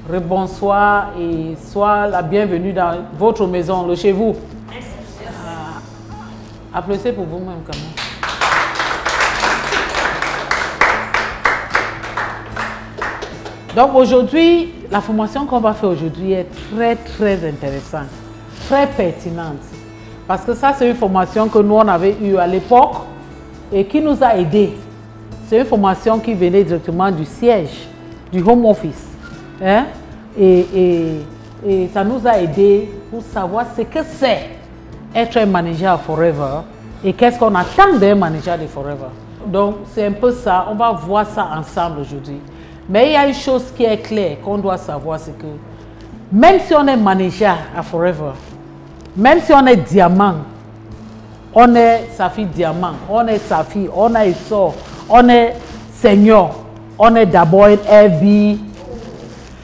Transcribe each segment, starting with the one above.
Rebonsoir et sois la bienvenue dans votre maison, le chez vous. Applaudissez pour vous-même quand même. Donc aujourd'hui, la formation qu'on va faire aujourd'hui est très intéressante, très pertinente. Parce que ça, c'est une formation que nous, on avait eue à l'époque et qui nous a aidés. C'est une formation qui venait directement du siège, du home office. Hein? Et ça nous a aidés pour savoir ce que c'est être un manager forever et qu'est-ce qu'on attend d'un manager de forever. Donc, c'est un peu ça. On va voir ça ensemble aujourd'hui. Mais il y a une chose qui est claire qu'on doit savoir, c'est que même si on est manager à forever, même si on est diamant, on est Safi diamant, on est Safi, on est Essor, on est senior, on est d'abord un FB.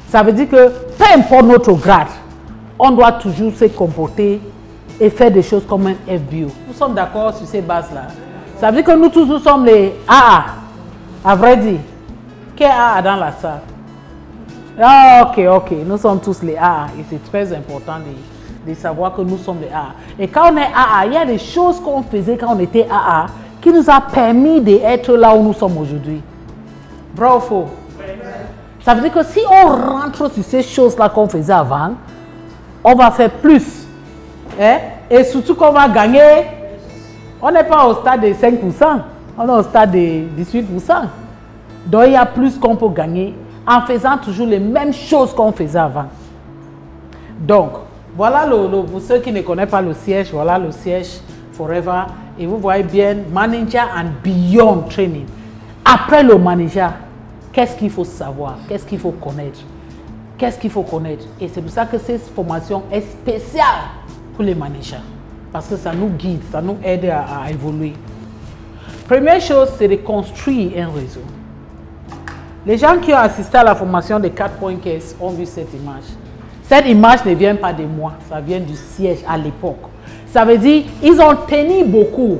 Ça veut dire que peu importe notre grade, on doit toujours se comporter et faire des choses comme un FBO. Nous sommes d'accord sur ces bases-là. Ça veut dire que nous tous, nous sommes les AA, à vrai dire. Quel AA dans la salle? Ah, ok, nous sommes tous les AA et c'est très important de savoir que nous sommes les AA. Et quand on est AA, il y a des choses qu'on faisait quand on était AA qui nous a permis d'être là où nous sommes aujourd'hui. Vrai ou faux? Ça veut dire que si on rentre sur ces choses-là qu'on faisait avant, on va faire plus. Hein? Et surtout qu'on va gagner. On n'est pas au stade de 5%, on est au stade de 18%. Donc il y a plus qu'on peut gagner en faisant toujours les mêmes choses qu'on faisait avant. Donc, voilà pour ceux qui ne connaissent pas le siège, voilà le siège Forever. Et vous voyez bien, Manager and Beyond Training. Après le manager, qu'est-ce qu'il faut savoir? Qu'est-ce qu'il faut connaître? Qu'est-ce qu'il faut connaître? Et c'est pour ça que cette formation est spéciale pour les managers. Parce que ça nous guide, ça nous aide à évoluer. Première chose, c'est de construire un réseau. Les gens qui ont assisté à la formation des 4 points caisse ont vu cette image. Cette image ne vient pas de moi, ça vient du siège à l'époque. Ça veut dire qu'ils ont tenu beaucoup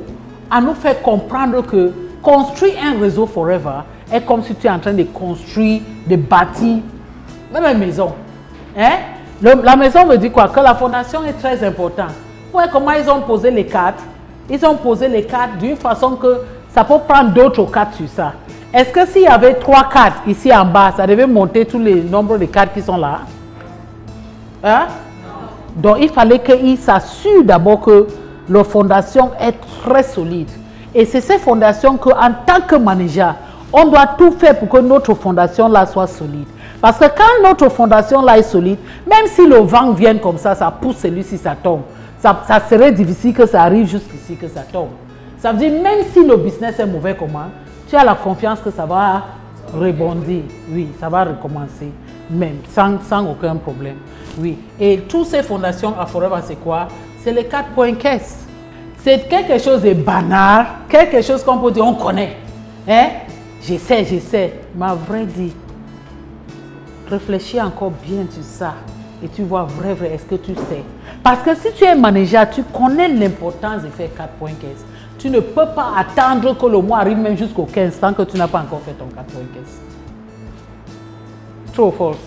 à nous faire comprendre que construire un réseau forever est comme si tu es en train de construire, de bâtir, même une maison. Hein? La maison me dit quoi? Que la fondation est très importante. Ouais, comment ils ont posé les cartes? Ils ont posé les cartes d'une façon que ça peut prendre d'autres cartes sur ça. Est-ce que s'il y avait 3 cartes ici en bas, ça devait monter tous les nombres de cartes qui sont là? Hein? Donc il fallait qu'ils s'assurent d'abord que leur fondation est très solide. Et c'est ces fondations qu'en tant que manager, on doit tout faire pour que notre fondation là soit solide. Parce que quand notre fondation là est solide, même si le vent vient comme ça pousse celui-ci, ça tombe. Ça serait difficile que ça arrive jusqu'ici, que ça tombe. Ça veut dire même si le business est mauvais, comment? Tu as la confiance que ça va rebondir. Oui, ça va recommencer, même sans aucun problème. Oui. Et toutes ces fondations à Forever, c'est quoi? C'est les 4 points caisse. C'est quelque chose de banal, quelque chose qu'on peut dire, on connaît. Hein? Je sais. Mais à vrai dire, réfléchis encore bien sur ça. Et tu vois vrai, est-ce que tu sais? Parce que si tu es manager, tu connais l'importance de faire 4 points caisse. Tu ne peux pas attendre que le mois arrive même jusqu'au 15 tant que tu n'as pas encore fait ton 4 points caisse. True or false?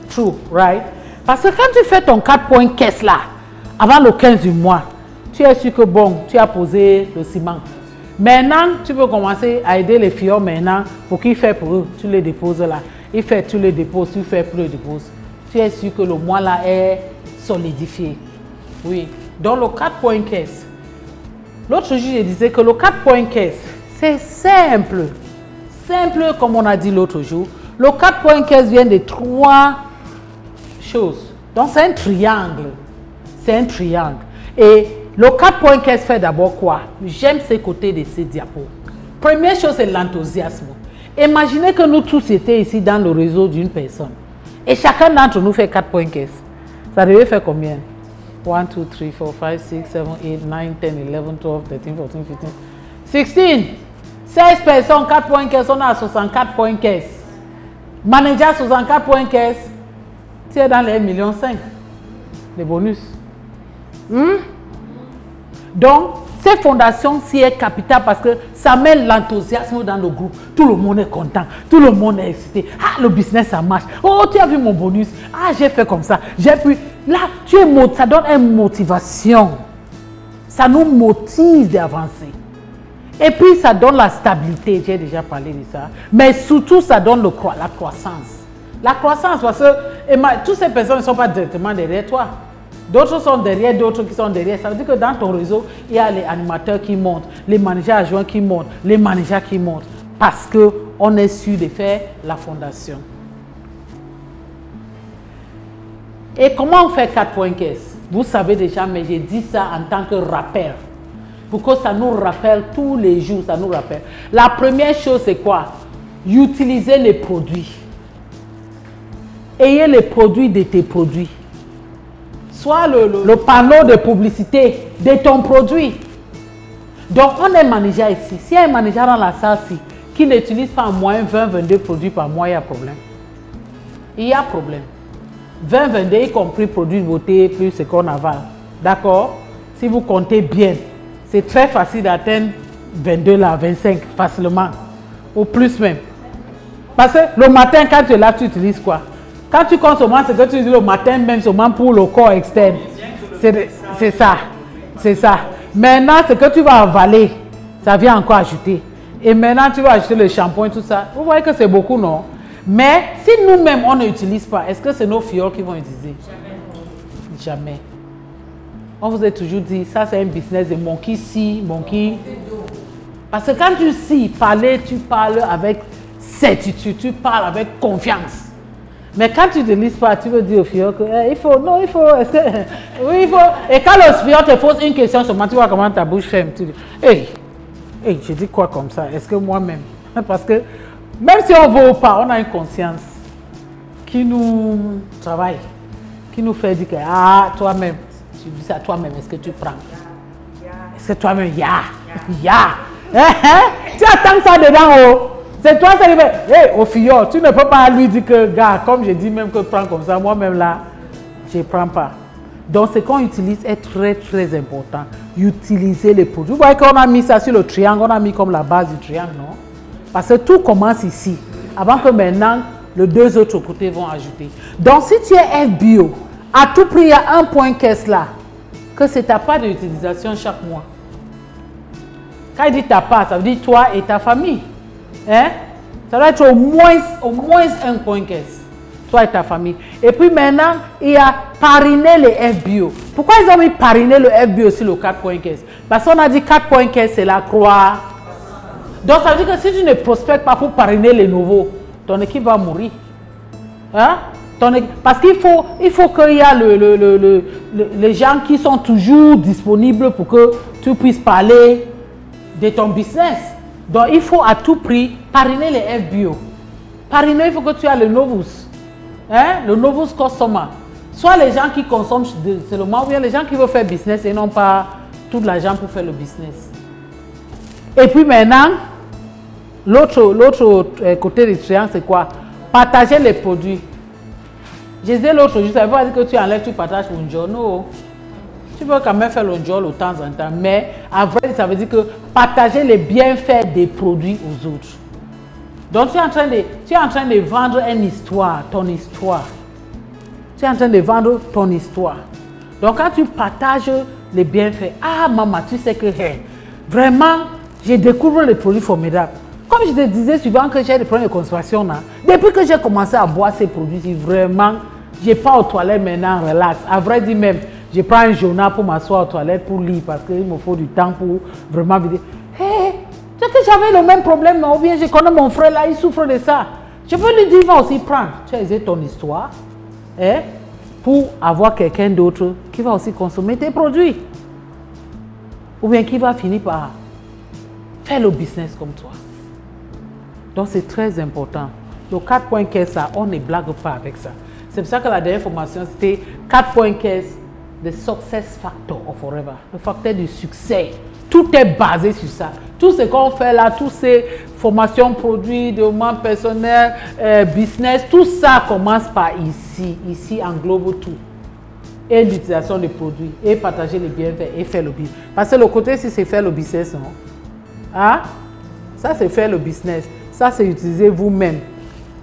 True, right? Parce que quand tu fais ton 4 points caisse là, avant le 15 du mois, tu es sûr que bon, tu as posé le ciment. Maintenant, tu peux commencer à aider les filles maintenant pour qu'ils fassent pour eux. Tu les déposes là. Ils font, tu les déposes, tu fais plus les déposes. Tu es sûr que le mois là est solidifié. Oui. Donc le 4 points caisse. L'autre jour, je disais que le 4 points caisse, c'est simple. Simple comme on a dit l'autre jour. Le 4 points caisse vient de 3 choses. Donc c'est un triangle. C'est un triangle. Et le 4 points caisse fait d'abord quoi? J'aime ces côtés de ces diapos. Première chose, c'est l'enthousiasme. Imaginez que nous tous étions ici dans le réseau d'une personne. Et chacun d'entre nous fait 4 points caisse. Ça devait faire combien? 1, 2, 3, 4, 5, 6, 7, 8, 9, 10, 11, 12, 13, 14, 15, 16. 16 personnes, 4 points caisse, on a 64 points caisse. Manager 64 points caisse, tu es dans les 1,5 million de bonus. Donc, Ces fondations, si est capitale parce que ça met l'enthousiasme dans le groupe. Tout le monde est content, tout le monde est excité. Ah, le business, ça marche. Oh, tu as vu mon bonus. Ah, j'ai fait comme ça. J'ai pu. Là, ça donne une motivation. Ça nous motive d'avancer. Et puis, ça donne la stabilité. J'ai déjà parlé de ça. Mais surtout, ça donne la croissance. La croissance, parce que toutes ces personnes ne sont pas directement derrière toi. D'autres sont derrière, d'autres qui sont derrière. Ça veut dire que dans ton réseau, il y a les animateurs qui montent, les managers adjoints qui montent, les managers qui montent. Parce qu'on est sûr de faire la fondation. Et comment on fait 4 points caisse? Vous savez déjà, mais j'ai dit ça en tant que rappel. Pour que ça nous rappelle tous les jours, ça nous rappelle. La première chose, c'est quoi? Utiliser les produits. Ayez les produits de tes produits. Soit le panneau de publicité de ton produit. Donc, on est manager ici. S'il y a un manager dans la salle qui n'utilise pas en moyenne 20-22 produits par mois, il y a problème. Il y a problème. 20-22, y compris produits de beauté, plus ce qu'on avale. D'accord? Si vous comptez bien, c'est très facile d'atteindre 22 là, 25 facilement. Ou plus même. Parce que le matin, quand tu es là, tu utilises quoi? Quand tu consommes ce que tu utilises le matin, même seulement pour le corps externe. C'est ça. C'est ça. Maintenant, ce que tu vas avaler, ça vient encore ajouter. Et maintenant, tu vas ajouter le shampoing, tout ça. Vous voyez que c'est beaucoup, non? Mais si nous-mêmes, on ne l'utilise pas, est-ce que c'est nos filles qui vont utiliser? Jamais. Jamais. On vous a toujours dit, ça c'est un business de monkey see, monkey. Parce que quand tu sais parler, tu parles avec certitude, tu parles avec confiance. Mais quand tu ne te lises pas, tu veux dire au fiole que il faut, non, il faut, est-ce que, oui, il faut. Et quand le fiole te pose une question seulement, tu vois comment ta bouche ferme. Tu dis, hey, je dis quoi comme ça? Est-ce que moi-même? Parce que même si on ne veut pas, on a une conscience qui nous travaille, qui nous fait dire que, ah, toi-même, tu dis ça toi-même, est-ce que tu prends? Est-ce que toi-même, tu attends ça dedans, oh. C'est toi, c'est hey, au fillon, tu ne peux pas lui dire que, gars, comme je dis même que prends comme ça, moi-même là, je ne prends pas. Donc, ce qu'on utilise est très, très important. Utiliser les produits. Vous voyez qu'on a mis ça sur le triangle, on a mis comme la base du triangle, non? Parce que tout commence ici, avant que maintenant, les deux autres côtés vont ajouter. Donc, si tu es FBO, à tout prix, il y a un point caisse là, que c'est ta part d'utilisation chaque mois. Quand il dit ta part, ça veut dire toi et ta famille. Hein? Ça doit être au moins un point caisse. Toi et ta famille. Et puis maintenant, il y a parrainer les FBO. Pourquoi ils ont mis parrainer le FBO sur le 4 points caisse? Parce qu'on a dit 4 points caisse, c'est la croix. Donc ça veut dire que si tu ne prospectes pas pour parrainer les nouveaux, ton équipe va mourir. Hein? Parce qu'il faut qu'il y ait les gens qui sont toujours disponibles pour que tu puisses parler de ton business. Donc, il faut à tout prix parrainer les FBO. Parrainer, il faut que tu aies le Novus. Hein? Le Novus Customer. Soit les gens qui consomment seulement, ou bien les gens qui veulent faire business et non pas tout l'argent pour faire le business. Et puis maintenant, l'autre côté du triangle, c'est quoi? Partager les produits. Je disais l'autre jour, ça veut pas dire que tu enlèves, tu partages un jour. Non. Tu peux quand même faire le job de temps en temps, mais en vrai, ça veut dire que partager les bienfaits des produits aux autres. Donc, tu es en train de vendre une histoire, ton histoire. Tu es en train de vendre ton histoire. Donc, quand tu partages les bienfaits, ah, maman, tu sais que, hey, vraiment, je découvre les produits formidables. Comme je te disais souvent que j'ai des problèmes de constipation, là, depuis que j'ai commencé à boire ces produits, vraiment, je n'ai pas aux toilettes maintenant, relax. À vrai dire même, je prends un journal pour m'asseoir aux toilettes pour lire parce qu'il me faut du temps pour vraiment vider. Hé, tu sais que j'avais le même problème, non? Ou bien je connais mon frère là, il souffre de ça. Je peux lui dire, va aussi prendre. Tu as essayé ton histoire pour avoir quelqu'un d'autre qui va aussi consommer tes produits. Ou bien qui va finir par faire le business comme toi. Donc c'est très important. Le 4 points caisse, on ne blague pas avec ça. C'est pour ça que la dernière formation, c'était 4 points caisse. The success factor of Forever, le facteur du succès. Tout est basé sur ça. Tout ce qu'on fait là, toutes ces formations, produits, développement personnel, business, tout ça commence par ici. Ici englobe tout. et l'utilisation des produits et partager les bienfaits et faire le business. Parce que le côté si c'est faire le business, non? Hein? Ça c'est faire le business. Ça c'est utiliser vous-même,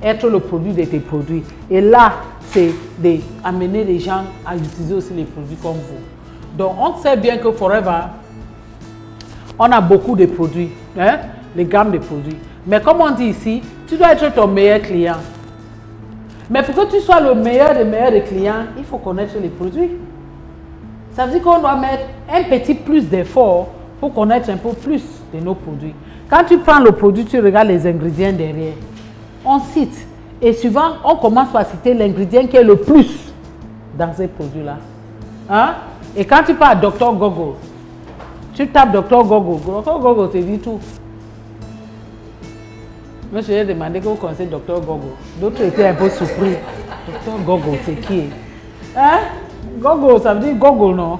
être le produit de tes produits. Et là, c'est d'amener les gens à utiliser aussi les produits comme vous. Donc on sait bien que Forever, on a beaucoup de produits, hein? Les gammes de produits. Mais comme on dit ici, tu dois être ton meilleur client. Mais pour que tu sois le meilleur des clients, il faut connaître les produits. Ça veut dire qu'on doit mettre un petit plus d'effort pour connaître un peu plus de nos produits. Quand tu prends le produit, tu regardes les ingrédients derrière. On cite. Et souvent, on commence par citer l'ingrédient qui est le plus dans ces produits-là. Hein? Et quand tu parles Dr Google, tu tapes Dr Google. Dr Google te dit tout. Moi, je lui ai demandé que vous connaissez Dr Google. D'autres étaient un peu surpris. Dr Google, c'est qui? Hein? Google, ça veut dire Google, non?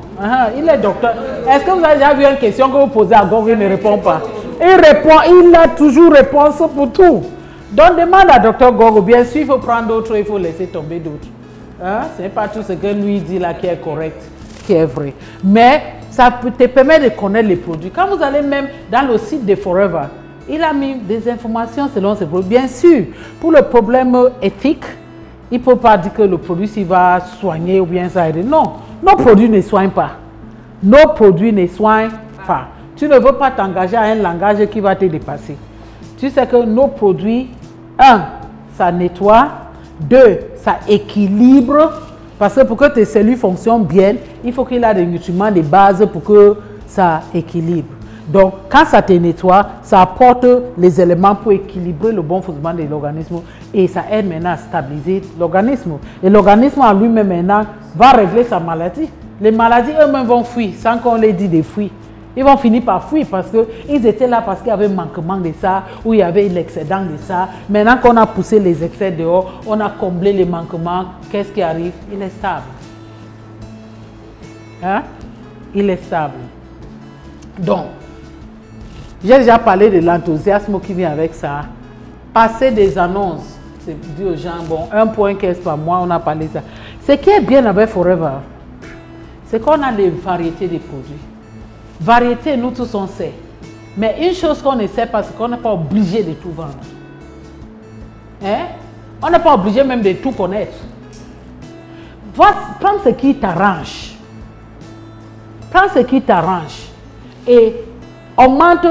Il est docteur. Est-ce que vous avez déjà vu une question que vous posez à Google, il ne répond pas? Il répond, il a toujours réponse pour tout. Donc, demande à Dr Google. Bien sûr, il faut prendre d'autres, il faut laisser tomber d'autres. Hein? Ce n'est pas tout ce que lui dit là qui est correct, qui est vrai. Mais ça te permet de connaître les produits. Quand vous allez même dans le site de Forever, il a mis des informations selon ses produits. Bien sûr, pour le problème éthique, il ne peut pas dire que le produit s'il va soigner ou bien ça aider. Non, nos produits ne soignent pas. Nos produits ne soignent pas. Tu ne veux pas t'engager à un langage qui va te dépasser. Tu sais que nos produits, 1, ça nettoie, 2, ça équilibre. Parce que pour que tes cellules fonctionnent bien, il faut qu'il y ait des nutriments de base pour que ça équilibre. Donc, quand ça te nettoie, ça apporte les éléments pour équilibrer le bon fonctionnement de l'organisme et ça aide maintenant à stabiliser l'organisme. Et l'organisme en lui-même maintenant va régler sa maladie. Les maladies eux-mêmes vont fuir sans qu'on les dise de fuir. Ils vont finir par fuir parce qu'ils étaient là parce qu'il y avait manquement de ça ou il y avait l'excédent de ça. Maintenant qu'on a poussé les excès dehors, on a comblé les manquements. Qu'est-ce qui arrive? Il est stable. Hein? Il est stable. Donc, j'ai déjà parlé de l'enthousiasme qui vient avec ça. Passer des annonces, c'est dit aux gens, bon, 1,15 par mois, on a parlé de ça. Ce qui est bien avec Forever, c'est qu'on a des variétés de produits. Variété, nous tous on sait. Mais une chose qu'on ne sait pas, c'est qu'on n'est pas obligé de tout vendre. Hein? On n'est pas obligé même de tout connaître. Prends ce qui t'arrange. Prends ce qui t'arrange. Et augmente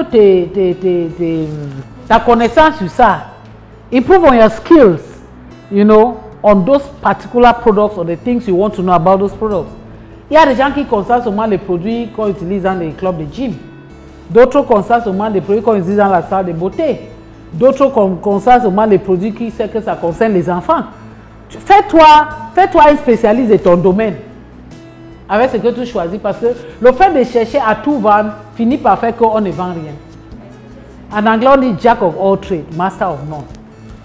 ta connaissance sur ça. Improve on your skills, you know, on those particular products or the things you want to know about those products. Il y a des gens qui constatent seulement les produits qu'on utilise dans les clubs de gym. D'autres constatent seulement les produits qu'on utilise dans la salle de beauté. D'autres constatent seulement les produits qui savent que ça concerne les enfants. Fais-toi un spécialiste de ton domaine. Avec ce que tu choisis, parce que le fait de chercher à tout vendre finit par faire qu'on ne vend rien. En anglais, on dit Jack of all trades, master of none.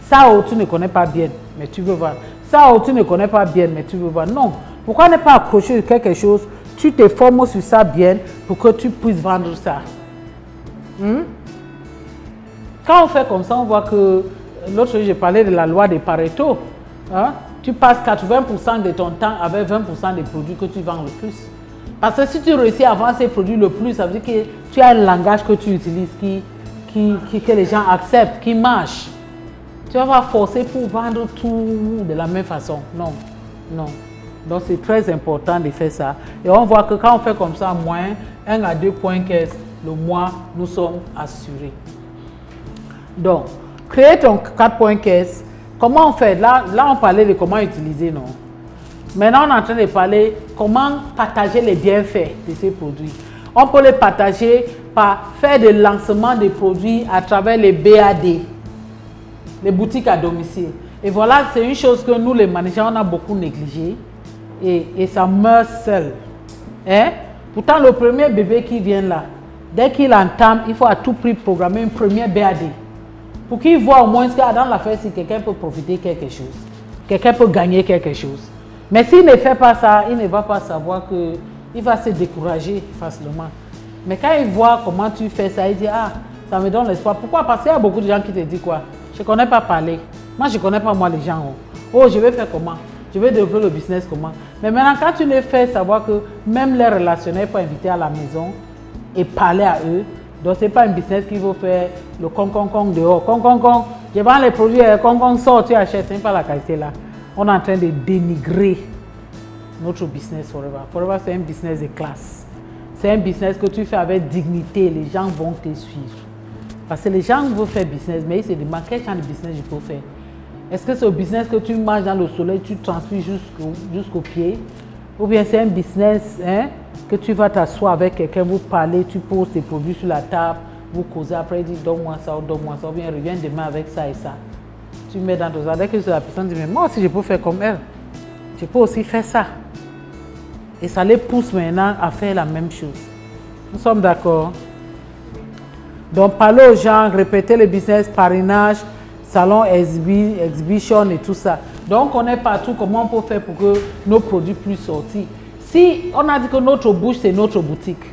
Ça, tu ne connais pas bien, mais tu veux vendre. Ça, tu ne connais pas bien, mais tu veux vendre. Non. Pourquoi ne pas accrocher sur quelque chose? Tu te formes sur ça bien pour que tu puisses vendre ça. Quand on fait comme ça, on voit que l'autre jour, j'ai parlé de la loi de Pareto. Hein? Tu passes 80% de ton temps avec 20% des produits que tu vends le plus. Parce que si tu réussis à vendre ces produits le plus, ça veut dire que tu as un langage que tu utilises que les gens acceptent, qui marche. Tu vas pas forcer pour vendre tout de la même façon. Non, non. Donc c'est très important de faire ça. Et on voit que quand on fait comme ça, moins 1 à 2,15 le mois, nous sommes assurés. Donc, créer ton 4,15. Comment on fait? Là, on parlait de comment utiliser, non? Maintenant, on est en train de parler comment partager les bienfaits de ces produits. On peut les partager par faire des lancements de produits à travers les BAD, les boutiques à domicile. Et voilà, c'est une chose que nous, les managers, on a beaucoup négligé. Et ça meurt seul. Hein? Pourtant, le premier bébé qui vient là, dès qu'il entame, il faut à tout prix programmer une première BAD. Pour qu'il voit au moins que dans l'affaire, si quelqu'un peut profiter quelque chose, quelqu'un peut gagner quelque chose. Mais s'il ne fait pas ça, il ne va pas savoir qu'il va se décourager facilement. Mais quand il voit comment tu fais ça, il dit, ah, ça me donne l'espoir. Pourquoi? Parce qu'il y a beaucoup de gens qui te disent quoi? Je ne connais pas parler. Moi, je ne connais pas moi les gens. Oh, je vais faire comment? je vais développer le business comment. Mais maintenant, quand tu les fais savoir que même les relationnels peuvent inviter à la maison et parler à eux, donc ce n'est pas un business qu'il faut faire le con dehors. Con, je vends les produits, con sort, tu achètes, ce n'est pas la qualité là. On est en train de dénigrer notre business Forever. Forever, c'est un business de classe. C'est un business que tu fais avec dignité, les gens vont te suivre. Parce que les gens veulent faire business, mais ils se demandent quel genre de business je peux faire. Est-ce que c'est un business que tu marches dans le soleil, tu transpires jusqu'au pied? Ou bien c'est un business que tu vas t'asseoir avec quelqu'un, vous parlez, tu poses tes produits sur la table, vous causez, après il dit donne-moi ça, ou bien reviens demain avec ça et ça. Tu mets dans ton sac, dès que la personne dit mais moi aussi je peux faire comme elle, je peux aussi faire ça. Et ça les pousse maintenant à faire la même chose. Nous sommes d'accord? Donc parler aux gens, répéter le business, parrainage, salon, exhibition et tout ça. Donc on est partout, comment on peut faire pour que nos produits puissent sortir. Si on a dit que notre bouche c'est notre boutique,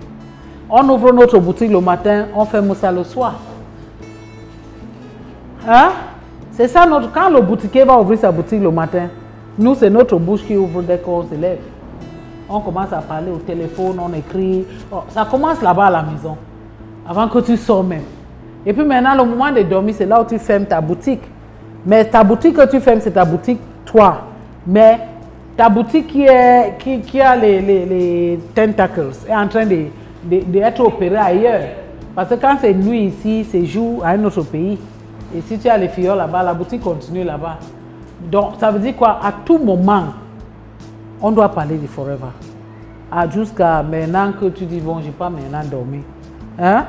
on ouvre notre boutique le matin, on ferme ça le soir. Hein? C'est ça notre... Quand le boutiquier va ouvrir sa boutique le matin, nous c'est notre bouche qui ouvre dès qu'on se lève. On commence à parler au téléphone, on écrit. Oh, ça commence là-bas à la maison, avant que tu sors même. Et puis maintenant, le moment de dormir, c'est là où tu fermes ta boutique. Mais ta boutique que tu fermes, c'est ta boutique, toi. Mais ta boutique qui a les tentacles est en train d'être opérée ailleurs. Parce que quand c'est nuit ici, c'est jour à un autre pays. Et si tu as les fioles là-bas, la boutique continue là-bas. Donc, ça veut dire quoi? À tout moment, on doit parler de Forever. Jusqu'à maintenant que tu dis, bon, je n'ai pas maintenant dormi. Hein?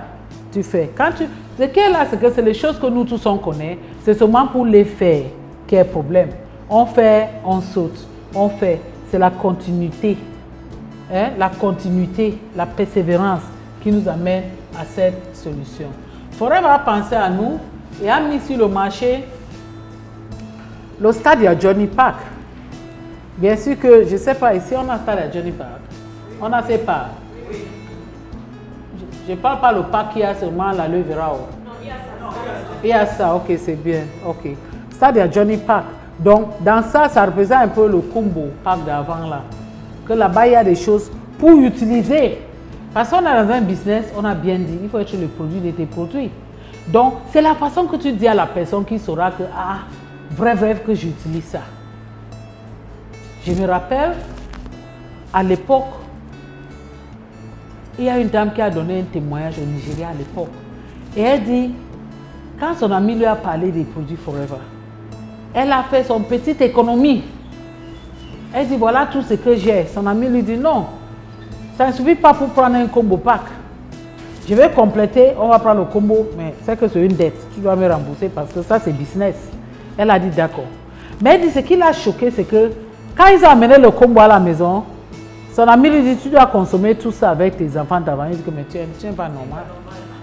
Tu fais. Quand tu... Ce qui est là, c'est que c'est les choses que nous tous on connaît. C'est seulement pour les faire qu'il y a problème. On fait, on saute. On fait. C'est la continuité. Hein? La continuité, la persévérance qui nous amène à cette solution. Forever a pensé à nous et a mis sur le marché le stade à Johnny Park. Bien sûr que, je ne sais pas, ici on a un stade à Johnny Park. On a fait pas. Je ne parle pas le parc qui a seulement la Levera. Il y a ça, ok, c'est bien. Ok. Stade à Johnny Park. Donc, dans ça, ça représente un peu le combo parc d'avant là. Que là-bas, il y a des choses pour utiliser. Parce qu'on est dans un business, on a bien dit, il faut être le produit de tes produits. Donc, c'est la façon que tu dis à la personne qui saura que, ah, vrai, que j'utilise ça. Je me rappelle, à l'époque, il y a une dame qui a donné un témoignage au Nigeria à l'époque. Et elle dit, quand son ami lui a parlé des produits Forever, elle a fait son petite économie. Elle dit, voilà tout ce que j'ai. Son ami lui dit, non, ça ne suffit pas pour prendre un combo pack. Je vais compléter, on va prendre le combo, mais c'est que c'est une dette. Tu dois me rembourser parce que ça, c'est business. Elle a dit, d'accord. Mais elle dit, ce qui l'a choqué, c'est que quand ils ont amené le combo à la maison, son ami lui dit, tu dois consommer tout ça avec tes enfants d'avant. Il dit, mais tu n'es pas normal.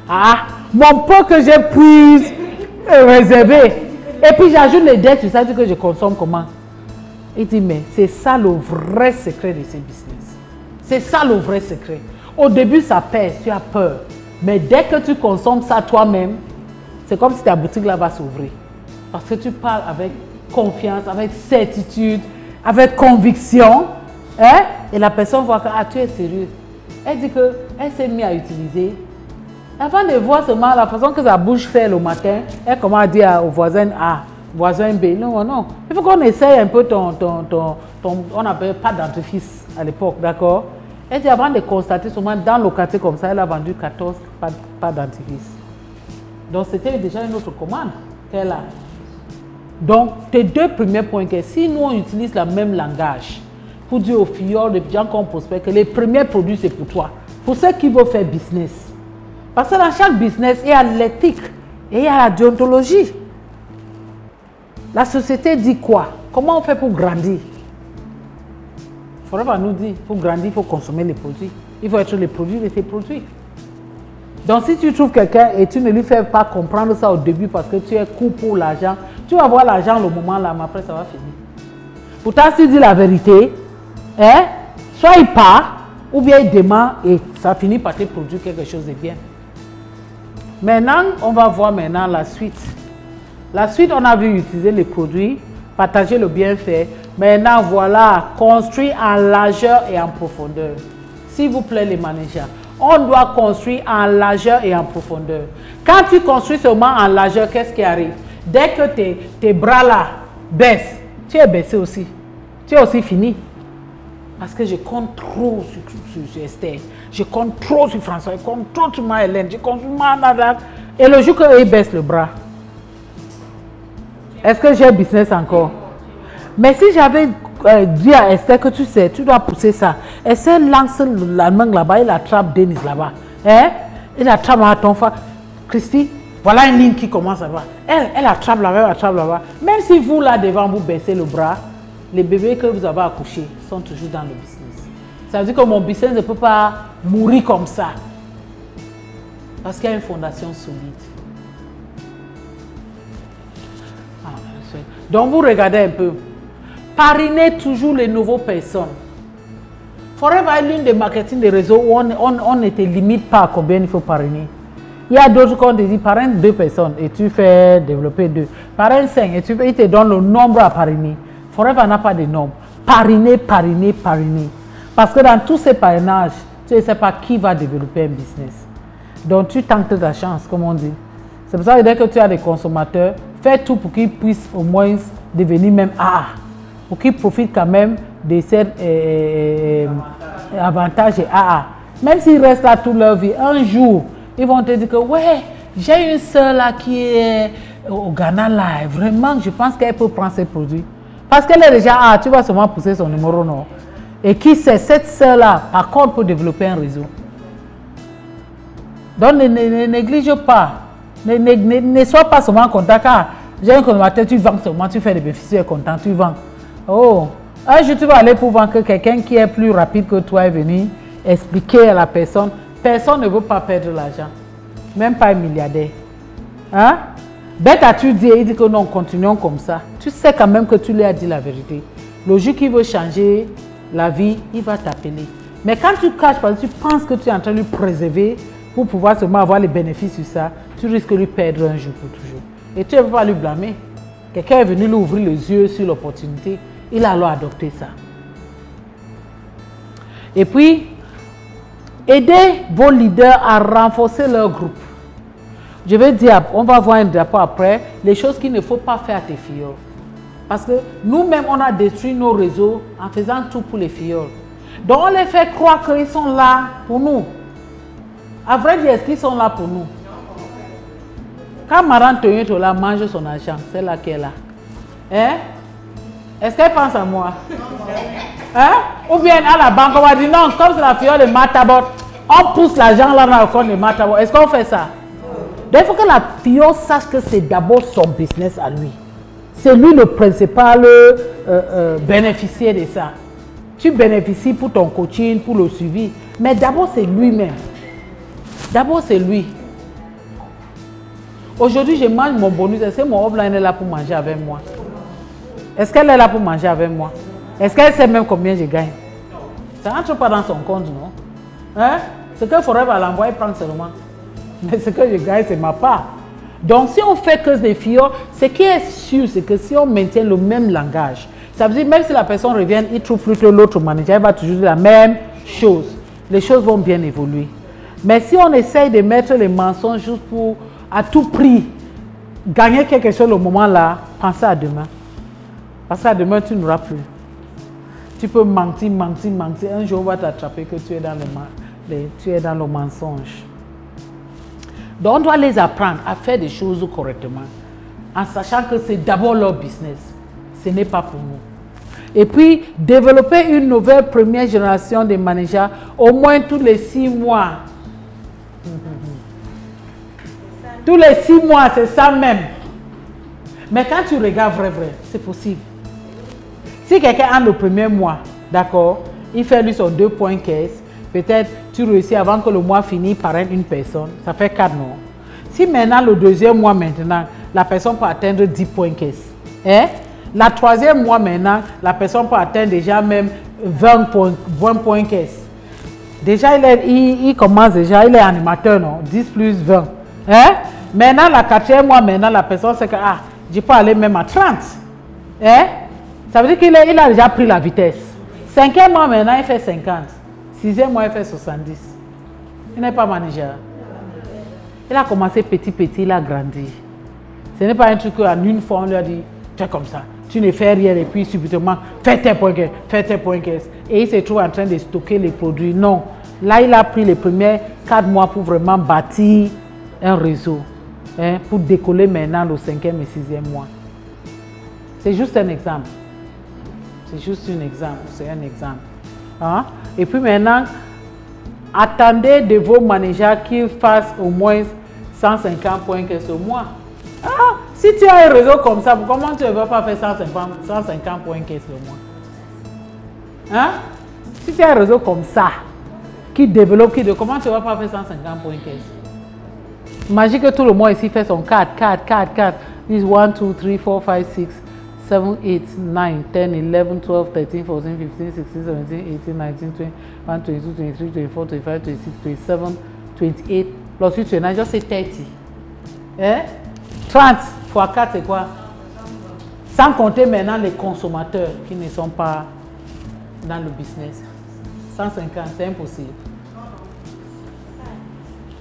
Ah, mon peu que j'ai pris réservé. Et puis j'ajoute les dettes, tu sais que je consomme comment? Il dit, mais c'est ça le vrai secret de ces business. C'est ça le vrai secret. Au début, ça pèse, tu as peur. Mais dès que tu consommes ça toi-même, c'est comme si ta boutique là va s'ouvrir. Parce que tu parles avec confiance, avec certitude, avec conviction. Hein? Et la personne voit que ah, tu es sérieux. Elle dit qu'elle s'est mise à utiliser. Avant de voir seulement la façon que sa bouche fait le matin, elle commence à dire au voisin A, voisin B. Non, non. Il faut qu'on essaye un peu on n'appelle pas dentifrice à l'époque, d'accord? Elle dit avant de constater seulement dans le quartier comme ça, elle a vendu 14 pas dentifrice. Donc c'était déjà une autre commande qu'elle a. Donc tes deux premiers points, que si nous on utilise le même langage, pour dire aux filles, des gens qu'on prospecte, que les premiers produits c'est pour toi. Pour ceux qui veulent faire business. Parce que dans chaque business, il y a l'éthique et il y a la déontologie. La société dit quoi? Comment on fait pour grandir? Forever nous dit, pour grandir, il faut consommer les produits. Il faut être les produits de tes produits. Donc si tu trouves quelqu'un et tu ne lui fais pas comprendre ça au début parce que tu es court pour l'argent, tu vas voir l'argent le moment là, mais après ça va finir. Pourtant, si tu dis la vérité, hein, soit il part, ou bien il demande et ça finit par te produire quelque chose de bien. Maintenant, on va voir maintenant la suite. La suite, on a vu utiliser les produits, partager le bienfait, Maintenant, voilà, construire en largeur et en profondeur. S'il vous plaît, les managers, on doit construire en largeur et en profondeur. Quand tu construis seulement en largeur, qu'est-ce qui arrive? Dès que tes bras là baissent, tu es baissé aussi. Tu es aussi fini. Parce que je compte trop sur Esther, je compte trop sur François, je compte trop sur Maëlène, je compte sur Manada. Et le jour qu'ils baissent le bras, est-ce que j'ai business encore? Mais si j'avais dit à Esther que tu sais, tu dois pousser ça. Esther lance la main là-bas, il attrape Denis là-bas. Hein? Il attrape à ton frère. Christy, voilà une ligne qui commence là-bas. Elle attrape là-bas, elle attrape là-bas. Même si vous là devant vous baissez le bras, les bébés que vous avez accouchés sont toujours dans le business. Ça veut dire que mon business ne peut pas mourir comme ça. Parce qu'il y a une fondation solide. Donc vous regardez un peu. Parrainez toujours les nouvelles personnes. Forever est l'une des marketing des réseaux où on ne te limite pas à combien il faut parrainer. Il y a d'autres qui ont dit parraine 2 personnes et tu fais développer 2. Parraine 5 et il te donne le nombre à parrainer. Forever n'a pas de nombre. Parrainer, parrainer, parrainer. Parce que dans tous ces parrainages, tu ne sais pas qui va développer un business. Donc tu tentes ta chance, comme on dit. C'est pour ça que dès que tu as des consommateurs, fais tout pour qu'ils puissent au moins devenir même AA. Pour qu'ils profitent quand même de ces avantages et AA. Même s'ils restent là toute leur vie, un jour, ils vont te dire que ouais, j'ai une soeur là qui est au Ghana là, vraiment, je pense qu'elle peut prendre ses produits. Parce qu'elle est déjà AA, tu vas seulement pousser son numéro, non? Et qui sait, cette soeur là, par contre, peut développer un réseau. Donc ne néglige pas. Ne sois pas seulement content car j'ai un consommateur, tu vends seulement, tu fais des bénéfices, tu es content, tu vends. Oh, un jour tu vas aller pour vendre que quelqu'un qui est plus rapide que toi est venu expliquer à la personne. Personne ne veut pas perdre l'argent, même pas un milliardaire. Hein? Bête as-tu dit, il dit que non, continuons comme ça. Tu sais quand même que tu lui as dit la vérité. Le jour qu'il veut changer la vie, il va t'appeler. Mais quand tu caches parce que tu penses que tu es en train de lui préserver pour pouvoir seulement avoir les bénéfices sur ça, tu risques de lui perdre un jour pour toujours. Et tu ne peux pas lui blâmer. Quelqu'un est venu lui ouvrir les yeux sur l'opportunité, il a alors adopté ça. Et puis, aidez vos leaders à renforcer leur groupe. Je vais dire, on va voir un drapeau après, les choses qu'il ne faut pas faire à tes filles. Parce que nous-mêmes, on a détruit nos réseaux en faisant tout pour les filles. Donc, on les fait croire qu'ils sont là pour nous. À vrai dire, est-ce qu'ils sont là pour nous? Quand Maran Toyotola mange son argent, c'est là qu'elle est là. Hein? Est-ce qu'elle pense à moi? Hein? Ou bien à la banque, on va dire non, comme c'est la fille de Matabot, on pousse l'argent là dans le compte de Matabot. Est-ce qu'on fait ça? Donc il faut que la fille sache que c'est d'abord son business à lui. C'est lui le principal bénéficiaire de ça. Tu bénéficies pour ton coaching, pour le suivi, mais d'abord c'est lui-même. D'abord c'est lui. Aujourd'hui, je mange mon bonus. Est-ce que mon offline est là pour manger avec moi? Est-ce qu'elle est là pour manger avec moi? Est-ce qu'elle sait même combien je gagne? Ça n'entre pas dans son compte, non? Hein? Ce que Forever va l'envoyer prendre seulement. Mais ce que je gagne, c'est ma part. Donc, si on fait que des filles, ce qui est sûr, c'est que si on maintient le même langage, ça veut dire même si la personne revient, il trouve plus que l'autre manager, il va toujours dire la même chose. Les choses vont bien évoluer. Mais si on essaye de mettre les mensonges juste pour, à tout prix, gagner quelque chose au moment là, pensez à demain. Parce qu'à demain, tu n'auras plus. Tu peux mentir, mentir, mentir. Un jour, on va t'attraper que tu es dans le mensonge. Donc, on doit les apprendre à faire des choses correctement, en sachant que c'est d'abord leur business. Ce n'est pas pour nous. Et puis, développer une nouvelle première génération de managers au moins tous les 6 mois. Tous les 6 mois, c'est ça même. Mais quand tu regardes vrai, c'est possible. Si quelqu'un a le premier mois, d'accord, il fait lui son 2 points caisse, peut-être tu réussis avant que le mois finisse par une personne, ça fait 4 mois. Si maintenant, le deuxième mois maintenant, la personne peut atteindre 10 points caisse. Hein? La troisième mois maintenant, la personne peut atteindre déjà même 20 points caisse. Déjà, il commence déjà, il est animateur, non? 10 plus 20. Hein? Maintenant, la quatrième mois, maintenant, la personne sait que, ah, je peux aller même à 30. Hein? Ça veut dire qu'il a déjà pris la vitesse. 5e mois maintenant, il fait 50. 6e mois, il fait 70. Il n'est pas manager. Il a commencé petit, il a grandi. Ce n'est pas un truc qu'en une fois, on lui a dit, tu es comme ça. Tu ne fais rien et puis subitement, fais tes points caisse, fais tes points caisse. Et il se trouve en train de stocker les produits. Non. Là, il a pris les premiers 4 mois pour vraiment bâtir un réseau. Hein, pour décoller maintenant le 5e et 6e mois. C'est juste un exemple. C'est juste un exemple. C'est un exemple. Hein? Et puis maintenant, attendez de vos managers qu'ils fassent au moins 150 points caisse au mois. Ah, si tu as un réseau comme ça, comment tu ne vas pas faire 150 points caisse le mois? Hein? Si tu as un réseau comme ça, qui développe, comment tu ne vas pas faire 150 points caisse? Imagine que tout le monde ici fait son 4. This 1, 2, 3, 4, 5, 6, 7, 8, 9, 10, 11, 12, 13, 14, 15, 16, 17, 18, 19, 20, 21, 22, 23, 24, 25, 26, 27, 28, plus 8, 29, just say 30. Hein? 30 fois 4, c'est quoi? Sans compter maintenant les consommateurs qui ne sont pas dans le business. 150, c'est impossible.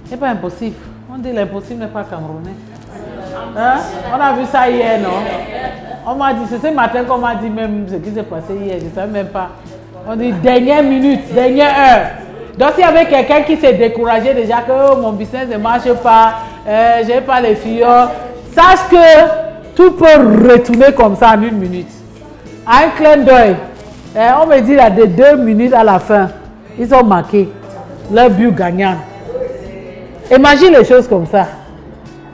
Ce n'est pas impossible. On dit l'impossible n'est pas camerounais. Hein? On a vu ça hier, non? On m'a dit, c'est ce matin qu'on m'a dit même ce qui s'est passé hier, je ne savais même pas. On dit dernière minute, dernière heure. Donc s'il y avait quelqu'un qui s'est découragé déjà que oh, mon business ne marche pas, je n'ai pas les filles, sache que tout peut retourner comme ça en 1 minute. À un clin d'œil. On me dit là, de 2 minutes à la fin, ils ont marqué leur but gagnant. Imagine les choses comme ça.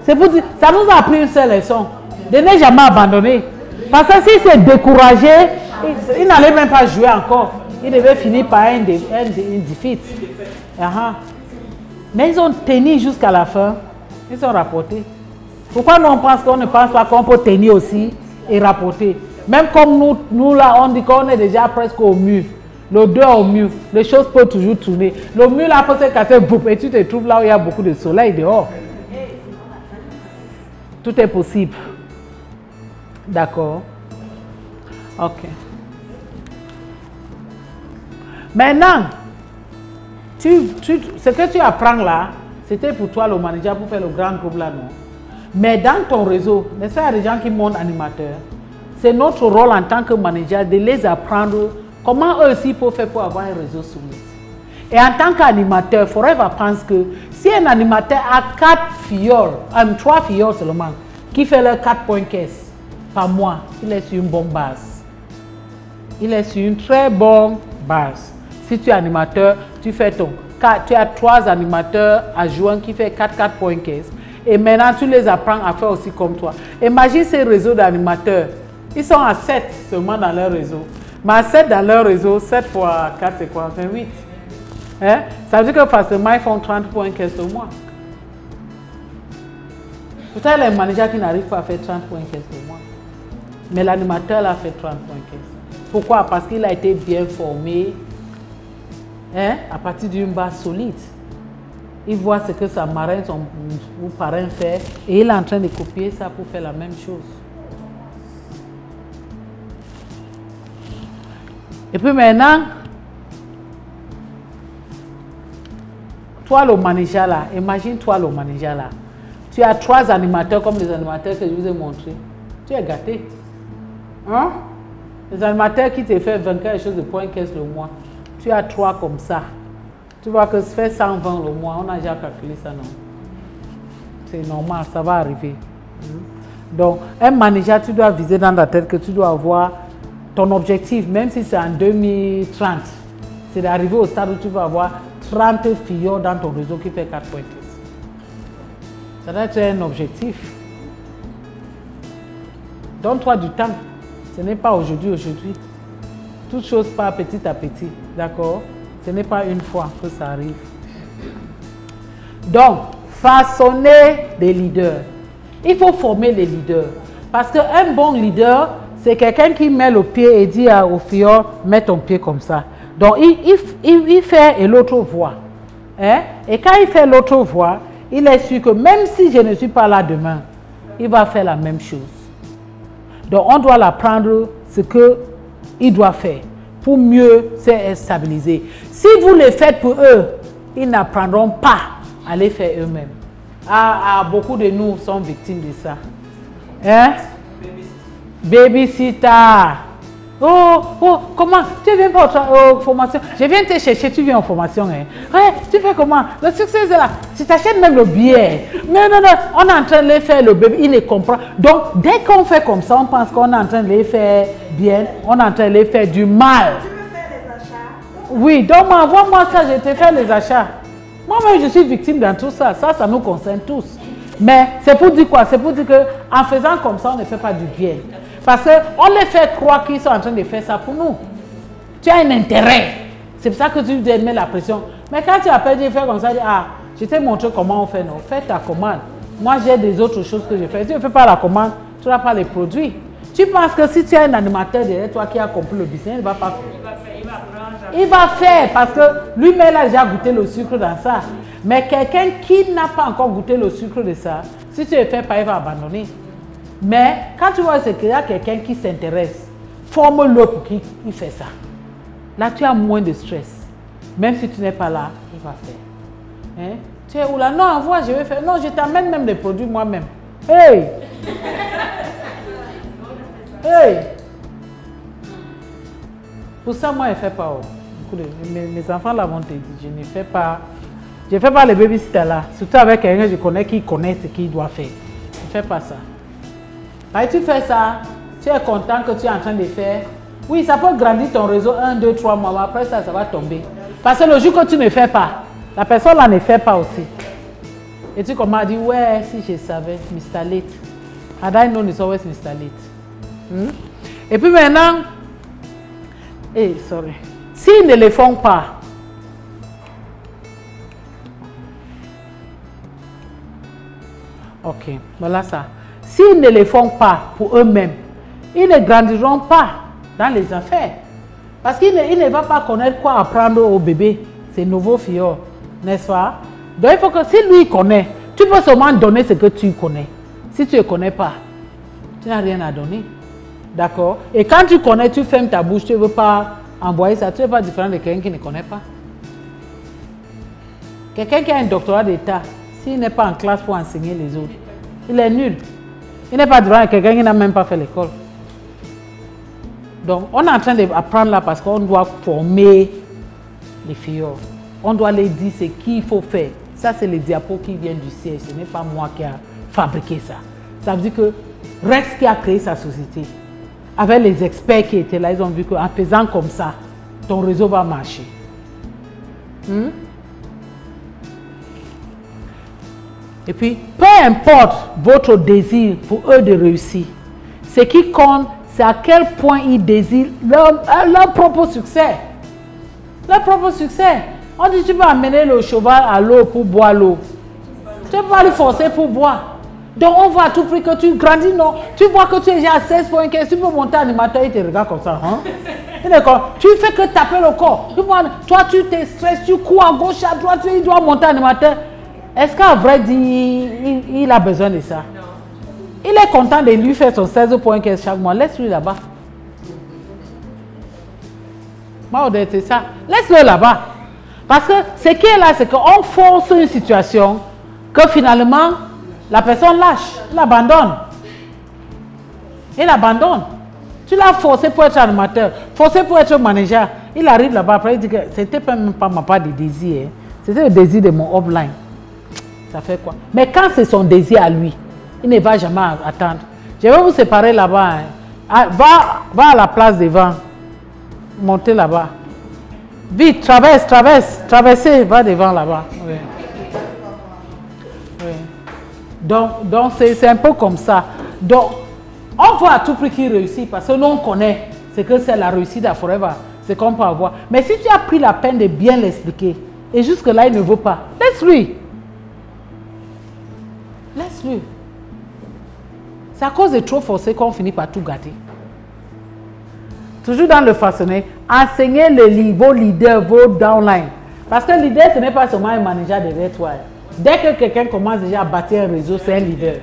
C'est pour dire, ça nous a appris une seule leçon. De ne jamais abandonner. Parce que s'il s'est découragé, il n'allait même pas jouer encore. Il devait finir par une défaite. Mais ils ont tenu jusqu'à la fin. Ils ont rapporté. Pourquoi nous on pense qu'on ne pense pas qu'on peut tenir aussi et rapporter? Même comme nous là, on dit qu'on est déjà presque au mur. Le 2 au mur, les choses peuvent toujours tourner. Le mur là peut se casser et tu te trouves là où il y a beaucoup de soleil dehors. Tout est possible. D'accord. Ok. Maintenant, ce que tu apprends là, c'était pour toi le manager pour faire le grand groupe là, non? Mais dans ton réseau, n'est-ce pas, il y a des gens qui montent animateurs. C'est notre rôle en tant que manager de les apprendre comment eux aussi peuvent faire pour avoir un réseau solide. Et en tant qu'animateur, Forever pense que si un animateur a 3 filles seulement, qui fait leurs 4 points caisse par mois, il est sur une bonne base. Il est sur une très bonne base. Si tu es animateur, tu as 3 animateurs adjoints qui font 4 points caisse. Et maintenant, tu les apprends à faire aussi comme toi. Imagine ces réseaux d'animateurs. Ils sont à 7 seulement dans leur réseau. Mais à 7 dans leur réseau, 7 fois 4, c'est quoi? 28. Hein? Ça veut dire que facilement, ils font 30 points caisse au mois. Peut-être les managers qui n'arrivent pas à faire 30 points caisse au mois. Mais l'animateur l'a fait 30 points caisse. Pourquoi? Parce qu'il a été bien formé, hein, à partir d'une base solide. Il voit ce que sa marraine, son parrain fait, et il est en train de copier ça pour faire la même chose. Et puis maintenant, toi le manager là, imagine-toi le manager là. Tu as 3 animateurs comme les animateurs que je vous ai montrés. Tu es gâté. Hein? Les animateurs qui te font 24 choses de points caisse le mois. Tu as 3 comme ça. Tu vois que ça fait 120 le mois. On a déjà calculé ça, non? C'est normal, ça va arriver. Donc, un manager, tu dois viser dans ta tête que tu dois avoir ton objectif, même si c'est en 2030. C'est d'arriver au stade où tu vas avoir 30 filles dans ton réseau qui fait 4 points. Ça doit être un objectif. Donne-toi du temps. Ce n'est pas aujourd'hui. Toute chose part petit à petit. D'accord? Ce n'est pas une fois que ça arrive. Donc, façonner des leaders. Il faut former les leaders. Parce qu'un bon leader, c'est quelqu'un qui met le pied et dit aux filles, mets ton pied comme ça. Donc, il fait et l'autre voit. Hein? Et quand il fait l'autre voit, il est sûr que même si je ne suis pas là demain, il va faire la même chose. Donc, on doit l'apprendre ce qu'ils doivent faire pour mieux se stabiliser. Si vous le faites pour eux, ils n'apprendront pas à les faire eux-mêmes. Beaucoup de nous sont victimes de ça. Hein? Babysitter. Oh, comment? Tu viens pas en formation? Je viens te chercher, tu viens en formation. Hein? Ouais, tu fais comment? Le succès, c'est là. Tu t'achètes même le billet. Mais non, on est en train de les faire le bébé, il les comprend. Donc, dès qu'on fait comme ça, on pense qu'on est en train de les faire bien, on est en train de les faire du mal. Tu veux faire des achats? Oui, donc envoie-moi ça, je te fais les achats. Moi-même, je suis victime dans tout ça. Ça nous concerne tous. Mais c'est pour dire quoi? C'est pour dire qu'en faisant comme ça, on ne fait pas du bien. Parce qu'on les fait croire qu'ils sont en train de faire ça pour nous. Tu as un intérêt. C'est pour ça que tu dois mettre la pression. Mais quand tu appelles, tu fais comme ça, tu dis, ah, je t'ai montré comment on fait. Non, fais ta commande. Moi, j'ai des autres choses que je fais. Si tu ne fais pas la commande, tu n'auras pas les produits. Tu penses que si tu as un animateur derrière toi qui a compris le business, il ne va pas faire. Il va faire parce que lui-même il a déjà goûté le sucre dans ça. Mais quelqu'un qui n'a pas encore goûté le sucre de ça, si tu ne le fais pas, il va abandonner. Mais quand tu vois qu'il y a quelqu'un qui s'intéresse, forme-le pour qu'il fait ça. Là, tu as moins de stress. Même si tu n'es pas là, il va faire. Hein? Tu es où là? Non, envoie, je vais faire. Non, je t'amène même des produits moi-même. Hey! Hey! Pour ça, moi, je ne fais pas. Mes enfants là vont te dire, je ne fais pas. Je ne fais pas les babysitters là. Surtout avec quelqu'un que je connais qui connaît ce qu'il doit faire. Je ne fais pas ça. Quand tu fais ça, tu es content que tu es en train de faire. Oui, ça peut grandir ton réseau 1, 2, 3 mois. Après ça, ça va tomber. Parce que le jour que tu ne fais pas, la personne là ne fait pas aussi. Et tu commences à dire, ouais, si je savais, Mr. Late. Had I known it's always Mr. Late. Et puis maintenant, sorry. S'ils ne le font pas, ok, voilà ça. S'ils ne le font pas pour eux-mêmes, ils ne grandiront pas dans les affaires. Parce qu'il ne va pas connaître quoi apprendre au bébé, ces nouveaux filles, n'est-ce pas? Donc il faut que si lui connaît, tu peux seulement donner ce que tu connais. Si tu ne connais pas, tu n'as rien à donner. D'accord? Et quand tu connais, tu fermes ta bouche, tu ne veux pas envoyer ça, tu n'es pas différent de quelqu'un qui ne connaît pas. Quelqu'un qui a un doctorat d'État, s'il n'est pas en classe pour enseigner les autres, il est nul. Il n'est pas différent de quelqu'un qui n'a même pas fait l'école. Donc, on est en train d'apprendre là parce qu'on doit former les filles. On doit les dire ce qu'il faut faire. Ça, c'est le diapo qui vient du siège. Ce n'est pas moi qui a fabriqué ça. Ça veut dire que Rex qui a créé sa société, avec les experts qui étaient là, ils ont vu qu'en faisant comme ça, ton réseau va marcher. Et puis, peu importe votre désir pour eux de réussir, ce qui compte, c'est à quel point ils désirent leur propre succès. Leur propre succès. On dit, tu peux amener le cheval à l'eau pour boire l'eau. Tu ne peux pas le forcer pour boire. Donc, on voit à tout prix que tu grandis, non? Tu vois que tu es déjà à 16,15, tu peux monter animateur, il te regarde comme ça. Hein? Tu fais que taper le corps. Toi, tu te stresses, tu cours à gauche, à droite, il doit monter animateur. Est-ce qu'à vrai dire, il a besoin de ça? Non. Il est content de lui faire son 16,15 chaque mois. Laisse-le là-bas. Moi, c'est ça. Laisse-le là-bas. Parce que ce qui est là, c'est qu'on force une situation que finalement, la personne lâche. Il abandonne. Il abandonne. Tu l'as forcé pour être animateur, forcé pour être manager. Il arrive là-bas, après il dit que c'était même pas ma part de désir. Hein. C'était le désir de mon offline. Ça fait quoi? Mais quand c'est son désir à lui, il ne va jamais attendre. Je vais vous séparer là-bas. Hein. Va à la place devant. Montez là-bas. Vite, traversez, va devant là-bas. Oui. Oui. Donc c'est un peu comme ça. Donc, on voit à tout prix qu'il réussit parce que nous on connaît ce que c'est la réussite à Forever. C'est qu'on peut avoir. Mais si tu as pris la peine de bien l'expliquer et jusque-là il ne veut pas, laisse-lui. Laisse-le. C'est à cause de trop forcé qu'on finit par tout gâter. Toujours dans le façonner, enseignez vos leaders, vos downline. Parce que leader, ce n'est pas seulement un manager derrière toi. Dès que quelqu'un commence déjà à bâtir un réseau, c'est un leader.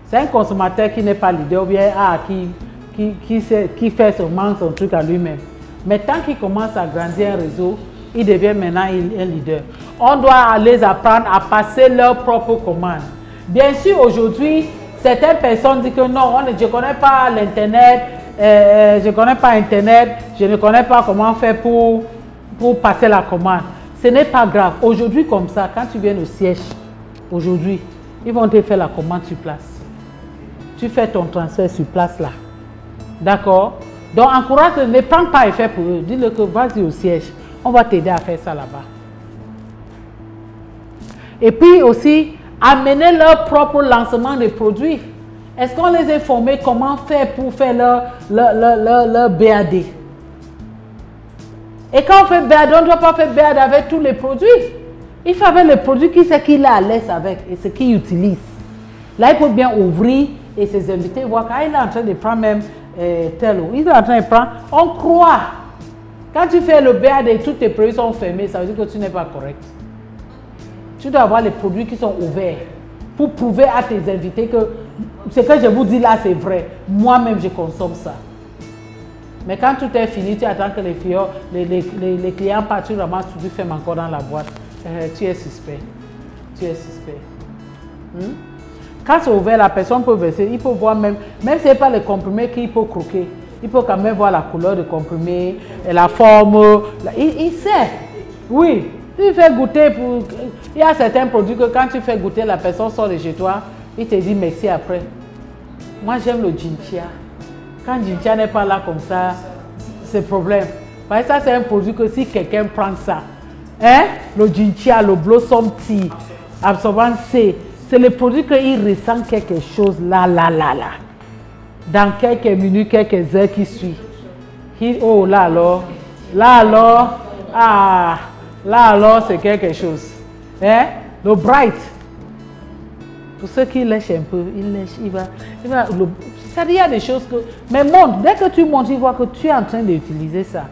C'est un consommateur qui n'est pas leader ou bien qui qui fait son truc à lui-même. Mais tant qu'il commence à grandir un réseau, il devient maintenant un leader. On doit les apprendre à passer leurs propres commandes. Bien sûr, aujourd'hui, certaines personnes disent que non, je ne connais pas l'Internet, je ne connais pas Internet, je ne connais pas comment faire pour passer la commande. Ce n'est pas grave. Aujourd'hui, comme ça, quand tu viens au siège, aujourd'hui, ils vont te faire la commande sur place. Tu fais ton transfert sur place là. D'accord? Donc, encourage, ne prends pas effet pour eux. Dis-le que vas-y au siège. On va t'aider à faire ça là-bas. Et puis aussi, amener leur propre lancement de produits. Est-ce qu'on les a formés comment faire pour faire leur BAD? Et quand on fait BAD, on ne doit pas faire BAD avec tous les produits. Il faut avec les produits qui sait qu'il est à l'aise avec et ce qu'il utilise. Là, il faut bien ouvrir et ses invités voir qu'il est en train de prendre même tel ou il est en train de prendre. On croit. Quand tu fais le BAD et tous tes produits sont fermés, ça veut dire que tu n'es pas correct. Tu dois avoir les produits qui sont ouverts pour prouver à tes invités que ce que je vous dis là, c'est vrai. Moi-même, je consomme ça. Mais quand tout est fini, tu attends que les clients partent, tu ramasses, tu fermes encore dans la boîte. Tu es suspect. Tu es suspect. Quand c'est ouvert, la personne peut verser. Il peut voir même si ce n'est pas le comprimé qu'il peut croquer. Il peut quand même voir la couleur du comprimé, la forme. Il sait. Oui. Tu fais goûter pour... Il y a certains produits que quand tu fais goûter, la personne sort de chez toi, il te dit merci après. Moi, j'aime le Jinchia. Quand Jinchia n'est pas là comme ça, c'est problème. Parce que ça, c'est un produit que si quelqu'un prend ça, hein, le Jinchia, le Blossom Tea, Absorbant C, c'est le produit qu'il ressent quelque chose là. Dans quelques minutes, quelques heures qui suivent. Oh, là alors, ah... Là alors, c'est quelque chose. Hein? Le Bright. Pour ceux qui lèchent un peu, il va c'est-à-dire, il y a des choses que... Mais montre, dès que tu montes, il voit que tu es en train d'utiliser ça.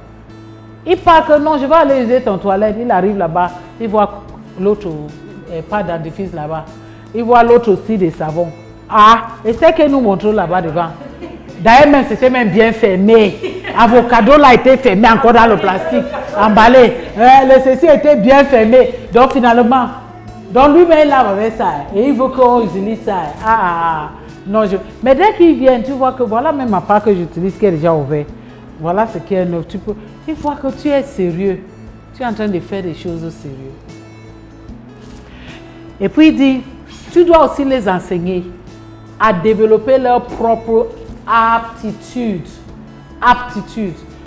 Il parle que non, je vais aller user ton toilette. Il arrive là-bas, il voit l'autre, pas dentifrice là-bas. Il voit l'autre aussi des savons. Ah, et c'est que nous montrons là-bas devant. D'ailleurs, même c'était même bien fermé. Avocado là était fermé encore dans le plastique, emballé. Le ceci était bien fermé. Donc finalement, lui-même là avec ça. Et il veut qu'on utilise ça. Non, mais dès qu'il vient, tu vois que voilà même ma part que j'utilise qui est déjà ouvert. Voilà ce qui est neuf. Il voit que tu es sérieux. Tu es en train de faire des choses sérieuses. Et puis il dit, tu dois aussi les enseigner à développer leur propre aptitude.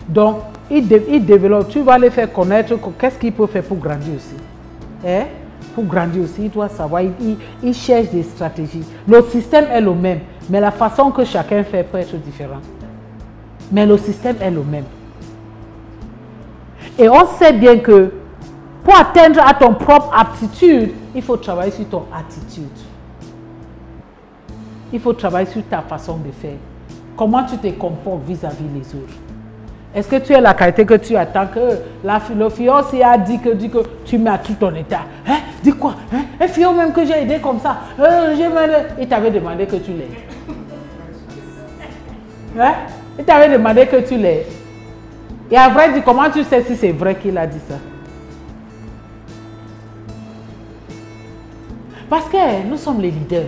Donc, il développe, tu vas les faire connaître qu'est-ce qu'il peut faire pour grandir aussi. Hein? Pour grandir aussi, il doit savoir, il cherche des stratégies. Le système est le même, mais la façon que chacun fait peut être différente. Mais le système est le même. Et on sait bien que pour atteindre à ton propre aptitude, il faut travailler sur ton attitude. Il faut travailler sur ta façon de faire. Comment tu te comportes vis-à-vis des autres. Est-ce que tu as la qualité que tu attends que le fiancé a dit que tu mets à tout ton état. Hein? Dis quoi? Hein? Un fiancé même que j'ai aidé comme ça. Il t'avait demandé que tu l'aides. Hein? Il t'avait demandé que tu l'aides. Et à vrai dire, comment tu sais si c'est vrai qu'il a dit ça? Parce que nous sommes les leaders.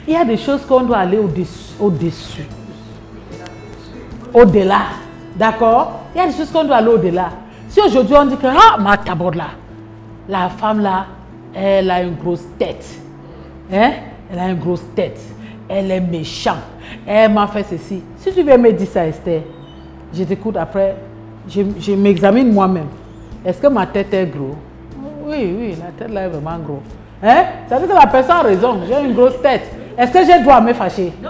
Il y a des choses qu'on doit aller au-dessus. Au-delà. D'accord? Il y a des choses qu'on doit aller au-delà. Si aujourd'hui on dit que ma taborde là, la femme là, elle a une grosse tête. Hein? Elle a une grosse tête. Elle est méchante. Elle m'a fait ceci. Si tu veux me dire ça, Esther, je t'écoute après. Je m'examine moi-même. Est-ce que ma tête est grosse? Oui, la tête là est vraiment grosse. Hein? Ça veut dire que la personne a raison. J'ai une grosse tête. Est-ce que je dois me fâcher? Non.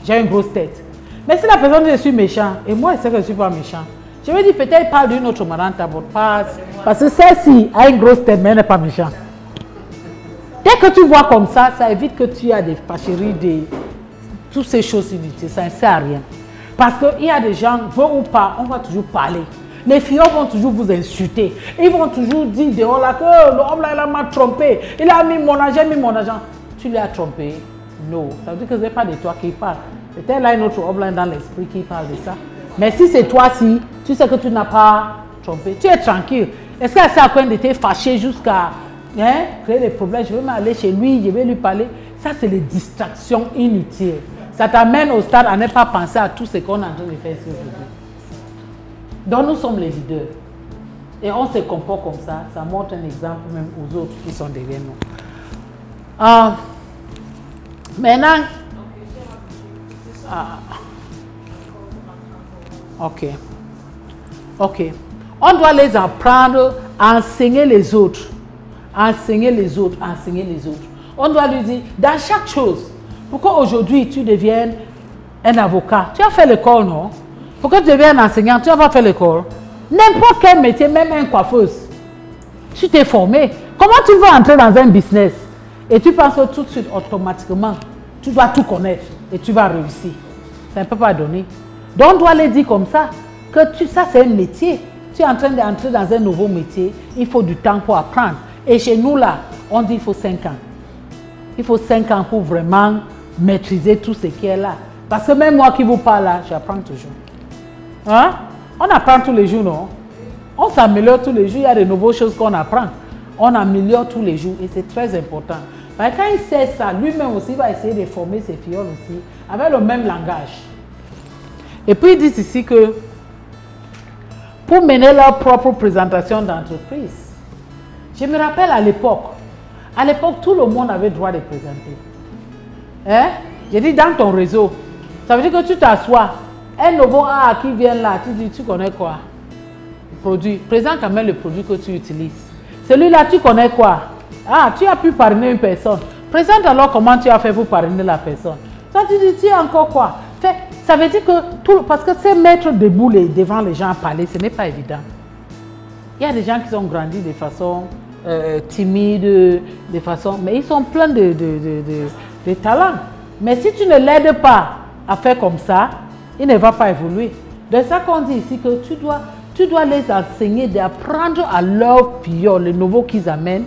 J'ai une grosse tête. Mais si la personne dit que je suis méchant, et moi je sais que je ne suis pas méchant, je vais dire peut-être parle d'une autre madame parce que celle-ci a une grosse tête, mais elle n'est pas méchante. Dès que tu vois comme ça évite que tu aies des fâcheries, toutes ces choses inutiles, ça ne sert à rien. Parce qu'il y a des gens, veut ou pas, on va toujours parler. Les filles vont toujours vous insulter. Ils vont toujours dire dehors là que l'homme là, il m'a trompé. Il a mis mon argent, Tu lui as trompé. Non, ça veut dire que ce n'est pas de toi qui parle. C'était là notre problème dans l'esprit qui parle de ça. Mais si c'est toi-ci, tu sais que tu n'as pas trompé, tu es tranquille. Est-ce qu'elle s'est à quoi d'être fâchée jusqu'à créer des problèmes? Je vais m'aller chez lui, je vais lui parler. Ça, c'est les distractions inutiles. Ça t'amène au stade à ne pas penser à tout ce qu'on est en train de faire sur aujourd'hui. Donc, nous sommes les leaders. Et on se comporte comme ça. Ça montre un exemple même aux autres qui sont derrière nous. Maintenant... Ok. On doit les apprendre à enseigner les autres. Enseigner les autres. On doit lui dire, dans chaque chose, pourquoi aujourd'hui tu deviennes un avocat? Tu as fait l'école, non? Pourquoi tu deviens un enseignant? Tu n'as pas fait l'école. N'importe quel métier, même une coiffeuse. Tu t'es formé. Comment tu veux entrer dans un business? Et tu penses que tout de suite, automatiquement, tu dois tout connaître et tu vas réussir. Ça ne peut pas donner. Donc on doit les dire comme ça, que ça c'est un métier. Tu es en train d'entrer dans un nouveau métier, il faut du temps pour apprendre. Et chez nous là, on dit qu'il faut 5 ans. Il faut 5 ans pour vraiment maîtriser tout ce qui est là. Parce que même moi qui vous parle là, j'apprends toujours. Hein? On apprend tous les jours, non? On s'améliore tous les jours, il y a de nouvelles choses qu'on apprend. On améliore tous les jours et c'est très important. Parce que quand il sait ça, lui-même aussi va essayer de former ses filles aussi avec le même langage. Et puis ils disent ici que pour mener leur propre présentation d'entreprise, je me rappelle à l'époque, tout le monde avait le droit de présenter. Hein? J'ai dit dans ton réseau, ça veut dire que tu t'assois, un nouveau A qui vient là, tu dis tu connais quoi? Le produit, présente quand même le produit que tu utilises. Celui-là, tu connais quoi? Ah, tu as pu parrainer une personne. Présente alors comment tu as fait pour parrainer la personne. Toi, tu dis, tu as encore quoi? Fait, ça veut dire que, parce que c'est mettre debout devant les gens à parler, ce n'est pas évident. Il y a des gens qui sont grandis de façon timide, de façon, mais ils sont pleins de talent. Mais si tu ne l'aides pas à faire comme ça, il ne va pas évoluer. De ça qu'on dit ici que tu dois les enseigner d'apprendre à leur pire, les nouveaux qu'ils amènent,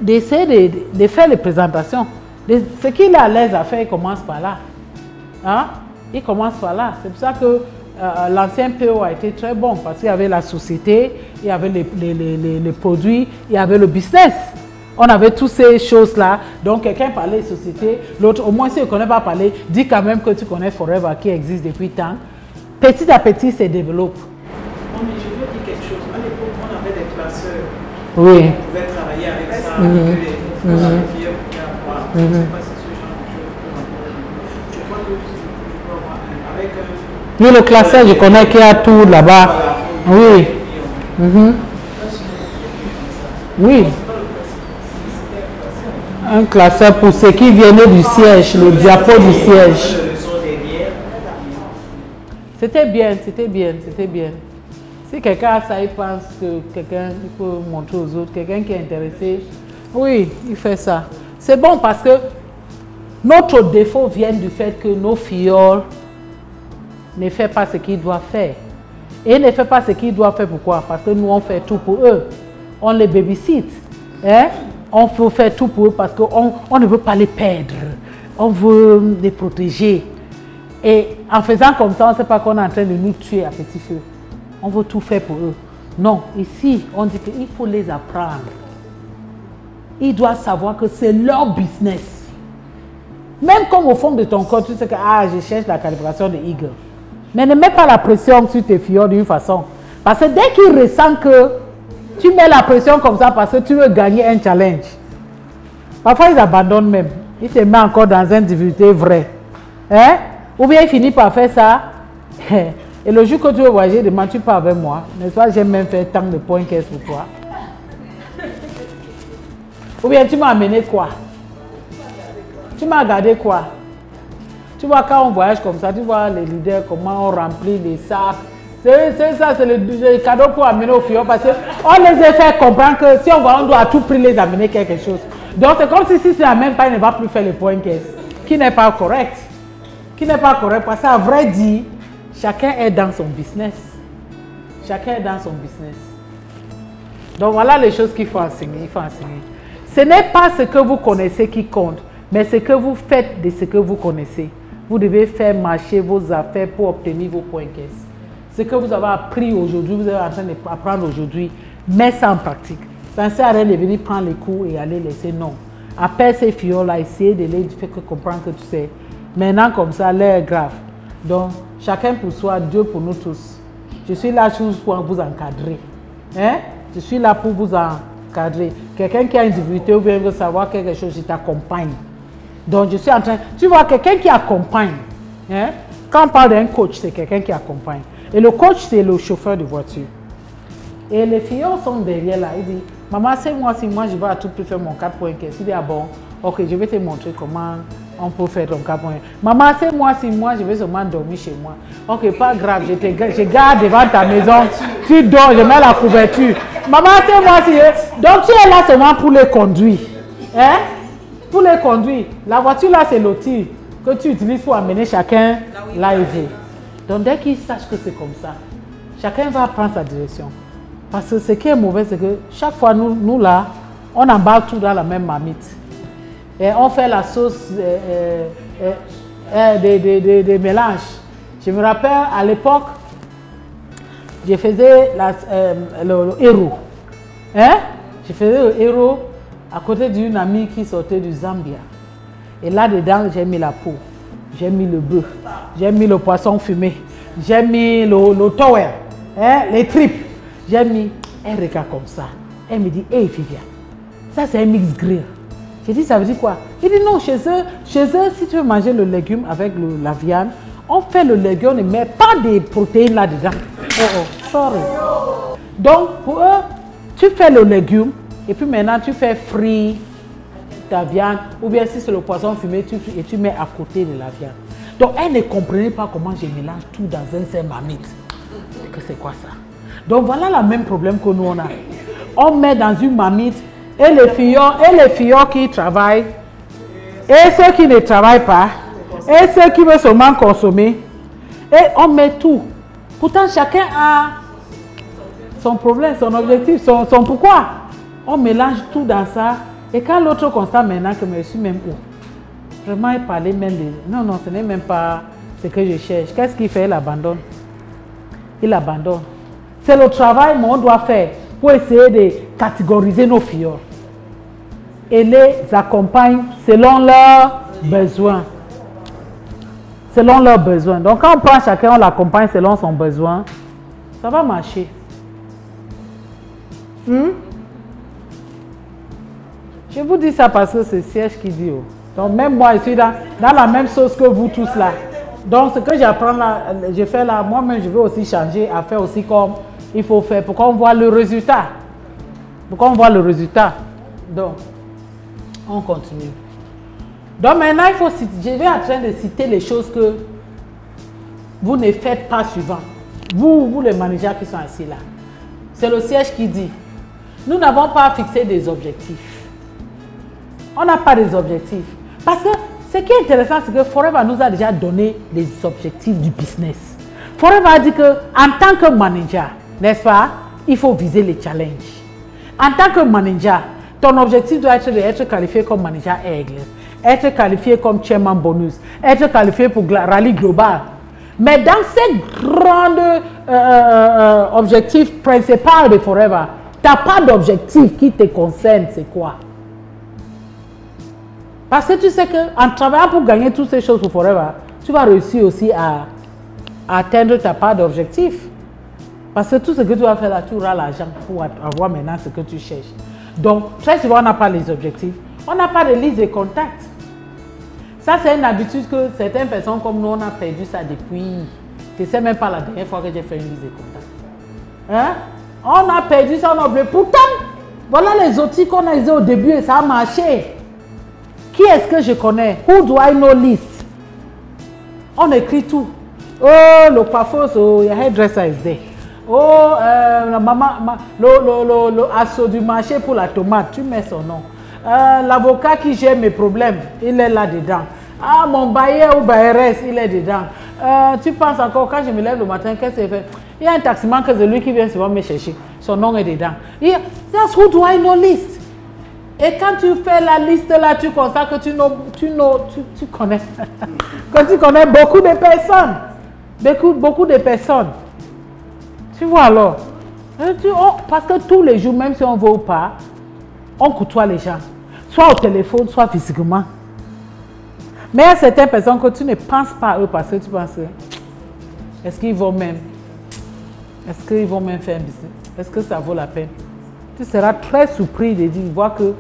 d'essayer de faire les présentations. Ce qu'il est à l'aise à faire, il commence par là. Hein? Il commence par là. C'est pour ça que l'ancien PO a été très bon, parce qu'il y avait la société, il y avait les produits, il y avait le business. On avait toutes ces choses-là. Donc, quelqu'un parlait de société, l'autre, au moins, si tu ne connais pas parler, dis quand même que tu connais Forever, qui existe depuis tant. Petit à petit, ça développe. Non, mais je veux dire quelque chose. À l'époque, on avait des classeurs. Oui. On pouvait travailler avec ça, avec les filles qui apprennent. Je ne sais pas si ce genre de choses peut. Je crois que tu peux avoir avec oui, le classeur, je connais qu'il y a tout là-bas. Oui. Oui. Un classeur pour ceux qui venaient du siège, le diapo du siège. C'était bien. Si quelqu'un a ça, il pense que quelqu'un peut montrer aux autres, quelqu'un qui est intéressé, oui, il fait ça. C'est bon parce que notre défaut vient du fait que nos filles ne font pas ce qu'ils doivent faire. Et ils ne font pas ce qu'ils doivent faire, pourquoi? Parce que nous, on fait tout pour eux. On les babysit. Hein? On veut faire tout pour eux parce qu'on ne veut pas les perdre. On veut les protéger. Et en faisant comme ça, on ne sait pas qu'on est en train de nous tuer à petit feu. On veut tout faire pour eux. Non, ici, on dit qu'il faut les apprendre. Ils doivent savoir que c'est leur business. Même comme au fond de ton corps, tu sais que je cherche la calibration de Eagle. Mais ne mets pas la pression sur tes filles d'une façon. Parce que dès qu'ils ressentent que tu mets la pression comme ça parce que tu veux gagner un challenge, parfois ils abandonnent même. Ils te mettent encore dans une difficulté vraie. Hein? Ou bien ils finissent par faire ça. Et le jour que tu veux voyager, demain tu pars avec moi. N'est-ce pas? J'ai même fait tant de points caisse pour toi. Ou bien tu m'as amené quoi? Tu m'as gardé quoi? Tu vois, quand on voyage comme ça, tu vois les leaders, comment on remplit les sacs. C'est ça, c'est le cadeau pour amener aux filles. Parce qu'on les a fait comprendre que si on va, on doit à tout prix les amener quelque chose. Donc c'est comme si tu n'amènes pas, il ne va plus faire les points caisse. Qui n'est pas correct. Qui n'est pas correct. Parce qu'à vrai dire, chacun est dans son business. Chacun est dans son business. Donc voilà les choses qu'il faut enseigner. Il faut enseigner. Ce n'est pas ce que vous connaissez qui compte, mais ce que vous faites de ce que vous connaissez. vous devez faire marcher vos affaires pour obtenir vos points caisse. Ce que vous avez appris aujourd'hui, vous êtes en train d'apprendre aujourd'hui, mets ça en pratique. Ça ne sert à rien de venir prendre les cours et aller laisser, non. Appelle ces filles-là, essayez de les faire comprendre que tu sais. Maintenant, comme ça, l'air est grave. Donc, chacun pour soi, Dieu pour nous tous. Je suis là juste pour vous encadrer. Hein? Je suis là pour vous encadrer. Quelqu'un qui a une difficulté ou bien veut savoir quelque chose, je t'accompagne. Donc, je suis en train... Tu vois, quelqu'un qui accompagne. Hein? Quand on parle d'un coach, c'est quelqu'un qui accompagne. Et le coach, c'est le chauffeur de voiture. Et les filles sont derrière là. Il dit, maman, c'est moi, si moi je vais à tout prix faire mon 4 points caisse. Il dit, ah bon, ok, je vais te montrer comment on peut faire ton 4 points. Maman, c'est moi, si moi je vais seulement dormir chez moi. Ok, pas grave, je garde devant ta maison. Tu dors, je mets la couverture. Maman, c'est moi, si je... Donc tu es là seulement pour les conduire. Hein? Pour les conduire. La voiture là, c'est l'outil que tu utilises pour amener chacun là où il veut. Donc dès qu'ils sachent que c'est comme ça, chacun va prendre sa direction. Parce que ce qui est mauvais, c'est que chaque fois, nous là, on emballe tout dans la même marmite. Et on fait la sauce des mélanges. Je me rappelle, à l'époque, je faisais le héros. Hein? Je faisais le héros à côté d'une amie qui sortait du Zambia. Et là-dedans, j'ai mis la peau, j'ai mis le bœuf, j'ai mis le poisson fumé, j'ai mis le tower, hein? Les tripes. J'ai mis un regarde comme ça. Elle me dit, hey Viviane, ça c'est un mix grill. J'ai dit, ça veut dire quoi? Il dit, non, chez eux, si tu veux manger le légume avec la viande, on fait le légume, on ne met pas des protéines là-dedans. Oh, sorry. Donc, pour eux, tu fais le légume, et puis maintenant, tu fais frit ta viande, ou bien si c'est le poisson fumé, tu mets à côté de la viande. Donc, elle ne comprenait pas comment je mélange tout dans un seul marmite. Que c'est quoi ça? Donc voilà le même problème que nous on a. On met dans une marmite et les filles qui travaillent et ceux qui ne travaillent pas et ceux qui veulent seulement consommer et on met tout. Pourtant chacun a son problème, son objectif, son pourquoi. On mélange tout dans ça et quand l'autre constate maintenant que je suis même où? Vraiment il parlait même de... Non, ce n'est même pas ce que je cherche. Qu'est-ce qu'il fait? Il abandonne. Il abandonne. C'est le travail qu'on doit faire pour essayer de catégoriser nos filles et les accompagne selon leurs besoins. Selon leurs besoins. Donc quand on prend chacun, on l'accompagne selon son besoin, ça va marcher. Je vous dis ça parce que c'est Serge qui dit. Oh. Donc même moi, je suis dans la même sauce que vous tous là. Donc ce que j'apprends là, je fais là, moi-même je veux aussi changer à faire aussi comme il faut faire pour qu'on voit le résultat. Pour qu'on voit le résultat. Donc, on continue. Donc maintenant, il faut citer, je vais en train de citer les choses que vous ne faites pas suivant. Vous les managers qui sont assis là. C'est le siège qui dit, nous n'avons pas fixé des objectifs. On n'a pas des objectifs. Parce que ce qui est intéressant, c'est que Forever nous a déjà donné les objectifs du business. Forever a dit qu'en tant que manager, n'est-ce pas, il faut viser les challenges. En tant que manager, ton objectif doit être d'être qualifié comme manager aigle, être qualifié comme chairman bonus, être qualifié pour rallye global. Mais dans ces grands objectifs principaux de Forever, tu n'as pas d'objectif qui te concerne, c'est quoi? Parce que tu sais qu'en travaillant pour gagner toutes ces choses pour Forever, tu vas réussir aussi à atteindre ta part d'objectif. Parce que tout ce que tu vas faire là, tu auras l'argent pour avoir maintenant ce que tu cherches. Donc, très souvent, on n'a pas les objectifs. On n'a pas de liste de contacts. Ça, c'est une habitude que certaines personnes comme nous, on a perdu ça depuis... Je ne sais même pas la dernière fois que j'ai fait une liste de contacts. Hein? On a perdu ça, on a oublié. Pourtant, voilà les outils qu'on a usés au début et ça a marché. Qui est-ce que je connais? Who do I know list? On écrit tout. Oh, le coiffeur, so your hairdresser is there. Oh, la maman, le assaut du marché pour la tomate, tu mets son nom. L'avocat qui gère mes problèmes, il est là-dedans. Ah, mon bailleur ou bailleresse, il est dedans. Tu penses encore, quand je me lève le matin, qu'est-ce que c'est fait? Il y a un taximan que c'est lui qui vient souvent me chercher. Son nom est dedans. That's who do I know list. Et quand tu fais la liste là, tu constates que tu connais. Que tu connais beaucoup de personnes. Beaucoup de personnes. Tu vois alors. Parce que tous les jours, même si on ne veut pas, on côtoie les gens. Soit au téléphone, soit physiquement. Mais il y a certaines personnes que tu ne penses pas à eux parce que tu penses, est-ce qu'ils vont même faire un business? Est-ce que ça vaut la peine? Tu seras très surpris de voir que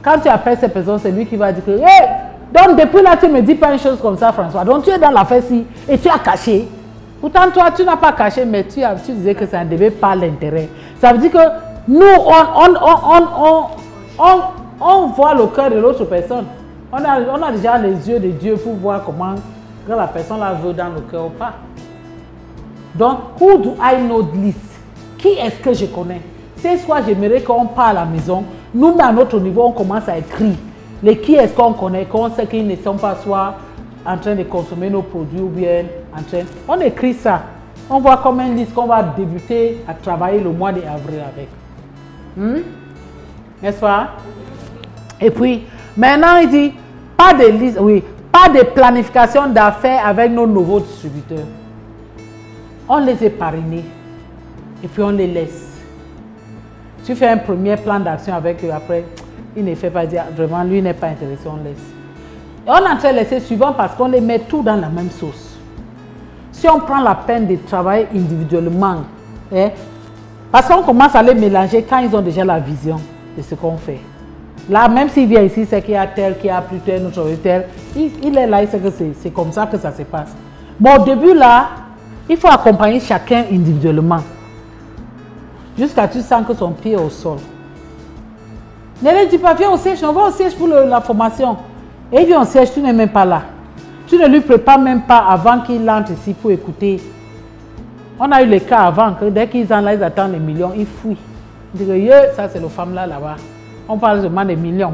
quand tu appelles cette personne, c'est lui qui va dire que hey, donc depuis là, tu ne me dis pas une chose comme ça, François. Donc tu es dans l'affaire-ci et tu as caché. Pourtant, toi, tu n'as pas caché, mais tu disais que ça ne devait pas l'intérêt. Ça veut dire que nous, on voit le cœur de l'autre personne. On a déjà les yeux de Dieu pour voir comment que la personne la veut dans le cœur ou pas. Donc, who do I know this? Qui est-ce que je connais? C'est soit j'aimerais qu'on parle à la maison, nous, à notre niveau, on commence à écrire. Les qui est-ce qu'on connaît, qu'on sait qu'ils ne sont pas soit en train de consommer nos produits ou bien en train... On écrit ça. On voit comme une liste qu'on va débuter à travailler le mois d'avril avec. N'est-ce pas? Et puis, maintenant, il dit, pas de liste, oui, pas de planification d'affaires avec nos nouveaux distributeurs. On les épargne et puis on les laisse. Tu fais un premier plan d'action avec eux, après, il ne fait pas dire, vraiment, lui n'est pas intéressé, on laisse. Et on est en train de laisser suivant parce qu'on les met tout dans la même sauce. Si on prend la peine de travailler individuellement, parce qu'on commence à les mélanger quand ils ont déjà la vision de ce qu'on fait. Là, même s'il vient ici, c'est qu'il y a tel, qu'il y a plus tel, notre tel, il est là, il sait que c'est comme ça que ça se passe. Bon, au début, là, il faut accompagner chacun individuellement. Jusqu'à ce que tu sens que son pied est au sol. Ne lui dis pas, viens au siège, on va au siège pour la formation. Et il vient au siège, tu n'es même pas là. Tu ne lui prépares même pas avant qu'il entre ici pour écouter. On a eu les cas avant, que dès qu'ils en là, ils attendent les millions, ils fuient. Ils disent, ça c'est le femme là-bas. On parle seulement des millions.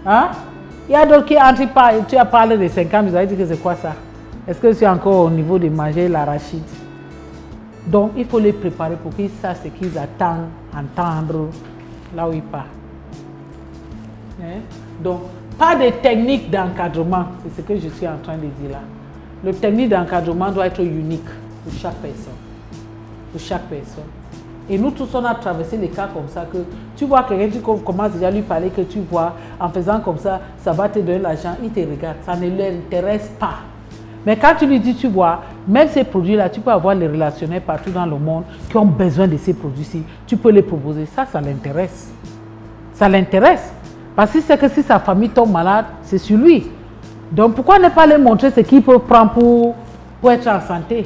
Hein? Il y a d'autres qui entrent pas, tu as parlé de 5 ans, ils ont dit que c'est quoi ça? Est-ce que c'est encore au niveau de manger l'arachide? Donc, il faut les préparer pour qu'ils sachent ce qu'ils attendent, entendre là où ils partent. Donc, pas de technique d'encadrement, c'est ce que je suis en train de dire là. Le technique d'encadrement doit être unique pour chaque personne. Pour chaque personne. Et nous tous, on a traversé les cas comme ça que tu vois quelqu'un, tu commences déjà à lui parler que tu vois, en faisant comme ça, ça va te donner l'argent, il te regarde, ça ne l'intéresse pas. Mais quand tu lui dis, tu vois, même ces produits-là, tu peux avoir les relationnels partout dans le monde qui ont besoin de ces produits-ci. Tu peux les proposer. Ça l'intéresse. Ça l'intéresse. Parce que c'est que si sa famille tombe malade, c'est sur lui. Donc pourquoi ne pas lui montrer ce qu'il peut prendre pour être en santé?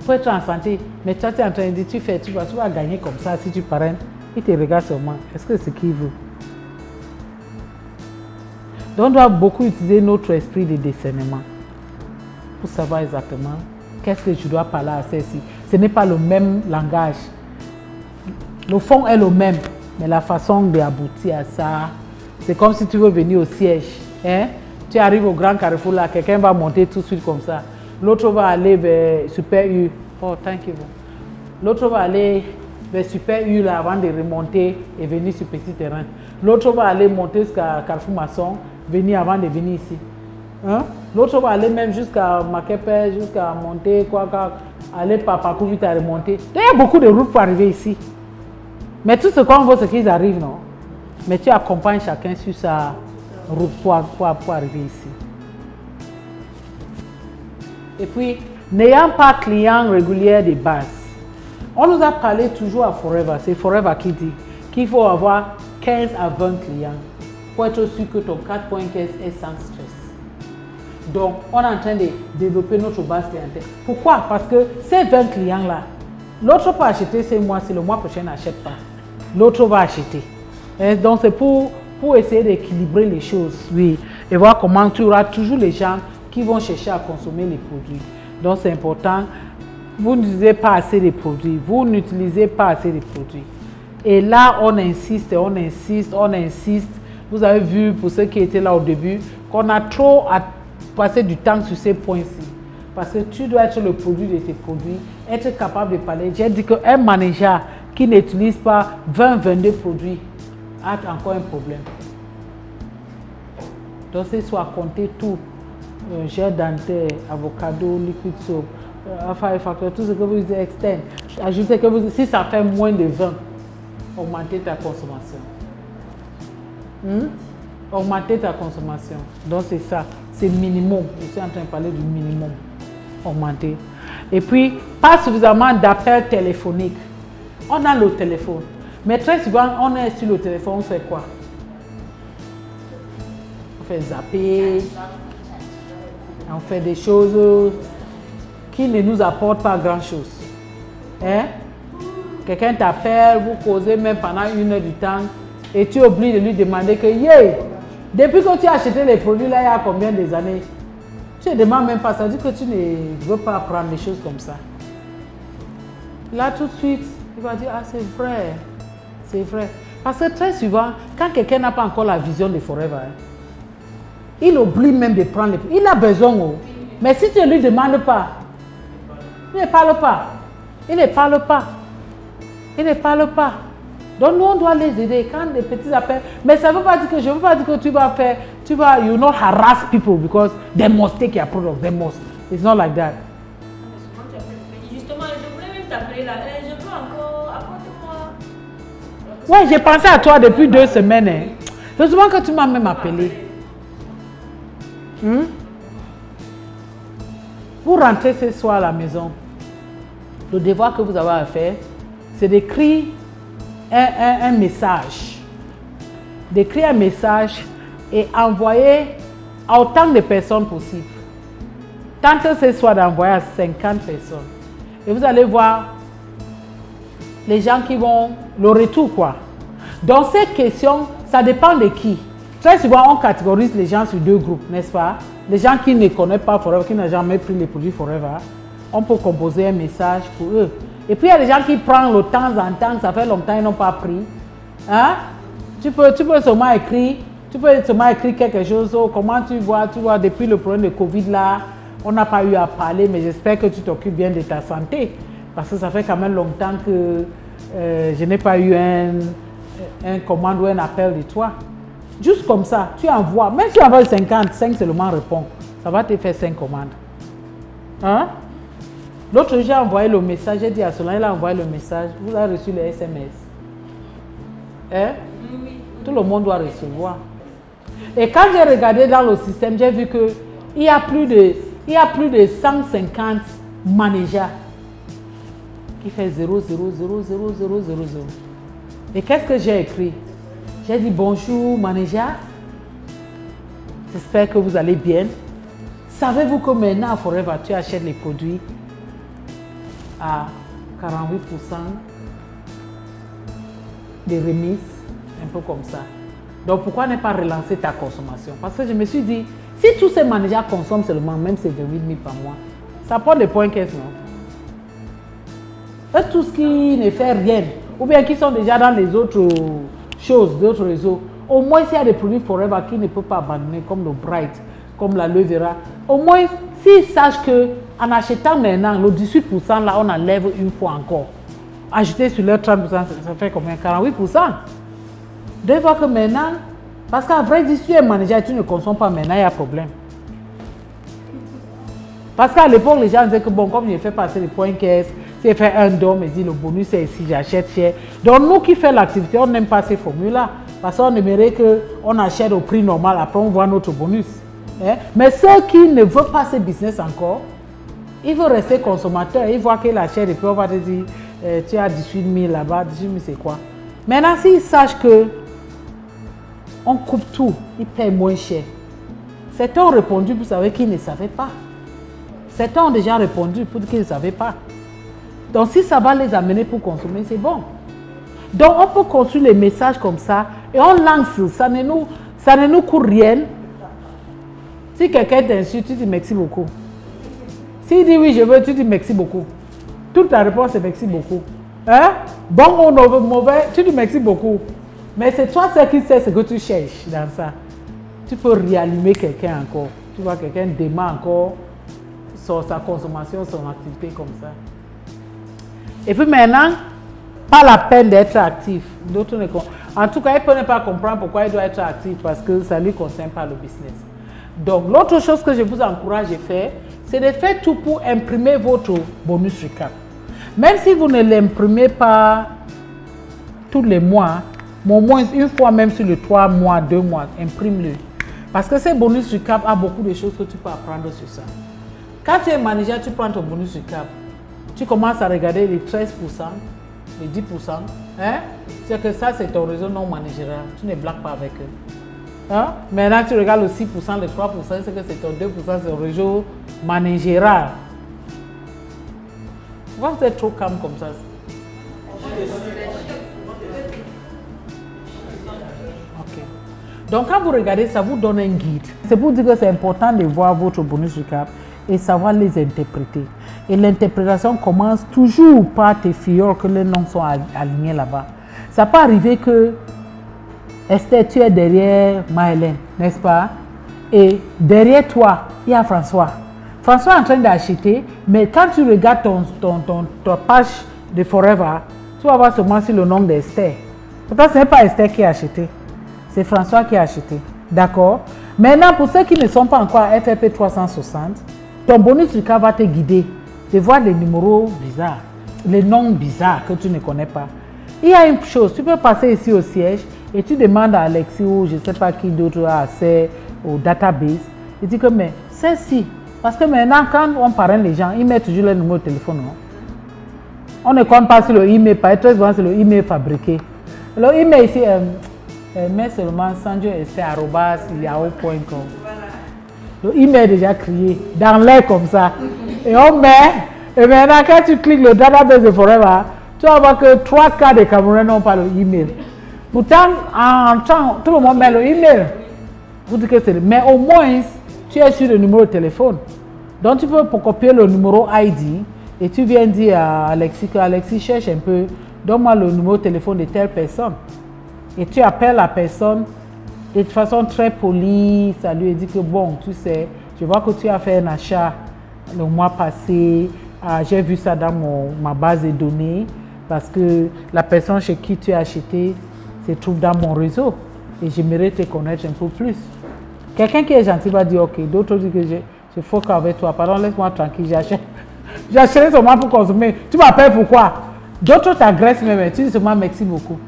Pour être en santé. Mais toi, tu es en train de dire, tu vas gagner comme ça si tu parraines. Il te regarde seulement. Est-ce que c'est ce qu'il veut? Donc on doit beaucoup utiliser notre esprit de discernement pour savoir exactement qu'est-ce que je dois parler à celle-ci. Ce n'est pas le même langage. Le fond est le même, mais la façon d'aboutir à ça, c'est comme si tu veux venir au siège. Hein? Tu arrives au grand carrefour là, quelqu'un va monter tout de suite comme ça. L'autre va aller vers Super U. Oh, thank you. L'autre va aller vers Super U là avant de remonter et venir sur Petit Terrain. L'autre va aller monter jusqu'à Carrefour Maçon, venir avant de venir ici. Hein? L'autre va aller même jusqu'à Makepe, jusqu'à monter, aller par parcours vite à remonter. Il y a beaucoup de routes pour arriver ici. Mais tout ce qu'on veut, c'est qu'ils arrivent, non? Mais tu accompagnes chacun sur sa route pour arriver ici. Et puis, n'ayant pas client régulier de base, on nous a parlé toujours à Forever, c'est Forever qui dit qu'il faut avoir 15 à 20 clients pour être sûr que ton 4.15 est sans stress. Donc, on est en train de développer notre base clientèle. Pourquoi? Parce que ces 20 clients-là, l'autre peut acheter ce mois-ci, le mois prochain n'achète pas. L'autre va acheter. Et donc, c'est pour essayer d'équilibrer les choses, oui. Et voir comment tu auras toujours les gens qui vont chercher à consommer les produits. Donc, c'est important. Vous n'utilisez pas assez de produits. Vous n'utilisez pas assez de produits. Et là, on insiste, on insiste, on insiste. Vous avez vu, pour ceux qui étaient là au début, qu'on a trop à passer du temps sur ces points-ci. Parce que tu dois être le produit de tes produits, être capable de parler. J'ai dit qu'un manager qui n'utilise pas 20-22 produits a encore un problème. Donc, c'est soit compter tout, gel dentaire, avocado, liquide soap, facteur, tout ce que vous utilisez externe. Ajoutez que si ça fait moins de 20, augmentez ta consommation. Augmenter ta consommation. Donc c'est ça, c'est minimum. Je suis en train de parler du minimum. Augmenter. Et puis, pas suffisamment d'appels téléphoniques. On a le téléphone. Mais très souvent, on est sur le téléphone, on fait quoi? On fait zapper. On fait des choses qui ne nous apportent pas grand-chose. Hein? Quelqu'un t'appelle, vous causez même pendant 1 heure du temps et tu oublies de lui demander que, yeah, depuis que tu as acheté les produits là, il y a combien des années? Tu ne demandes même pas, ça veut dire que tu ne veux pas apprendre des choses comme ça. Là, tout de suite, il va dire, ah, c'est vrai. C'est vrai. Parce que très souvent, quand quelqu'un n'a pas encore la vision de Forever, hein, il oublie même de prendre les produits. Il a besoin, oh. Mais si tu ne lui demandes pas, il ne parle pas. Il ne parle pas. Il ne parle pas. Donc nous, on doit les aider quand des petits appels. Mais ça ne veut pas dire que je ne veux pas dire que tu vas faire, you not harass people because they must take your product, they must. It's not like that. Justement, je voulais même t'appeler là. Je veux encore, apporte-moi. Ouais, j'ai pensé à toi depuis 2 semaines. Hein. Heureusement que tu m'as même appelé. Vous rentrez ce soir à la maison. Le devoir que vous avez à faire, c'est d'écrire un message. D'écrire un message et envoyer à autant de personnes possible. Tentez ce soir d'envoyer à 50 personnes. Et vous allez voir les gens qui vont, le retour quoi. Dans ces questions, ça dépend de qui. Très souvent, on catégorise les gens sur 2 groupes, n'est-ce pas? Les gens qui ne connaissent pas Forever, qui n'ont jamais pris les produits Forever, on peut composer un message pour eux. Et puis, il y a des gens qui prennent le temps en temps, ça fait longtemps qu'ils n'ont pas pris. Hein? Tu peux seulement écrire, quelque chose. Oh, comment tu vois, depuis le problème de Covid là, on n'a pas eu à parler, mais j'espère que tu t'occupes bien de ta santé. Parce que ça fait quand même longtemps que je n'ai pas eu un commande ou un appel de toi. Juste comme ça, tu envoies. Même si tu envoies 50, 5 seulement répond. Ça va te faire 5 commandes. Hein? L'autre jour, j'ai envoyé le message, j'ai dit à Solange, il a envoyé le message, vous avez reçu le SMS. Hein? Oui. Tout le monde doit recevoir. Et quand j'ai regardé dans le système, j'ai vu qu'il y a plus de 150 managers qui fait 0, 0, 0, 0, 0, 0, 0. Et qu'est-ce que j'ai écrit? J'ai dit bonjour manager, j'espère que vous allez bien. Savez-vous que maintenant à Forever, tu achètes les produits à 48% de remise, un peu comme ça. Donc pourquoi ne pas relancer ta consommation? Parce que je me suis dit, si tous ces managers consomment seulement, même c'est 28 000 par mois, ça porte des points caisse, non? Et tout ce qui ne fait rien, ou bien qui sont déjà dans les autres choses, d'autres réseaux, au moins s'il y a des produits Forever qui ne peuvent pas abandonner, comme le Bright, comme la Levera, au moins s'ils sachent qu'en achetant maintenant, le 18% là, on enlève une fois encore. Ajouter sur leur 30%, ça fait combien? 48%. De voir que maintenant, parce qu'en vrai, si tu es manager et tu ne consommes pas maintenant, il y a problème. Parce qu'à l'époque, les gens disaient que bon, comme je fais passer les points caisse, si je fais un don, me dit le bonus est ici, j'achète cher. Donc nous qui faisons l'activité, on n'aime pas ces formules-là. Parce qu'on aimerait qu'on achète au prix normal, après on voit notre bonus. Hein? Mais ceux qui ne veulent pas ce business encore, ils veulent rester consommateurs, ils voient qu'ils achètent et puis on va te dire, tu as 18 000 là-bas, 18 000 c'est quoi? Maintenant, s'ils sachent que on coupe tout, ils payent moins cher. Certains ont répondu, vous savez, qu'ils ne savaient pas. Certains ont déjà répondu pour qu'ils ne savaient pas. Donc, si ça va les amener pour consommer, c'est bon. Donc, on peut construire les messages comme ça et on lance, ça ne nous coûte rien. Si quelqu'un t'insulte, tu dis merci beaucoup. S'il dit oui, je veux, tu dis merci beaucoup. Toute ta réponse est merci beaucoup. Hein? Bon ou mauvais, tu dis merci beaucoup. Mais c'est toi seul qui sais ce que tu cherches dans ça. Tu peux réallumer quelqu'un encore. Tu vois, quelqu'un démarre encore sur sa consommation, son activité comme ça. Et puis maintenant, pas la peine d'être actif. D'autres ne En tout cas, il peut ne pas comprendre pourquoi il doit être actif parce que ça ne lui concerne pas le business. Donc, l'autre chose que je vous encourage à faire, c'est de faire tout pour imprimer votre bonus recap. Même si vous ne l'imprimez pas tous les mois, mais au moins une fois même sur les 3 mois, 2 mois, imprime-le. Parce que ces bonus recap a beaucoup de choses que tu peux apprendre sur ça. Quand tu es manager, tu prends ton bonus recap. Tu commences à regarder les 13%, les 10%. Hein? C'est que ça, c'est ton réseau non managérial. Tu ne blagues pas avec eux. Hein? Maintenant, tu regardes le 6%, les 3%, c'est que c'est ton 2%, c'est un réseau managérial. Pourquoi vous êtes trop calme comme ça? Ok. Donc, quand vous regardez, ça vous donne un guide. C'est pour dire que c'est important de voir votre bonus recap et savoir les interpréter. Et l'interprétation commence toujours par tes figures que les noms sont alignés là-bas. Ça peut arriver que Esther, tu es derrière Maëlène, n'est-ce pas? Et derrière toi, il y a François. François est en train d'acheter, mais quand tu regardes ta page de Forever, tu vas voir seulement sur le nom d'Esther. Pourtant, ce n'est pas Esther qui a acheté, c'est François qui a acheté. D'accord? Maintenant, pour ceux qui ne sont pas encore à FFP 360, ton bonus recap va te guider de voir les numéros bizarres, les noms bizarres que tu ne connais pas. Il y a une chose, tu peux passer ici au siège et tu demandes à Alexis ou je ne sais pas qui d'autre a accès au database. Il dit que mais c'est-ci. Parce que maintenant, quand on parraine les gens, ils mettent toujours le numéro de téléphone. Non? On ne compte pas sur le email, pas très souvent c'est le email fabriqué. Le email ici, met seulement sanjoester@yahoo.com. Le email est déjà créé dans l'air comme ça. Et on met, et maintenant quand tu cliques le database de Forever, tu vas voir que 3 quarts des Camerounais n'ont pas le email. Pourtant, en temps, tout le monde met le email. Vous dites que c'est, mais au moins, tu es sur le numéro de téléphone. Donc tu peux copier le numéro ID et tu viens dire à Alexis que Alexis cherche un peu, donne-moi le numéro de téléphone de telle personne. Et tu appelles la personne de façon très polie, ça lui dit que bon, tu sais, je vois que tu as fait un achat le mois passé, j'ai vu ça dans ma base de données parce que la personne chez qui tu as acheté se trouve dans mon réseau et j'aimerais te connaître un peu plus. Quelqu'un qui est gentil va dire ok, d'autres disent que je faut qu'avec toi, pardon, laisse-moi tranquille, j'achète. J'achète seulement pour consommer. Tu m'appelles pourquoi? D'autres t'agressent même, tu dis seulement merci beaucoup.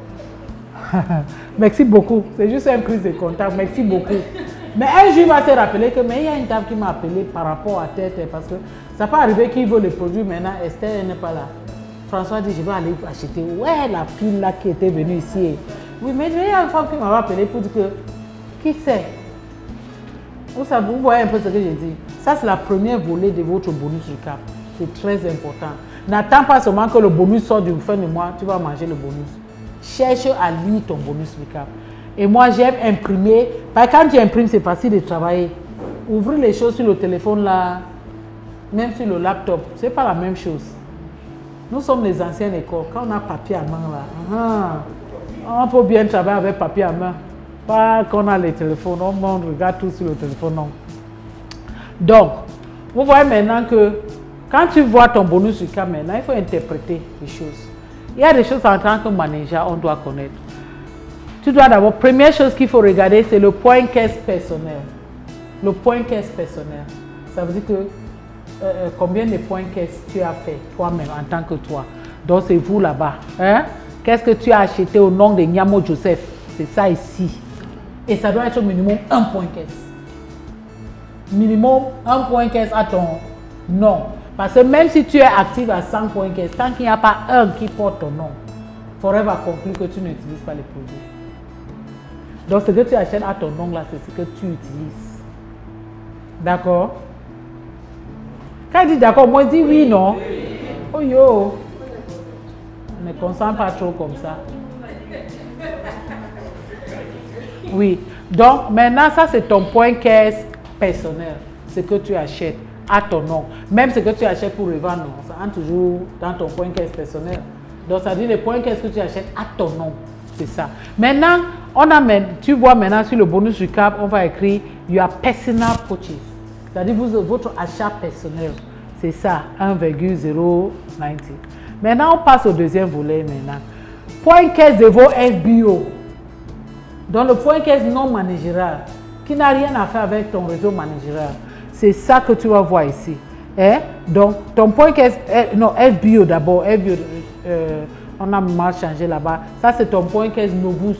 Merci beaucoup, c'est juste une prise de contact, merci beaucoup. Mais un jour, il va se rappeler que mais il y a une dame qui m'a appelé par rapport à tête parce que ça peut arriver qu'il veut le produit maintenant, Esther n'est pas là. François dit je vais aller acheter. Ouais, la fille là qui était venue ici. Oui, mais il y a une femme qui m'a appelé pour dire que qui c'est? Vous savez, vous voyez un peu ce que j'ai dit. Ça, c'est la première volée de votre bonus recap. C'est très important. N'attends pas seulement que le bonus sorte du fin de mois, tu vas manger le bonus. Cherche à lire ton bonus recap. Et moi, j'aime imprimer. Parce que quand tu imprimes, c'est facile de travailler. Ouvrir les choses sur le téléphone là, même sur le laptop, c'est pas la même chose. Nous sommes les anciennes écoles. Quand on a papier à main là, on peut bien travailler avec papier à main. Pas qu'on a les téléphones, on regarde tout sur le téléphone, non. Donc, vous voyez maintenant que quand tu vois ton bonus recap maintenant, il faut interpréter les choses. Il y a des choses en tant que manager, on doit connaître. Tu dois d'abord, première chose qu'il faut regarder, c'est le point caisse personnel. Le point caisse personnel. Ça veut dire que combien de points caisse tu as fait toi-même en tant que toi. Donc c'est vous là-bas. Hein? Qu'est-ce que tu as acheté au nom de Nyamo Joseph? C'est ça ici. Et ça doit être au minimum 1 point caisse. Minimum 1 point caisse à ton nom. Parce que même si tu es actif à 100 points caisse, tant qu'il n'y a pas un qui porte ton nom, Forever conclut que tu n'utilises pas les produits. Donc ce que tu achètes à ton nom là, c'est ce que tu utilises. D'accord? Quand il dit d'accord, moi je dis oui, non? Oh yo! On ne consomme pas trop comme ça. Oui. Donc maintenant, ça c'est ton point caisse personnel. Ce que tu achètes à ton nom. Même ce que tu achètes pour revendre, ça entre toujours dans ton point caisse personnel. Donc ça dit le point caisse que tu achètes à ton nom. C'est ça. Maintenant, tu vois maintenant sur le bonus recap, on va écrire your personal purchase. C'est-à-dire votre achat personnel. C'est ça, 1,090. Maintenant, on passe au deuxième volet maintenant. Point caisse de vos FBO. Donc le point caisse non managérial, qui n'a rien à faire avec ton réseau managérial, c'est ça que tu vas voir ici. Hein? Donc ton point caisse, non, FBO d'abord, FBO, on a mal changé là-bas. Ça c'est ton point caisse Novus.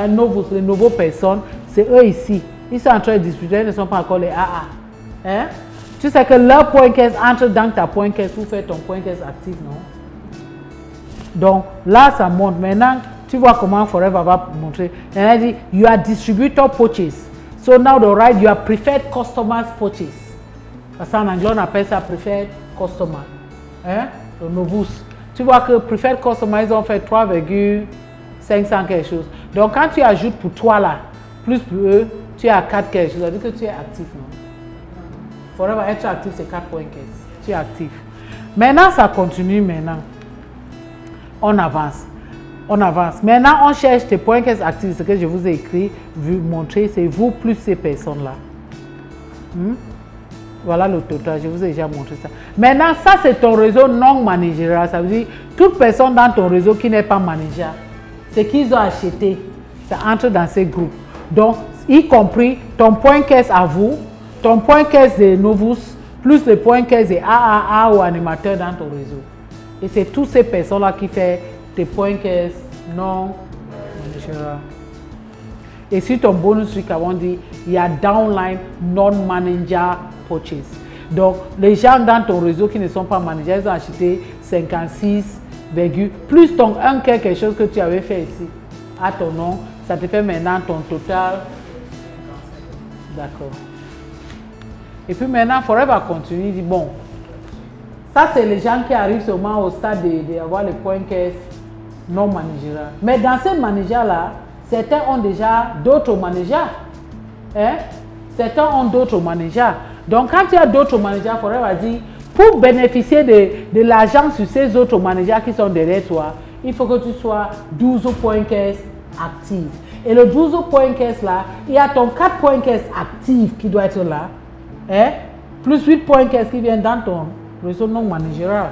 Novus, les nouveaux personnes, c'est eux ici. Ils sont en train de discuter, ils ne sont pas encore les AA. Hein? Tu sais que leur point caisse entre dans ta point caisse pour faire ton point caisse actif, non? Donc là, ça monte. Maintenant, tu vois comment Forever va montrer. Elle a dit, you are distributor purchase. So now the right, you are preferred customers purchase. Parce qu'en anglais, on appelle ça preferred customer. Hein? Le Novus. Tu vois que preferred customer, ils ont fait 3,500 quelque chose. Donc quand tu ajoutes pour toi là, plus pour eux, tu es à 4 quelque chose. Ça veut dire que tu es actif, non? Forever, être actif, c'est 4 points caisse. Tu es actif. Maintenant, ça continue maintenant. On avance. On avance. Maintenant, on cherche tes points caisse actifs. Ce que je vous ai écrit, vu, montré, c'est vous plus ces personnes-là. Voilà le total. Je vous ai déjà montré ça. Maintenant, ça, c'est ton réseau non managérial. Ça veut dire toute personne dans ton réseau qui n'est pas manager, c'est qu'ils ont acheté. Ça entre dans ces groupes. Donc, y compris ton point caisse à vous, ton point caisse de Novus, plus le point caisse de AAA ou animateur dans ton réseau. Et c'est toutes ces personnes-là qui font tes points caisse non managérial. Et sur ton bonus truc, on dit, il y a downline non-manager purchase. Donc, les gens dans ton réseau qui ne sont pas managers, ils ont acheté 56, plus ton 1 quelque chose que tu avais fait ici à ton nom, ça te fait maintenant ton total. D'accord. Et puis maintenant, Forever continue, il dit bon, ça c'est les gens qui arrivent seulement au stade d'avoir les points caisse non managérial. Mais dans ces managers-là, certains ont déjà d'autres managers. Hein? Certains ont d'autres managers. Donc quand tu as d'autres managers, Forever dit, pour bénéficier de l'argent sur ces autres managers qui sont derrière toi, il faut que tu sois 12 points caisse actifs. Et le 12 points caisse là, il y a ton 4 points caisse actifs qui doit être là. Hein? Plus 8 points caisse qui viennent dans ton réseau non managérial.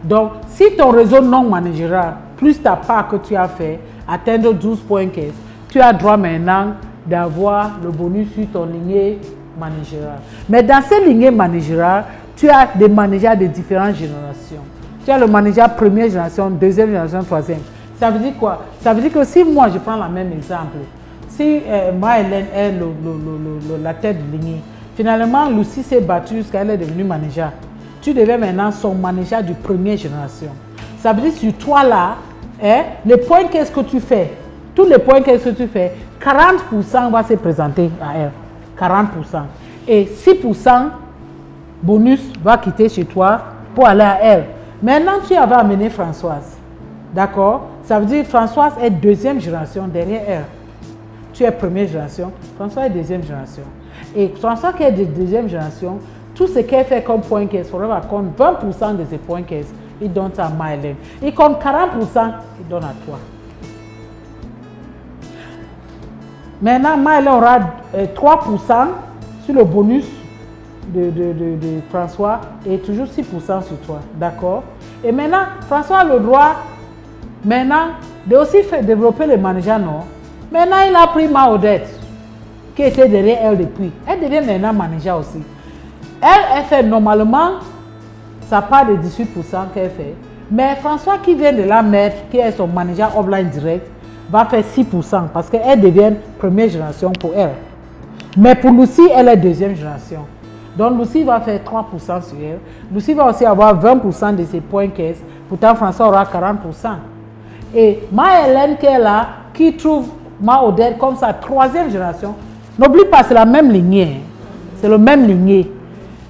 Donc, si ton réseau non managérial, plus ta part que tu as fait, atteindre 12 points caisse, tu as droit maintenant d'avoir le bonus sur ton lignée managériale. Mais dans ces lignées managériales, tu as des managers de différentes générations. Tu as le manager première génération, deuxième génération, troisième. Ça veut dire quoi? Ça veut dire que si moi, je prends le même exemple, si Maëlène est la tête de lignée, finalement, Lucie s'est battue jusqu'à elle est devenue manager. Tu deviens maintenant son manager de première génération. Ça veut dire sur toi là, hein, les points qu'est-ce que tu fais, tous les points qu'est-ce que tu fais, 40% va se présenter à elle. 40%. Et 6% bonus va quitter chez toi pour aller à elle. Maintenant, tu avais amené Françoise. D'accord? Ça veut dire que Françoise est deuxième génération derrière elle. Tu es première génération, Françoise est deuxième génération. Et Françoise qui est de deuxième génération, tout ce qu'elle fait comme point caisse, Forever compte 20% de ses points caisse, il donne à Maëlène. Il compte 40%, il donne à toi. Maintenant, Maëlène aura 3% sur le bonus de François et toujours 6% sur toi. D'accord? Et maintenant, François a le droit maintenant de aussi faire développer les managers, non? Maintenant, il a pris Maodette, qui était derrière elle depuis. Elle devient maintenant manager aussi. Elle fait normalement sa part de 18% qu'elle fait. Mais François qui vient de la mettre, qui est son manager offline direct, va faire 6% parce qu'elle devient première génération pour elle. Mais pour Lucie, elle est deuxième génération. Donc Lucie va faire 3% sur elle. Lucie va aussi avoir 20% de ses points caisse. Pourtant, François aura 40%. Et Maëlène qui est là, qui trouve Maodette comme sa troisième génération, n'oublie pas, c'est la même lignée. C'est le même lignée.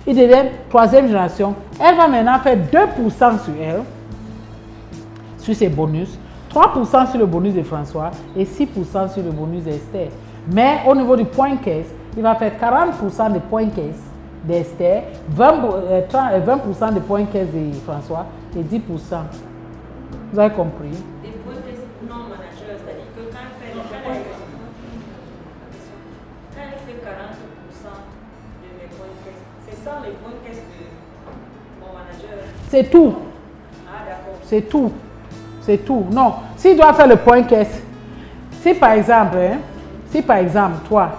Il devient troisième génération. Elle va maintenant faire 2% sur elle, sur ses bonus, 3% sur le bonus de François et 6% sur le bonus d'Esther. Mais au niveau du point caisse, il va faire 40% de points caisse d'Esther, 20% de points caisse de François et 10%. Vous avez compris? Des points caisse non managers, c'est-à-dire que quand elle fait 40% de mes points caisse, c'est ça les points caisse de mon manager? C'est tout. Ah d'accord. C'est tout. C'est tout. Non. S'il doit faire le point caisse, Si par exemple, toi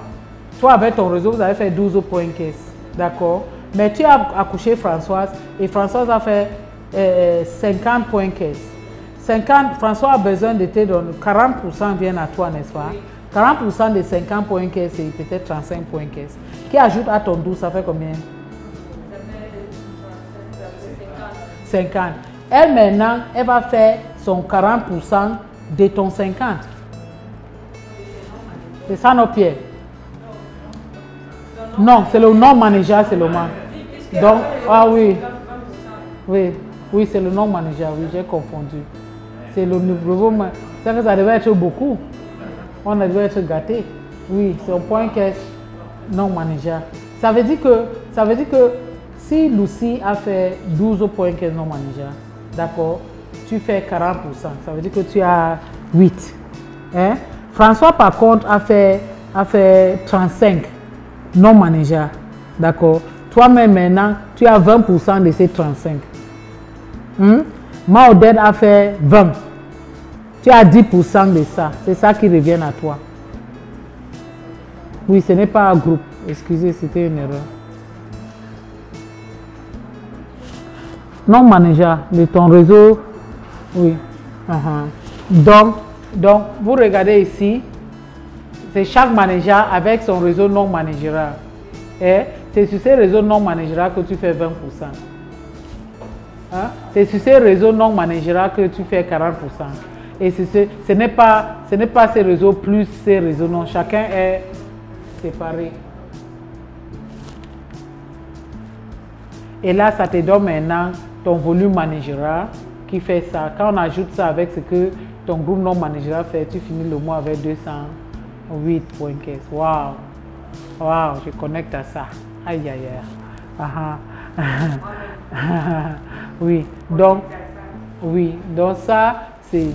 avec ton réseau, vous avez fait 12 points caisse, d'accord? Mais tu as accouché Françoise et Françoise a fait 50 points caisse. 50, François a besoin de te donner, 40% viennent à toi, n'est-ce pas? 40% de 50 points caisse, c'est peut-être 35 points caisse. Qui ajoute à ton 12, ça fait combien? 50. Elle maintenant, elle va faire son 40% de ton 50. C'est ça nos pieds? Non, c'est le non-manager seulement. Donc, ah oui. Oui, c'est le non-manager, oui, j'ai confondu. C'est le nouveau, c'est que ça devait être beaucoup. On devait être gâté. Oui, c'est un point caisse non-manager. Ça veut dire que si Lucie a fait 12 points caisse non-manager, d'accord, tu fais 40%. Ça veut dire que tu as 8. Hein? François, par contre, a fait 35 non-manager. D'accord. Toi-même, maintenant, tu as 20% de ces 35. Maudette a fait 20. Tu as 10% de ça. C'est ça qui revient à toi. Oui, ce n'est pas un groupe. Excusez, c'était une erreur. Non-manager de ton réseau. Oui. Donc, vous regardez ici. C'est chaque manager avec son réseau non managérial. Et c'est sur ces réseaux non managériels que tu fais 20%. Hein? C'est sur ces réseaux non managériels que tu fais 40%. Et ce n'est pas ces réseaux plus ces réseaux non. Chacun est séparé. Et là, ça te donne maintenant ton volume managérial qui fait ça. Quand on ajoute ça avec ce que ton groupe non managérial fait, tu finis le mois avec 208 points caisse. Waouh! Waouh, je connecte à ça. Aïe, aïe, aïe. Oui, donc ça, c'est...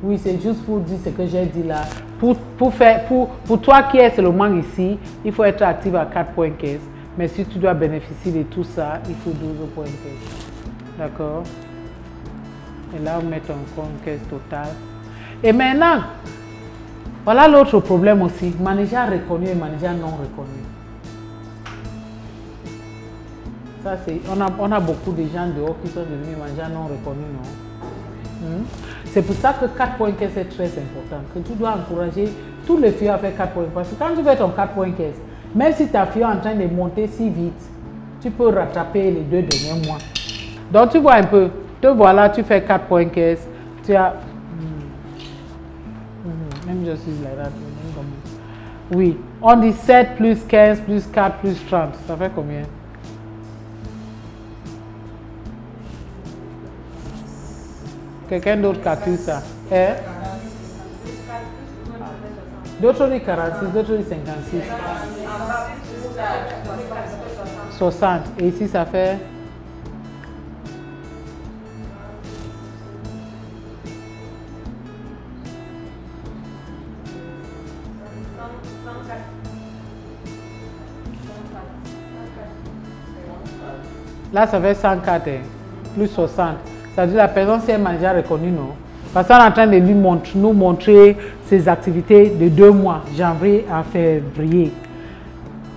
Oui, c'est juste pour dire ce que j'ai dit là. Pour toi qui es seulement ici, il faut être actif à 4 points caisse. Mais si tu dois bénéficier de tout ça, il faut 12 points caisse. D'accord? Et là, on met encore une caisse totale. Et maintenant, voilà l'autre problème aussi. Manager reconnu et manager non reconnu. Ça, c'est, on a beaucoup de gens dehors qui sont devenus managers non reconnus, non? C'est pour ça que 4 points caisse est très important. Que tu dois encourager tous les filles à faire 4 points. Parce que quand tu fais ton 4 points caisse, même si ta fille est en train de monter si vite, tu peux rattraper les 2 derniers mois. Donc tu vois un peu, te voilà, tu fais 4 points caisse, tu as... Même je suis là. Oui, on dit 7 plus 15 plus 4 plus 30. Ça fait combien? Quelqu'un d'autre calcule ça. Hein? D'autres disent 46, d'autres disent 56. 60. Et ici, ça fait... Là, ça fait 104, plus 60. Ça veut dire la personne, c'est un manager reconnu, non? Parce qu'on est en train de nous montrer ses activités de 2 mois, janvier à février.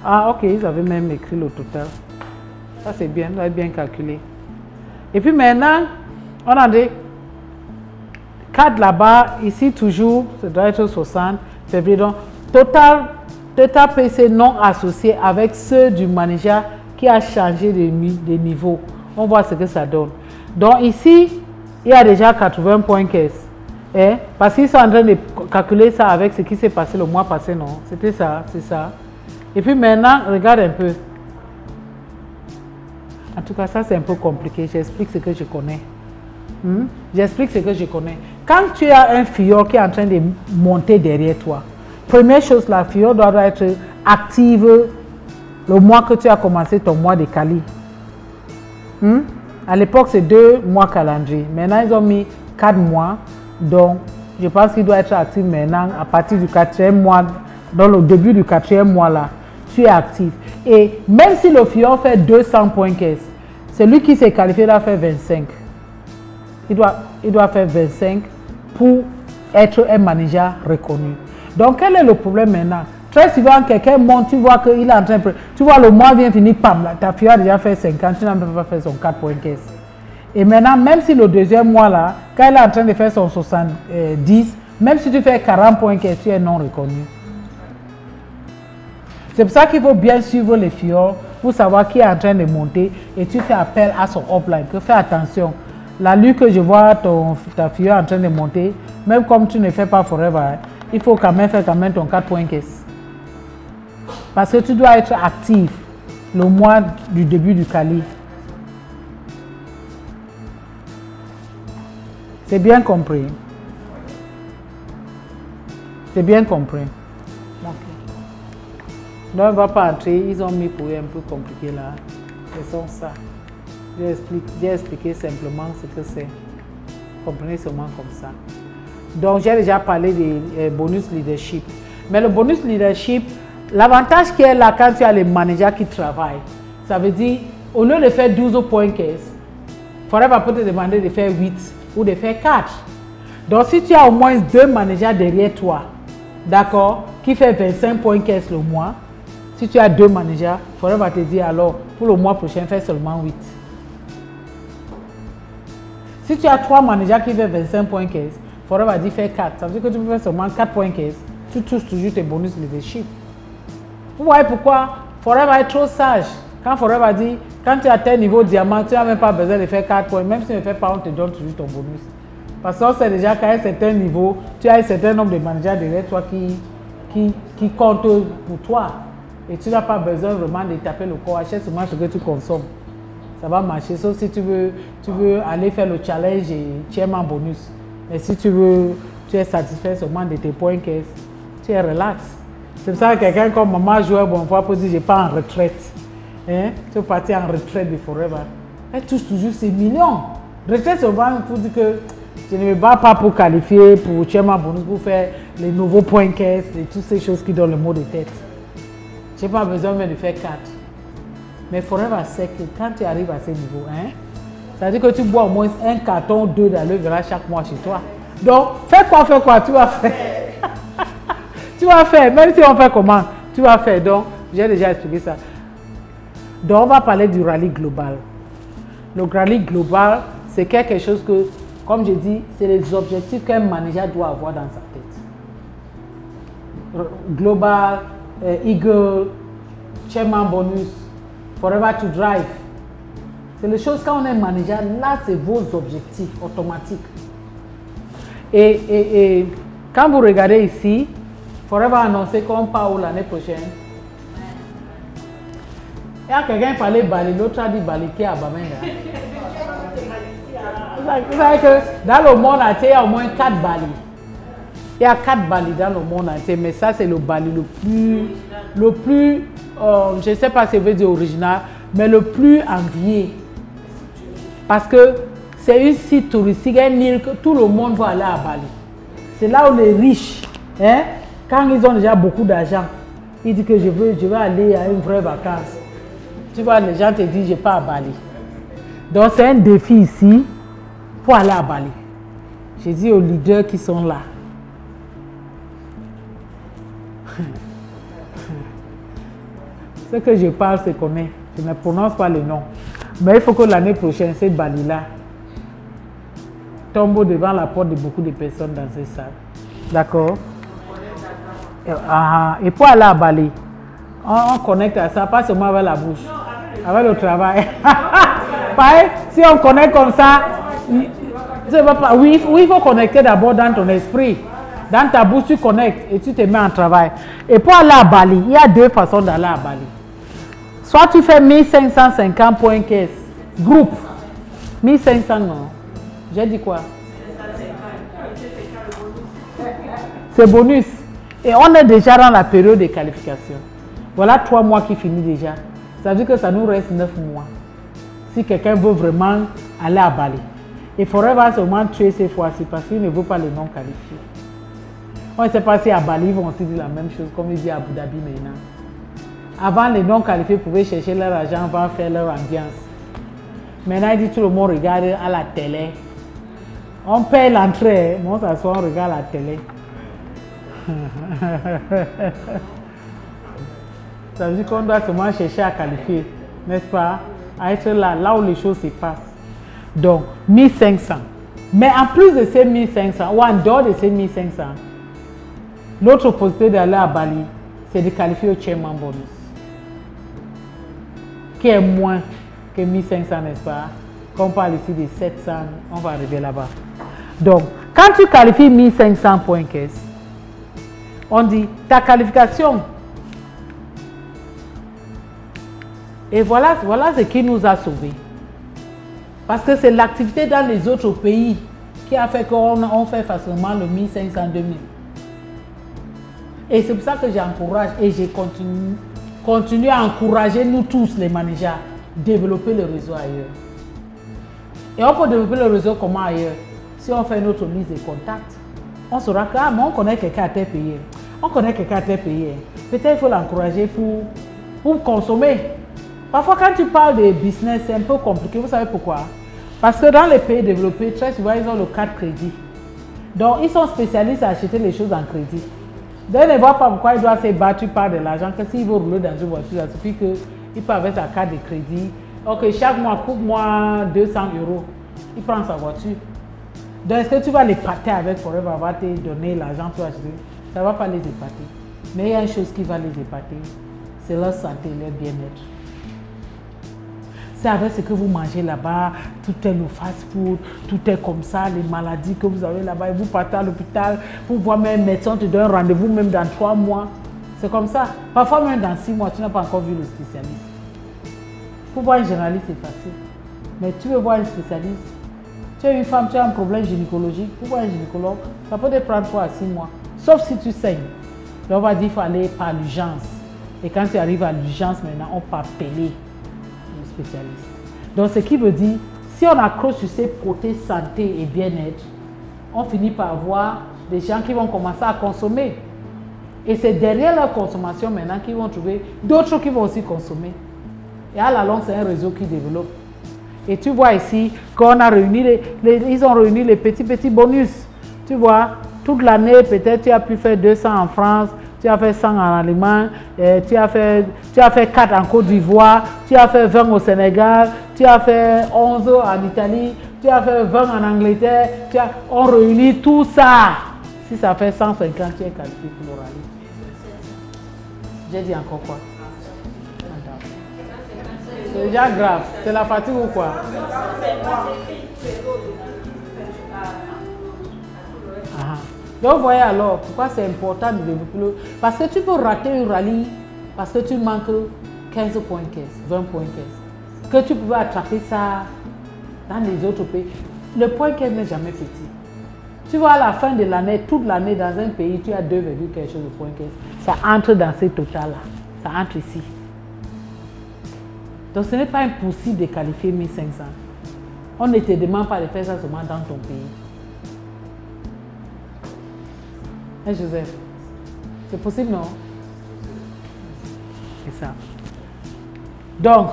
Ah, ok, ils avaient même écrit le total. Ça, c'est bien, ça va bien calculé. Et puis maintenant, on a des 4 là-bas, ici toujours, ça doit être 60, février. Donc, total PC non associé avec ceux du manager qui a changé de niveau. On voit ce que ça donne. Donc ici, il y a déjà 80 points caisse. Eh? Parce qu'ils sont en train de calculer ça avec ce qui s'est passé le mois passé, non? C'était ça, c'est ça. Et puis maintenant, regarde un peu. En tout cas, ça c'est un peu compliqué. J'explique ce que je connais. J'explique ce que je connais. Quand tu as un fillon qui est en train de monter derrière toi, première chose, la fillon doit être active le mois que tu as commencé ton mois de Cali. À l'époque, c'est 2 mois calendrier. Maintenant, ils ont mis 4 mois. Donc, je pense qu'il doit être actif maintenant à partir du 4e mois. Dans le début du 4e mois, là, tu es actif. Et même si le fillon fait 200 points caisse, celui qui s'est qualifié là fait 25. il doit faire 25 pour être un manager reconnu. Donc, quel est le problème maintenant? Très souvent, quelqu'un monte, tu vois qu'il est en train de... Tu vois, le mois vient finir, pam, ta fille a déjà fait 50, tu n'as même pas fait son 4.15. Et maintenant, même si le deuxième mois, là, quand il est en train de faire son 70, même si tu fais 40.15, tu es non reconnu. C'est pour ça qu'il faut bien suivre les filles pour savoir qui est en train de monter et tu fais appel à son upline. Fais attention. La lutte que je vois ta fille en train de monter, même comme tu ne fais pas forever, il faut quand même faire ton 4.15. Parce que tu dois être actif le mois du début du Kali. C'est bien compris. C'est bien compris. Okay. Donc, on ne va pas entrer. Ils ont mis pour eux un peu compliqué là. C'est ça. J'ai expliqué simplement ce que c'est. Comprenez seulement comme ça. Donc, j'ai déjà parlé des bonus leadership. Mais le bonus leadership, l'avantage qui est là quand tu as les managers qui travaillent, ça veut dire, au lieu de faire 12.15, Forever peut te demander de faire 8 ou de faire 4. Donc, si tu as au moins 2 managers derrière toi, d'accord, qui fait 25.15 le mois, si tu as 2 managers, Forever te dit alors, pour le mois prochain, fais seulement 8. Si tu as 3 managers qui font 25.15, Forever dit fais 4. Ça veut dire que tu peux faire seulement 4.15. Tu touches toujours tes bonus leadership. Vous voyez pourquoi Forever est trop sage. Quand Forever dit, quand tu as tel niveau diamant, tu n'as même pas besoin de faire 4 points. Même si tu ne fais pas, on te donne toujours ton bonus. Parce qu'on sait déjà qu'à un certain niveau, tu as un certain nombre de managers derrière toi qui comptent pour toi. Et tu n'as pas besoin vraiment de taper le corps. Achète seulement ce que tu consommes. Ça va marcher. Sauf si tu veux aller faire le challenge et tu es en bonus. Mais si tu es satisfait seulement de tes points caisse, tu es relax. C'est pour ça que quelqu'un comme maman joueur bon fois pour dire je pars en retraite. Hein? Tu veux partir en retraite de Forever. Elle touche toujours ses millions. Retraite seulement pour dire que je ne me bats pas pour qualifier, pour chairman bonus, pour faire les nouveaux points caisse et toutes ces choses qui donnent le mot de tête. Je n'ai pas besoin même de faire 4. Mais Forever sait que quand tu arrives à ce niveau, hein, ça veut dire que tu bois au moins un carton, 2 d'aloe vera chaque mois chez toi. Donc, fais quoi, tu vas faire. Tu vas faire, même si on fait comment, tu vas faire. Donc, j'ai déjà expliqué ça. Donc, on va parler du rallye global. Le rallye global, c'est quelque chose que, comme je dis, c'est les objectifs qu'un manager doit avoir dans sa tête. Global, Eagle, Chairman bonus, Forever to drive. C'est les choses quand on est manager, là c'est vos objectifs automatiques. Et quand vous regardez ici, Forever a annoncé qu'on part où l'année prochaine. Il y a quelqu'un qui parlait Bali, l'autre a dit Bali qui est à Bamenga. Vous savez que dans le monde entier, il y a au moins 4 Bali. Il y a 4 Bali dans le monde entier, mais ça c'est le Bali le plus je ne sais pas si je veux dire original, mais le plus envié. Parce que c'est un site touristique, un île que tout le monde va aller à Bali. C'est là où les riches, hein, quand ils ont déjà beaucoup d'argent, ils disent que je vais aller à une vraie vacance. Tu vois, les gens te disent, je pars à Bali. Donc c'est un défi ici pour aller à Bali. Je dis aux leaders qui sont là. Ce que je parle, c'est qu'on est. Je ne prononce pas le nom. Mais il faut que l'année prochaine, cette Bali-là tombe devant la porte de beaucoup de personnes dans cette salle. D'accord? Et pour aller à Bali, on connecte à ça, pas seulement avec la bouche, avec le travail. Pareil, si on connecte comme ça, oui, il faut connecter d'abord dans ton esprit. Dans ta bouche, tu connectes et tu te mets en travail. Et pour aller à Bali, il y a 2 façons d'aller à Bali. Soit tu fais 1550 points caisse, groupe. 1500 non. J'ai dit quoi? C'est bonus. Et on est déjà dans la période de qualification. Voilà 3 mois qui finissent déjà. Ça veut dire que ça nous reste 9 mois. Si quelqu'un veut vraiment aller à Bali. Il faudrait seulement tuer ces fois-ci parce qu'il ne veut pas les non qualifiés. On ne sait pas si à Bali, ils vont aussi dire la même chose comme il dit à Abu Dhabi maintenant. Avant, les non qualifiés pouvaient chercher leur argent, avant faire leur ambiance. Maintenant, il dit tout le monde regarde à la télé On paye l'entrée, on s'assoit, on regarde la télé. Ça veut dire qu'on doit seulement chercher à qualifier, n'est-ce pas? À être là où les choses se passent. Donc, 1500. Mais en plus de ces 1500, ou en dehors de ces 1500, l'autre possibilité d'aller à Bali, c'est de qualifier au chairman bonus, qui est moins que 1500, n'est-ce pas? Quand on parle ici de 700, on va arriver là-bas. Donc, quand tu qualifies 1500 points caisse, on dit ta qualification. Et voilà ce qui nous a sauvés. Parce que c'est l'activité dans les autres pays qui a fait qu'on fait facilement le 1500, 2000. Et c'est pour ça que j'encourage et je continue à encourager nous tous les managers à développer le réseau ailleurs. Et on peut développer le réseau comment ailleurs? Si on fait notre liste de contacts, on saura que on connaît quelqu'un à tel pays. On connaît quelqu'un à tel pays. Peut-être il faut l'encourager pour consommer. Parfois, quand tu parles de business, c'est un peu compliqué. Vous savez pourquoi? Parce que dans les pays développés, très souvent, ils ont le carte crédit. Donc, ils sont spécialistes à acheter les choses en crédit. Donc, ils ne voient pas pourquoi ils doivent se battre par de l'argent. Que s'ils veulent rouler dans une voiture, ça suffit qu'il peut avec sa carte de crédit. Ok, chaque mois, coupe-moi 200 €. Il prend sa voiture. Donc, est-ce que tu vas les pâter avec Forever, va te donner l'argent pour acheter? Ça ne va pas les épater. Mais il y a une chose qui va les épater, c'est leur santé, leur bien-être. C'est avec ce que vous mangez là-bas, tout est le fast-food, tout est comme ça, les maladies que vous avez là-bas, et vous partez à l'hôpital, pour voir même un médecin, te donne rendez-vous même dans 3 mois. C'est comme ça. Parfois même dans 6 mois, tu n'as pas encore vu le spécialiste. Pour voir un généraliste, c'est facile. Mais tu veux voir un spécialiste, tu es une femme, tu as un problème gynécologique, pour voir un gynécologue, ça peut te prendre 3 à 6 mois. Sauf si tu saignes. Donc on va dire qu'il faut aller par l'urgence. Et quand tu arrives à l'urgence maintenant, on peut appeler spécialiste. Donc ce qui veut dire, si on accroche sur ces côtés santé et bien-être, on finit par avoir des gens qui vont commencer à consommer. Et c'est derrière leur consommation maintenant qu'ils vont trouver d'autres qui vont aussi consommer. Et à la longue, c'est un réseau qui développe. Et tu vois ici qu'on a réuni ils ont réuni les petits bonus. Tu vois, toute l'année, peut-être tu as pu faire 200 en France, tu as fait 100 en Allemagne, tu as fait 4 en Côte d'Ivoire, tu as fait 20 au Sénégal, tu as fait 11 en Italie, tu as fait 20 en Angleterre. On réunit tout ça. Si ça fait 150, tu es qualifié pour l'oral. J'ai dit encore quoi? C'est déjà grave. C'est la fatigue ou quoi? Donc, vous voyez alors pourquoi c'est important de développer le... Parce que tu peux rater un rallye parce que tu manques 15 points caisse, 20 points caisse. Que tu peux attraper ça dans les autres pays. Le point caisse n'est jamais petit. Tu vois, à la fin de l'année, toute l'année, dans un pays, tu as 2, quelque chose de points caisse. Ça entre dans ces totals-là. Ça entre ici. Donc, ce n'est pas impossible de qualifier 1500. On ne te demande pas de faire ça seulement dans ton pays. Hein, Joseph? C'est possible, non? C'est ça. Donc,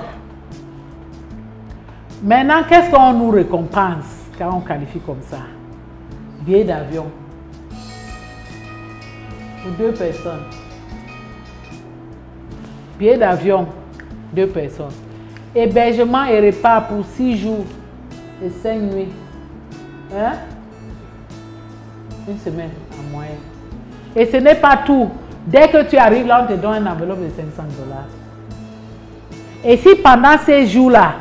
maintenant, qu'est-ce qu'on nous récompense quand on qualifie comme ça? Billet d'avion. Pour 2 personnes. Billet d'avion, 2 personnes. Hébergement et repas pour 6 jours et 5 nuits. Hein? Une semaine en moyenne. Et ce n'est pas tout. Dès que tu arrives là, on te donne une enveloppe de 500 $. Et si pendant ces jours-là,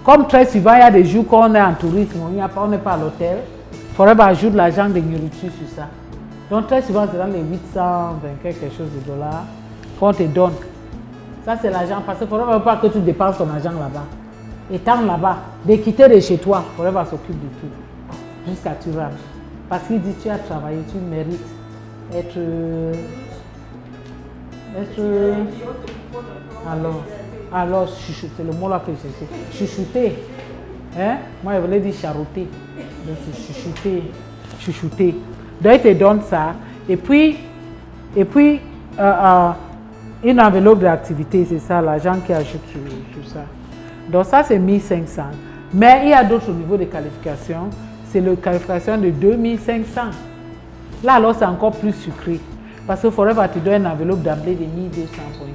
comme très souvent, il y a des jours qu'on est en tourisme, on n'est pas à l'hôtel, il faudrait ajouter l'argent de nourriture sur ça. Donc très souvent, c'est dans les 820 quelque chose de dollars qu'on te donne. Ça, c'est l'argent, parce qu'il ne faudrait pas que tu dépenses ton argent là-bas. Étant là-bas, de quitter de chez toi, il faudrait s'occuper de tout, jusqu'à tu rentres. Parce qu'il dit, tu as travaillé, tu mérites alors, chuchoter, c'est le mot là que je cherchais. Chuchoter. Hein? Moi, je voulais dire charoter. Donc, c'est chuchoter. Donc, il te donne ça. Et puis une enveloppe d'activité, c'est ça, l'argent qui ajoute sur ça. Donc, ça, c'est 1500. Mais il y a d'autres niveaux de qualification. c'est la qualification de 2500. Là, alors, c'est encore plus sucré. Parce que Forever te donne une enveloppe d'emblée de 1200 points.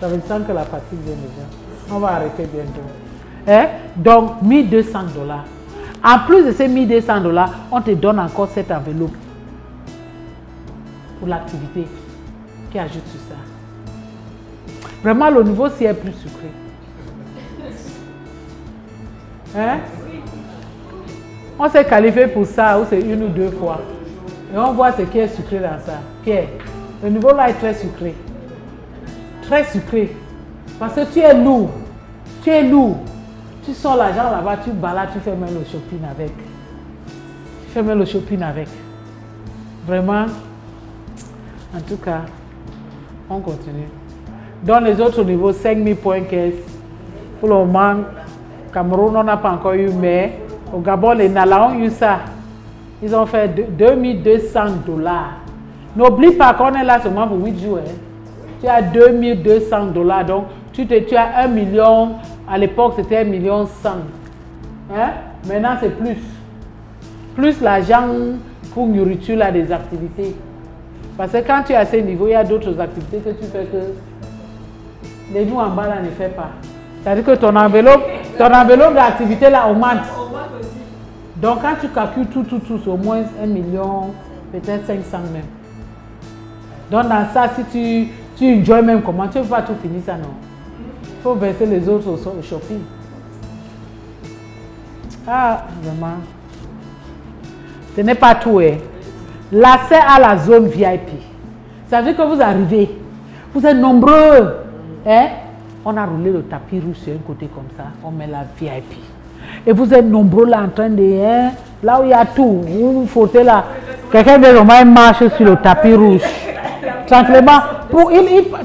Ça veut dire que la fatigue vient déjà. On va arrêter bientôt. Hein? Donc, 1200 $. En plus de ces 1200 $, on te donne encore cette enveloppe pour l'activité qui ajoute sur ça. Vraiment, le niveau ci est plus sucré. Hein? On s'est qualifié pour ça, ou c'est une ou deux fois. Et on voit ce qui est sucré dans ça. Pierre, le niveau là est très sucré. Très sucré. Parce que tu es lourd. Tu es lourd. Tu sors l'argent là-bas, tu balades, tu fais même le shopping avec. Tu fais même le shopping avec. Vraiment. En tout cas, on continue. Dans les autres niveaux, 5000 points caisse. Pour le moment, Cameroun, on n'a pas encore eu, mais au Gabon, les Nala ont eu ça. Ils ont fait 2200 $. N'oublie pas qu'on est là seulement pour 8 jours. Hein. Tu as 2200 $. Donc, tu as 1 million. À l'époque, c'était 1,1 million. Hein? Maintenant, c'est plus. Plus l'argent pour nourriture là, des activités. Parce que quand tu es à ce niveau, il y a d'autres activités que tu fais que les nous en bas là ne fait pas. C'est-à-dire que ton enveloppe d'activité là augmente. Donc quand tu calcules tout, c'est au moins 1 million, peut-être 500 même. Donc dans ça, si tu enjoys même comment, tu ne peux pas tout finir ça non. Il faut verser les autres au shopping. Ah, vraiment. Ce n'est pas tout. Hein. L'accès à la zone VIP. Ça veut dire que vous arrivez. Vous êtes nombreux. Hein? On a roulé le tapis rouge sur un côté comme ça. On met la VIP. Et vous êtes nombreux là en train de... Hein? Là où il y a tout. Vous vous frottez là. Quelqu'un de normal marche sur le tapis rouge. Tranquillement.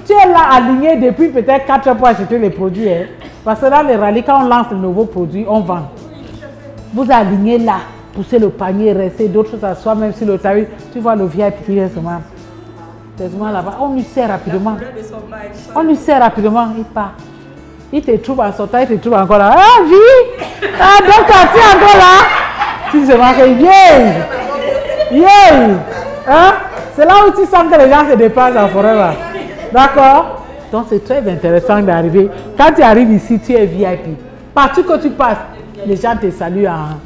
Tu es là aligné depuis peut-être 4 heures pour acheter les produits. Hein? Parce que là, les rallyes, quand on lance de nouveaux produits, on vend. Vous alignez là. Pousser le panier, rester, d'autres choses à soi, même si le tarif, tu vois le VIP qui est seulement là-bas. On lui sert rapidement. On lui sert rapidement, il part. Il te trouve en sortant, il te trouve encore là. Ah, vie! Ah, donc tu es encore là. Tu se marques, yeah! Hein? C'est là où tu sens que les gens se déplacent en Forever. D'accord? Donc c'est très intéressant d'arriver. Quand tu arrives ici, tu es VIP. Partout que tu passes, les gens te saluent en...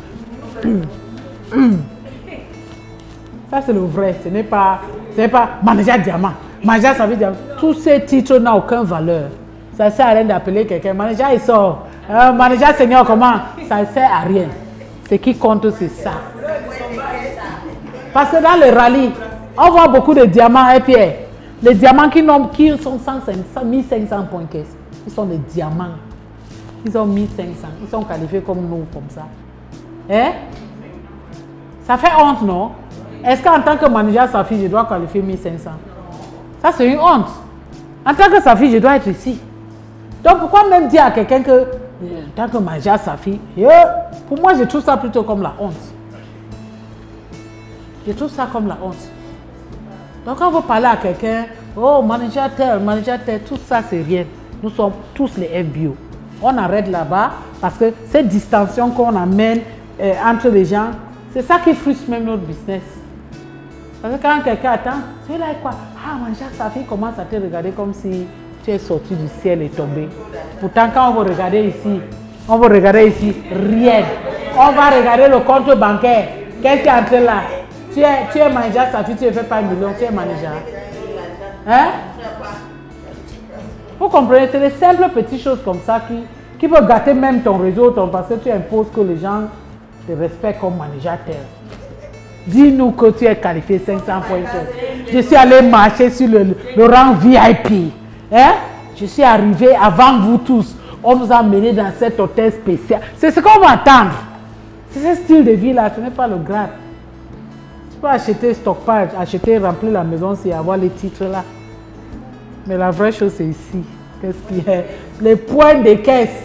Ça c'est le vrai, ce n'est pas manager diamant. Manager ça veut dire tous ces titres n'ont aucune valeur. Ça sert à rien d'appeler quelqu'un. Manager il sort. Manager senior comment? Ça ne sert à rien. Ce qui compte c'est ça. Parce que dans le rallye, on voit beaucoup de diamants et puis les diamants qui sont 1500 points caisse. Ils sont des diamants. Ils ont 1500. Ils sont qualifiés comme nous, comme ça. Hein? Ça fait honte, non? Est-ce qu'en tant que manager Safi, je dois qualifier 1500? Ça, c'est une honte. En tant que Safi, je dois être ici. Donc, pourquoi même dire à quelqu'un que, en tant que manager Safi, pour moi, je trouve ça plutôt comme la honte. Je trouve ça comme la honte. Donc, quand vous parlez à quelqu'un, oh, manager tel, tout ça, c'est rien. Nous sommes tous les FBO. On arrête là-bas parce que cette distinction qu'on amène entre les gens, c'est ça qui frustre même notre business. Parce que quand quelqu'un attend, tu es là quoi? Ah, manager Safi commence à te regarder comme si tu es sorti du ciel et tombé. Pourtant, quand on va regarder ici, rien. On va regarder le compte bancaire. Qu'est-ce qui est entré là? Tu es manager Safi, tu ne fais pas 1 million, tu es manager. Hein? Vous comprenez, c'est des simples petites choses comme ça qui peuvent gâter même ton réseau, parce que tu imposes que les gens te respectent comme manager tel. Dis-nous que tu es qualifié 500 points. Je suis allé marcher sur le rang VIP. Hein? Je suis arrivé avant vous tous. On nous a menés dans cet hôtel spécial. C'est ce qu'on va attendre. C'est ce style de vie là, ce n'est pas le grade. Tu peux acheter stockpile, remplir la maison et avoir les titres là. Mais la vraie chose c'est ici. Qu'est-ce qu'il y a? Les points de caisse,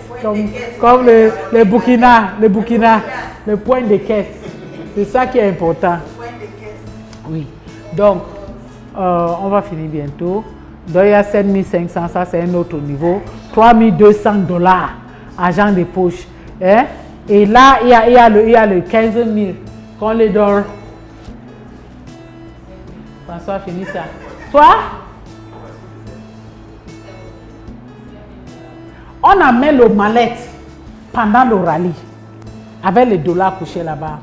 comme les Burkina, les points de caisse. C'est ça qui est important. Oui. Donc, on va finir bientôt. Donc, il y a 7500, ça c'est un autre niveau. 3200 $, argent de poche. Hein? Et là, il y a le 15 000 qu'on les donne. François, finis ça. Toi? On amène le mallette pendant le rallye avec les dollars couchés là-bas.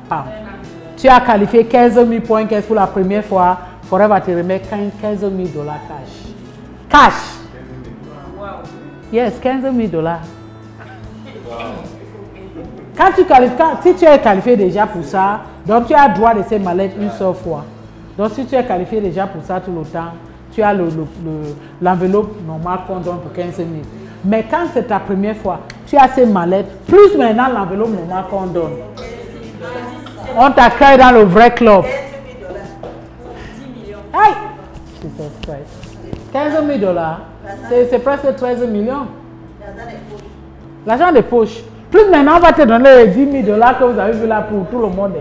Tu as qualifié 15 000 points pour la première fois. Forever va te remettre 15 000 dollars cash. Cash. Yes, 15 000 dollars. Quand tu qualifies, si tu es qualifié déjà pour ça, donc tu as le droit de ces mallettes une seule fois. Donc si tu es qualifié déjà pour ça tout le temps, tu as l'enveloppe normale qu'on donne pour 15 000. Mais quand c'est ta première fois, tu as ces mallettes, plus maintenant l'enveloppe normale qu'on donne. On t'accueille dans le vrai club. 10 millions. Hey! Jesus Christ. 15 000 dollars, c'est presque 13 millions. L'argent des poches. Plus maintenant, on va te donner les 10 000 dollars que vous avez vu là pour tout le monde.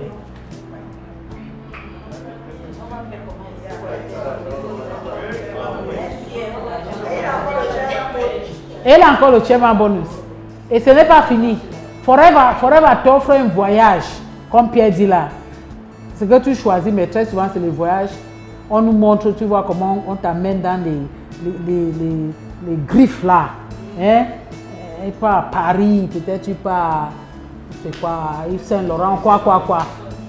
Et là encore le chairman bonus. Et ce n'est pas fini. Forever t'offre un voyage, comme Pierre dit là. Ce que tu choisis, mais très souvent c'est le voyage. On nous montre, tu vois comment on t'amène dans les griffes là. Hein? Et pas à Paris, peut-être tu pars, c'est quoi, Yves Saint-Laurent, quoi.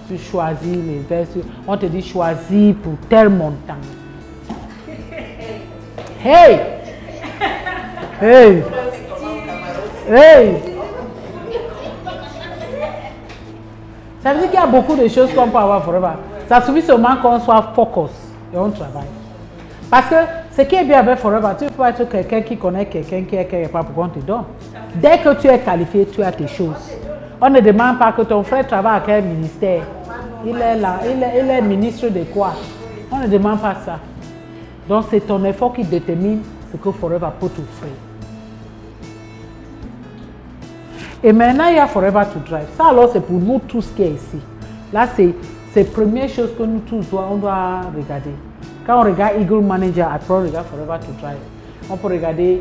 Tu choisis les verres, on te dit choisis pour tel montant. Hey! Hey! Hey! Ça veut dire qu'il y a beaucoup de choses qu'on peut avoir forever. Ça suffit seulement qu'on soit focus et on travaille. Parce que ce qui est bien avec Forever, tu peux être quelqu'un qui connaît quelqu'un qui est quelque part pour qu'on te donne. Dès que tu es qualifié, tu as tes choses. On ne demande pas que ton frère travaille à quel ministère. Il est là, il est ministre de quoi. On ne demande pas ça. Donc c'est ton effort qui détermine ce que Forever peut t'offrir. Et maintenant, il y a Forever to Drive. Ça alors, c'est pour nous tous qui est ici. Là, c'est la première chose que nous tous on doit regarder. Quand on regarde Eagle Manager, après on regarde Forever to Drive. On peut regarder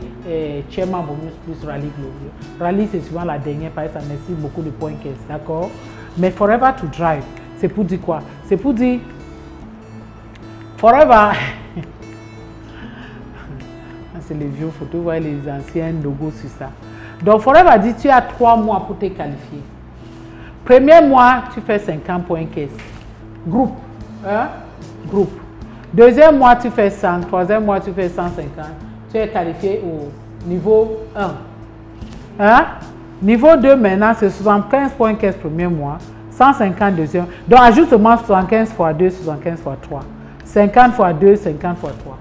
Chairman Bonus plus Rally Global. Rally, c'est souvent la dernière parce que ça nécessite beaucoup de points caisse, d'accord? Mais Forever to Drive, c'est pour dire quoi? C'est pour dire Forever. C'est les vieux photos, vous voyez les anciens logos sur ça. Donc Forever dit tu as 3 mois pour te qualifier. Premier mois, tu fais 50 points caisse. Groupe. Hein? Groupe. Deuxième mois, tu fais 100. Troisième mois, tu fais 150. Tu es qualifié au niveau 1. Hein? Niveau 2 maintenant, c'est 75 points caisse premier mois. 150 deuxième. Donc ajoute seulement 75 x 2, 75 x 3. 50 x 2, 50 x 3.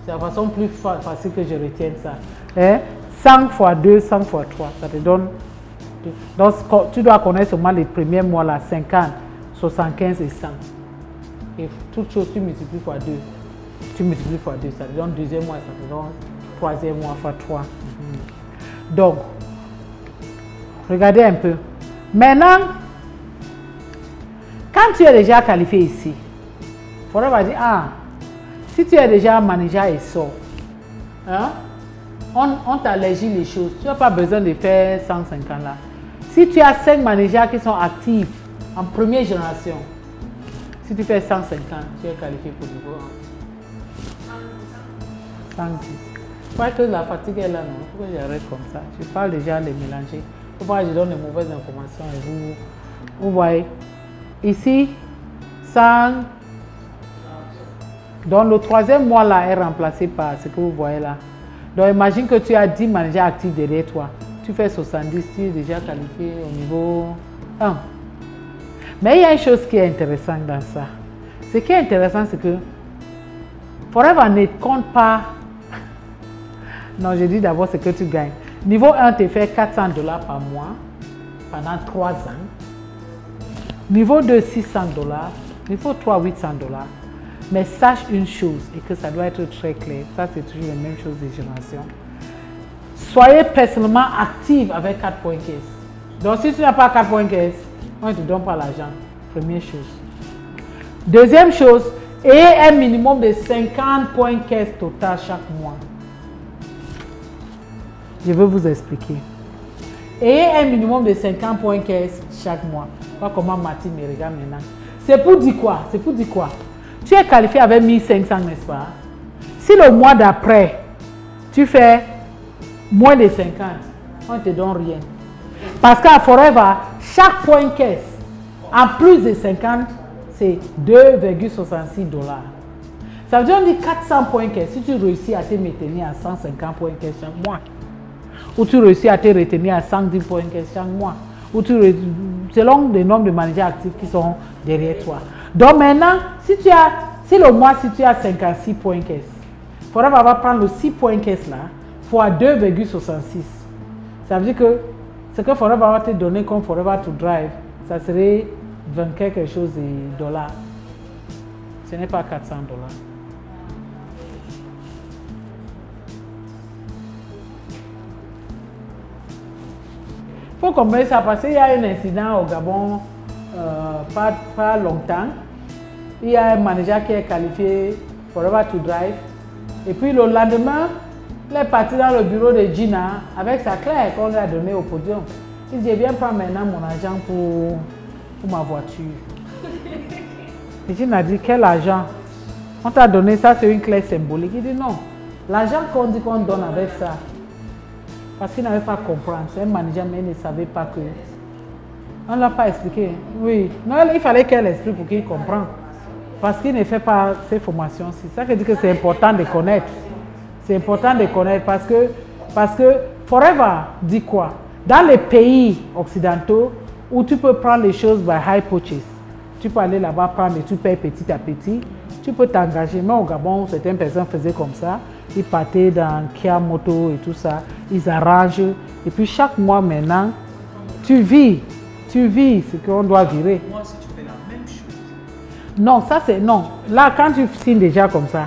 C'est la façon plus facile que je retienne ça. Hein? 100 x 2, 100 x 3. Ça te donne... Donc tu dois connaître seulement les premiers mois là, 50, 75 et 100. Et toute chose, tu multiplies x 2. Tu multiplies x 2, ça te donne deuxième mois, ça te donne troisième mois x 3. Donc, regardez un peu. Maintenant, quand tu es déjà qualifié ici, il faudra dire, ah, si tu es déjà manager et sort, hein, on t'allège les choses. Tu n'as pas besoin de faire 150 là. Si tu as 5 managers qui sont actifs en première génération, si tu fais 150, tu es qualifié pour niveau 1. 110. Je crois que la fatigue est là, non? Il faut que j'arrête comme ça. Je parle déjà de mélanger. Il faut pas que je donne de mauvaises informations et vous voyez. Ici, 100. Donc le troisième mois là est remplacé par ce que vous voyez là. Donc imagine que tu as 10 managers actifs derrière toi. Tu fais 70, tu es déjà qualifié au niveau 1. Mais il y a une chose qui est intéressante dans ça. Ce qui est intéressant, c'est que Forever ne compte pas. Non, je dis d'abord ce que tu gagnes. Niveau 1 te fait $400 par mois pendant 3 ans. Niveau 2, $600. Niveau 3, $800. Mais sache une chose, et que ça doit être très clair, ça c'est toujours la même chose des générations. Soyez personnellement actif avec 4 points caisse. Donc si tu n'as pas 4 points caisse, on ne te donne pas l'argent. Première chose. Deuxième chose, ayez un minimum de 50 points caisse total chaque mois. Je vais vous expliquer. Ayez un minimum de 50 points caisse chaque mois. Pas comment Martin me regarde maintenant. C'est pour dire quoi? C'est pour dire quoi? Tu es qualifié avec 1500, n'est-ce pas? Si le mois d'après, tu fais moins de 50, on ne te donne rien. Parce qu'à Forever, chaque point caisse, en plus de 50, c'est 2,66 $. Ça veut dire on dit 400 points caisse. Si tu réussis à te maintenir à 150 points caisse chaque mois, ou tu réussis à te retenir à 110 points caisse chaque mois, ou selon le nombre de managers actifs qui sont derrière toi. Donc maintenant, si le mois, si tu as 56 points caisse, Forever va prendre le 6 points caisse là, fois 2,66. Ça veut dire que ce que Forever va te donner comme Forever to Drive, ça serait 20 quelque chose de dollars. Ce n'est pas 400 $. Il faut comprendre ça parce qu'il y a un incident au Gabon, pas longtemps. Il y a un manager qui est qualifié Forever to Drive. Et puis le lendemain, il est parti dans le bureau de Gina avec sa clé qu'on lui a donnée au podium. Il dit, viens prendre maintenant mon argent pour ma voiture. Et Gina a dit, quel argent? On t'a donné ça, c'est une clé symbolique. Il dit non, l'argent qu'on dit qu'on donne avec ça. Parce qu'il n'avait pas compris. C'est un manager, mais il ne savait pas que. On ne l'a pas expliqué. Oui. Non, il fallait qu'elle explique pour qu'il comprenne. Parce qu'il ne fait pas ces formations-ci. Ça veut dire que c'est important de connaître. C'est important de connaître parce que Forever dit quoi? Dans les pays occidentaux où tu peux prendre les choses by high purchase, tu peux aller là-bas prendre et tu payes petit à petit, tu peux t'engager. Mais au Gabon, certaines personnes faisaient comme ça. Ils partaient dans Kia Moto et tout ça. Ils arrangent. Et puis chaque mois maintenant, tu vis ce qu'on doit virer. Moi, si tu fais la même chose. Non, ça c'est non. Là, quand tu signes déjà comme ça,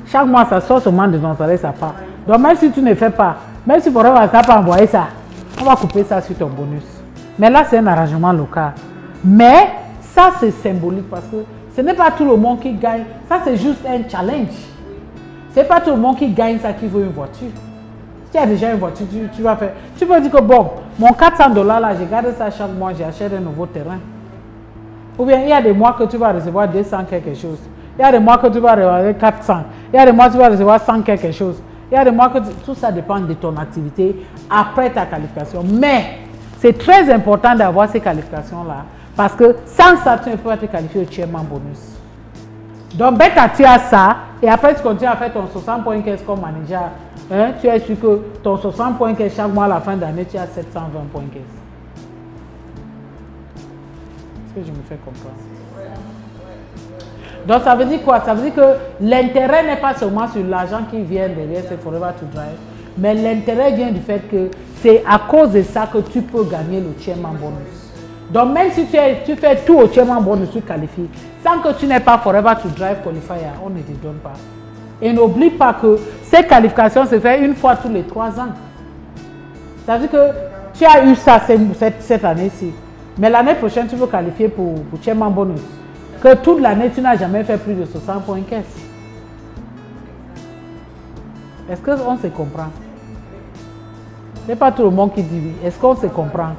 chaque mois ça sort seulement de ton salaire, ça part. Donc même si tu ne fais pas, même si Forever n'a pas envoyé ça, on va couper ça sur ton bonus. Mais là, c'est un arrangement local. Mais ça, c'est symbolique parce que ce n'est pas tout le monde qui gagne. Ça, c'est juste un challenge. Ce n'est pas tout le monde qui gagne ça qui veut une voiture. Si tu as déjà une voiture, tu vas faire. Tu peux dire que bon, mon 400 $ là, je garde ça chaque mois, j'achète un nouveau terrain. Ou bien il y a des mois que tu vas recevoir 200 quelque chose. Il y a des mois que tu vas recevoir 400. Il y a des mois que tu vas recevoir 100 quelque chose. Il y a des mois que tout ça dépend de ton activité après ta qualification. Mais c'est très important d'avoir ces qualifications-là. Parce que sans ça, tu ne peux pas te qualifier au chairman bonus. Donc, tu as ça, et après tu continues à faire ton 60 points caisse comme manager. Hein, tu es sûr que ton 60 points caisse chaque mois à la fin d'année, tu as 720 points caisse. Est-ce que je me fais comprendre? Donc, ça veut dire quoi? Ça veut dire que l'intérêt n'est pas seulement sur l'argent qui vient derrière, c'est Forever to Drive, mais l'intérêt vient du fait que c'est à cause de ça que tu peux gagner le chairman bonus. Donc, même si tu fais tout au chairman bonus, tu qualifies, sans que tu n'aies pas Forever to Drive qualifier, on ne te donne pas. Et n'oublie pas que ces qualifications se font une fois tous les 3 ans. Ça veut dire que tu as eu ça cette année-ci, mais l'année prochaine, tu veux qualifier pour chairman bonus. Que toute l'année, tu n'as jamais fait plus de 60 points caisse. Est-ce qu'on se comprend? Ce n'est pas tout le monde qui dit oui. Est-ce qu'on se comprend?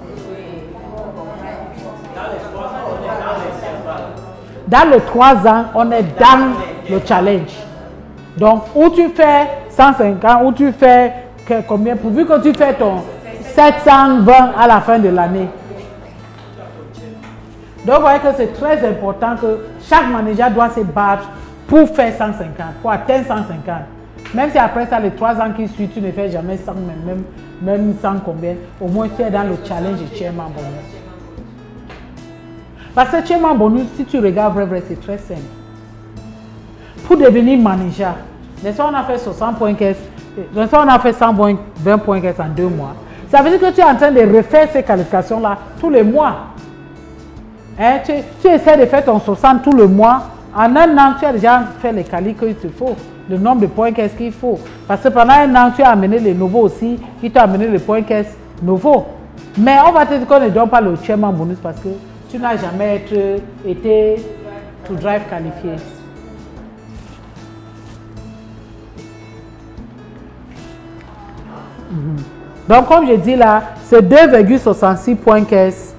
Dans les 3 ans, on est dans le challenge. Donc, où tu fais 150, où tu fais combien, pourvu que tu fais ton 720 à la fin de l'année. Donc, vous voyez que c'est très important que chaque manager doit se battre pour faire 150, pour atteindre 150. Même si après ça, les 3 ans qui suivent, tu ne fais jamais 100, même 100 combien, au moins tu es dans le challenge de chairman bonus. Parce que chairman bonus, si tu regardes vrai, c'est très simple. Pour devenir manager, on a fait 60 points caisse, on a fait 120 points caisse en 2 mois. Ça veut dire que tu es en train de refaire ces qualifications-là tous les mois. Hein, tu essaies de faire ton 60 tout le mois. En un an, tu as déjà fait les qualités qu'il te faut, le nombre de points caisse qu'il faut. Parce que pendant un an, tu as amené les nouveaux aussi, qui t'ont amené les points caisse nouveaux. Mais on va te dire qu'on ne donne pas le chairman bonus parce que tu n'as jamais été to drive qualifié. Donc, comme je dis là, C'est 2,66 points caisse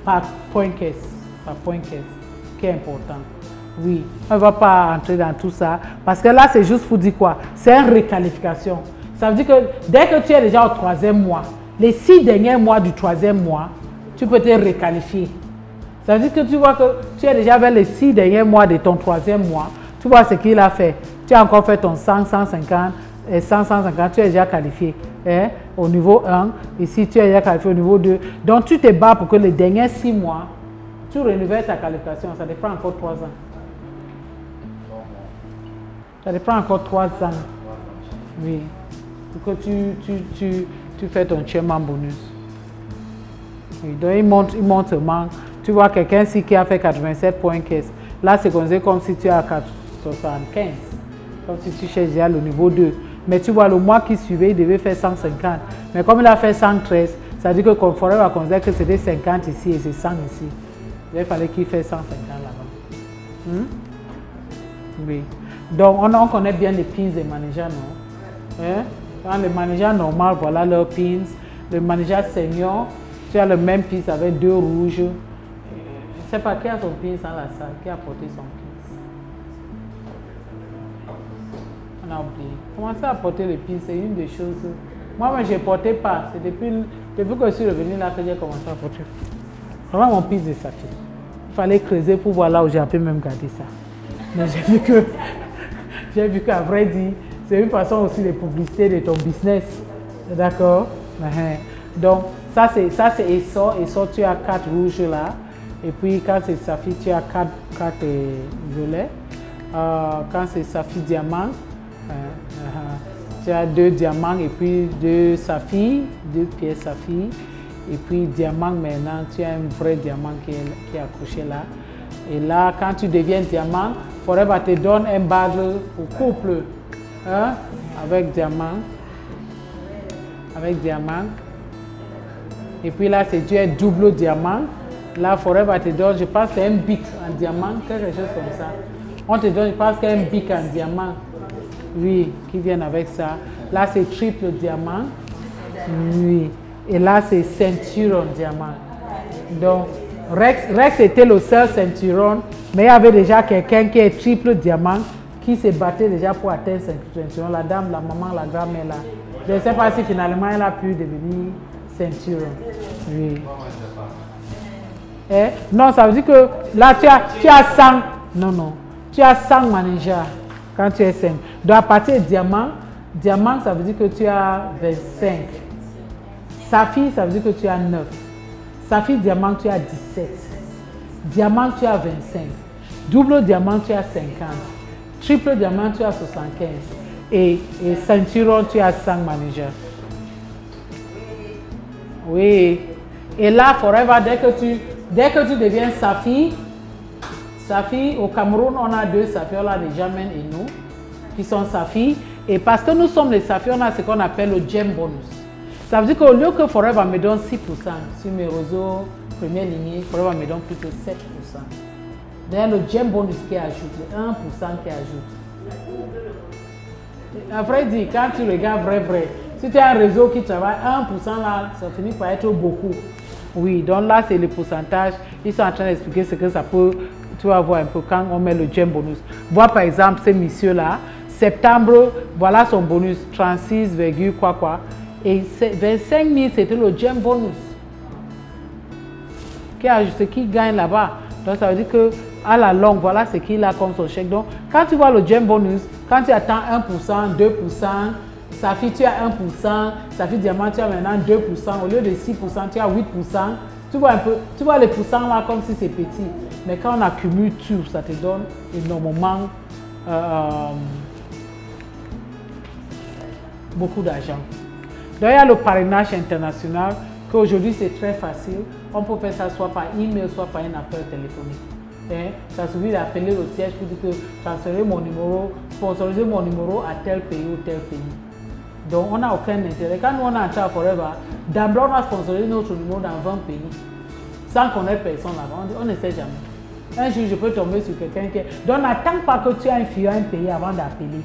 par point caisse. Par point caisse, qui est important. Oui, on ne va pas entrer dans tout ça. Parce que là, c'est juste pour dire quoi? C'est une requalification. Ça veut dire que dès que tu es déjà au 3e mois, les 6 derniers mois du 3e mois, tu peux te requalifier. Ça veut dire que tu vois que tu es déjà vers les 6 derniers mois de ton 3e mois. Tu vois ce qu'il a fait. Tu as encore fait ton 100, 150 et 100, 150. Tu es déjà qualifié au niveau 1. Ici, tu es déjà qualifié au niveau 2. Donc, tu te bats pour que les derniers 6 mois, tu renouvelles ta qualification. Ça te prend encore 3 ans. Ça te prend encore 3 ans. Oui. Pour que tu fais ton chairman bonus. Oui. Donc, il monte seulement. Tu vois quelqu'un ici qui a fait 87 points caisse. Là, c'est considéré comme si tu as 75. Comme si tu cherches déjà le niveau 2. Mais tu vois, le mois qui suivait, il devait faire 150. Mais comme il a fait 113, ça veut dire que Conforé va considérer que c'était 50 ici et c'est 100 ici. Il fallait qu'il fasse 150 là-bas. Oui. Donc, on connaît bien les pins des managers, non? Dans les managers normaux, voilà leurs pins. Le manager senior, tu as le même pin avec 2 rouges. Je ne sais pas qui a son pin dans la salle, qui a porté son pin. On a oublié. Commencer à porter les pins, c'est une des choses. Moi, je ne portais pas. C'est depuis que je suis revenu là que j'ai commencé à porter. Vraiment mon pin de saphir. Il fallait creuser pour voir là où j'ai pu même garder ça. Mais j'ai vu qu'à vrai dire, c'est une façon aussi de publicité de ton business. D'accord? Donc, ça c'est essor. Essor, tu as 4 rouges là. Et puis, quand c'est saphir, tu as 4 violets. Quand c'est saphir diamant, tu as 2 diamants et puis 2 saphirs, 2 pièces saphir. Et puis, diamant maintenant, tu as un vrai diamant qui est accroché là. Et là, quand tu deviens diamant, Forever te donne un badge au couple. Avec diamant. Avec diamant. Et puis là, tu es double diamant. Là, Forever te donne, je pense, c'est un bic en diamant, quelque chose comme ça. On te donne, je pense, qu'il y a un bic en diamant. Oui, qui vient avec ça. Là, c'est triple diamant. Oui. Et là, c'est ceinture en diamant. Donc, Rex était le seul ceinturon, mais il y avait déjà quelqu'un qui est triple diamant qui se battait déjà pour atteindre cette ceinturon. La dame, la maman, la grand-mère là. Je ne sais pas si finalement elle a pu devenir ceinturon. Oui. Non, ça veut dire que là tu as 100. Non. Tu as 100 managers quand tu es 5. Donc à partir de diamant, ça veut dire que tu as 25. Saphir, ça veut dire que tu as 9. Saphir diamant, tu as 17. Diamant, tu as 25. Double diamant, tu as 50. Triple diamant, tu as 75. Et ceinturon, tu as 5 managers. Oui. Et là, Forever, dès que tu deviens saphir, au Cameroun, on a 2 saphirs, là, les Jamen et nous, qui sont saphirs. Et parce que nous sommes les saphirs, on a ce qu'on appelle le gem bonus. Ça veut dire qu'au lieu que Forever me donne 6% sur mes réseaux première lignée, Forever me donne plutôt 7%. D'ailleurs, le gem bonus qui ajoute, le 1% qui ajoute. Après, dit, quand tu regardes vrai, si tu as un réseau qui travaille, 1% là, ça finit par être beaucoup. Oui, donc là, c'est le pourcentage. Ils sont en train d'expliquer ce que ça peut, tu vas voir un peu quand on met le gem bonus. Vois par exemple ce monsieur-là, septembre, voilà son bonus, 36, quoi. Et 25 000, c'était le gem bonus. Ce qu'il gagne là-bas. Donc ça veut dire qu'à la longue, voilà ce qu'il a comme son chèque. Donc quand tu vois le gem bonus, quand tu attends 1%, 2%, Saphir, tu as 1%, Saphir diamant, tu as maintenant 2%, au lieu de 6%, tu as 8%. Tu vois un peu, tu vois les pourcents là comme si c'est petit. Mais quand on accumule tout, ça te donne énormément beaucoup d'argent. Donc il y a le parrainage international, qu'aujourd'hui c'est très facile. On peut faire ça soit par email, soit par un appel téléphonique. Ça suffit d'appeler le siège pour dire que transférer mon numéro, sponsoriser mon numéro à tel pays ou tel pays. Donc on n'a aucun intérêt. Quand nous on est entré à Forever, d'abord on a sponsorisé notre numéro dans 20 pays. Sans connaître personne là-bas. On ne sait jamais. Un jour je peux tomber sur quelqu'un qui... Donc n'attends pas que tu aies un pays avant d'appeler.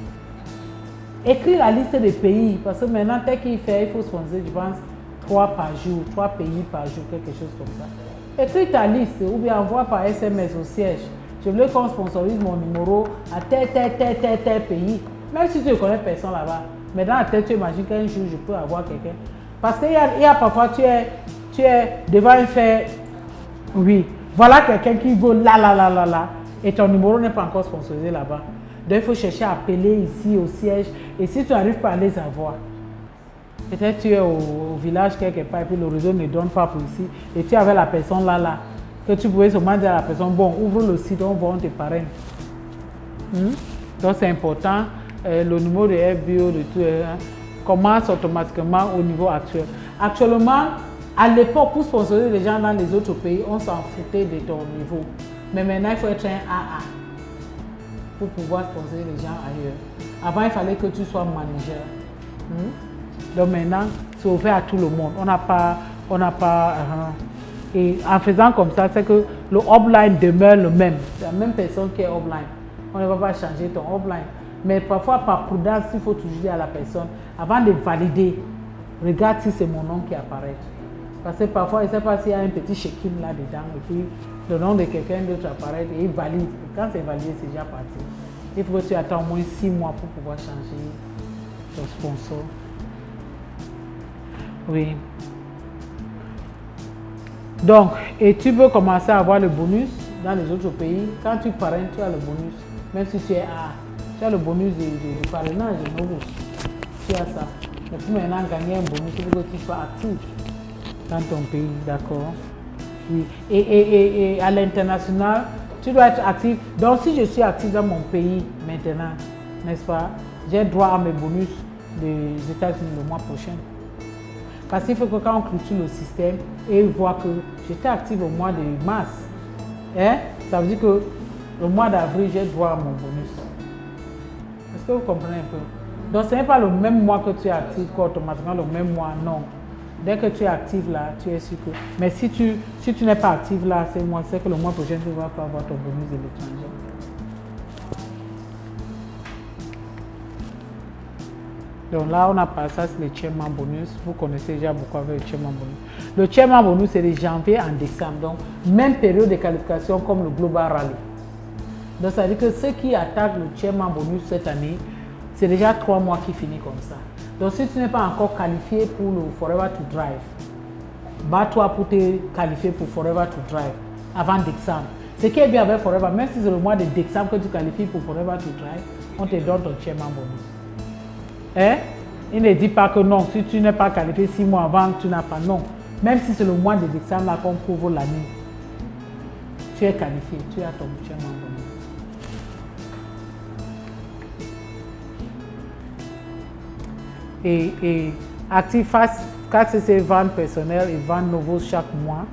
Écris la liste des pays, parce que maintenant, tel qu'il fait, il faut sponsoriser, je pense, 3 par jour, 3 pays par jour, quelque chose comme ça. Écris ta liste ou bien envoie par SMS au siège. Je veux qu'on sponsorise mon numéro à tel pays. Même si tu ne connais personne là-bas. Mais dans la tête, tu imagines qu'un jour, je peux avoir quelqu'un. Parce qu'il y a parfois, tu es devant un fait, oui, voilà quelqu'un qui veut là, et ton numéro n'est pas encore sponsorisé là-bas. Donc, il faut chercher à appeler ici au siège. Et si tu n'arrives pas à les avoir, peut-être tu es au village quelque part et puis le réseau ne donne pas pour ici. Et tu avais la personne là, que tu pouvais seulement dire à la personne, bon, ouvre le site, on va te parrainer. Donc, c'est important. Le numéro de FBO, de tout, commence automatiquement au niveau actuel. Actuellement, à l'époque, pour sponsoriser les gens dans les autres pays, on s'en foutait de ton niveau. Mais maintenant, il faut être un AA pour pouvoir sponsoriser les gens ailleurs. Avant, il fallait que tu sois manager. Donc maintenant, c'est ouvert à tout le monde. On n'a pas. Et en faisant comme ça, c'est que le offline demeure le même. C'est la même personne qui est offline. On ne va pas changer ton offline. Mais parfois, par prudence, il faut toujours dire à la personne, avant de valider, regarde si c'est mon nom qui apparaît. Parce que parfois, il ne sait pas s'il y a un petit check-in là-dedans, et puis le nom de quelqu'un d'autre apparaît et il valide. Et quand c'est validé, c'est déjà parti. Il faut que tu attends au moins 6 mois pour pouvoir changer ton sponsor. Oui. Donc, et tu peux commencer à avoir le bonus dans les autres pays. Quand tu parraines, tu as le bonus. Même si tu es A. Tu as le bonus de parrainage de nouveau. Tu as ça. Mais pour maintenant gagner un bonus, il faut que tu sois actif dans ton pays, d'accord? Oui. Et à l'international, tu dois être actif. Donc si je suis actif dans mon pays maintenant, n'est-ce pas? J'ai droit à mes bonus des États-Unis le mois prochain. Parce qu'il faut que quand on clôture le système et voit que j'étais actif au mois de mars, ça veut dire que le mois d'avril, j'ai droit à mon bonus. Est-ce que vous comprenez un peu? Donc, ce n'est pas le même mois que tu es actif qu'automatiquement le même mois, non. Dès que tu es actif là, tu es sûr que... Mais si tu n'es pas actif là, c'est que le mois prochain, tu ne vas pas avoir ton bonus de l'étranger. Donc là, on a passé ça, c'est le chairman bonus. Vous connaissez déjà beaucoup avec le chairman bonus. Le chairman bonus, c'est de janvier en décembre. Donc, même période de qualification comme le Global Rally. Donc, ça veut dire que ceux qui attaquent le chairman bonus cette année, c'est déjà 3 mois qui finissent comme ça. Donc, si tu n'es pas encore qualifié pour le Forever to Drive, bats-toi pour te qualifier pour Forever to Drive avant décembre. Ce qui est bien avec Forever, même si c'est le mois de décembre que tu qualifies pour Forever to Drive, on te donne ton chairman bonus. Il ne dit pas que non, si tu n'es pas qualifié 6 mois avant, tu n'as pas. Non. Même si c'est le mois de décembre là qu'on couvre l'année, tu es qualifié, tu as ton chairman bonus. Et actif 4CC ventes personnelles et ventes nouveaux chaque mois.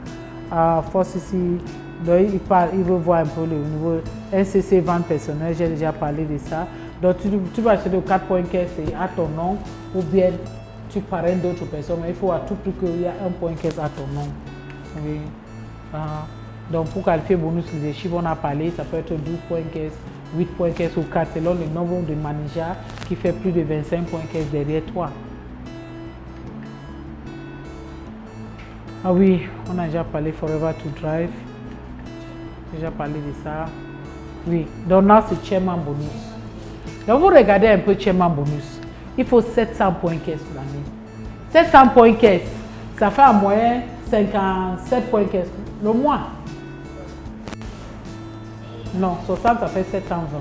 Force ici, il veut voir un peu le niveau NCC ventes personnelles, j'ai déjà parlé de ça. Donc tu vas acheter de 4 points caisse à ton nom ou bien tu parraines d'autres personnes, mais il faut à tout prix qu'il y a un point caisse à ton nom. Oui. Donc pour qualifier bonus leadership, on a parlé, ça peut être 12 points caisse, 8 points caisse ou 4 selon le nombre de managers qui fait plus de 25 points caisse derrière toi. Ah oui, on a déjà parlé Forever to Drive. J'ai déjà parlé de ça. Oui, donc là c'est chairman bonus. Donc vous regardez un peu chairman bonus. Il faut 700 points caisse l'année. 700 points caisse, ça fait en moyenne 57 points caisse le mois. Non, 60 ça fait 720.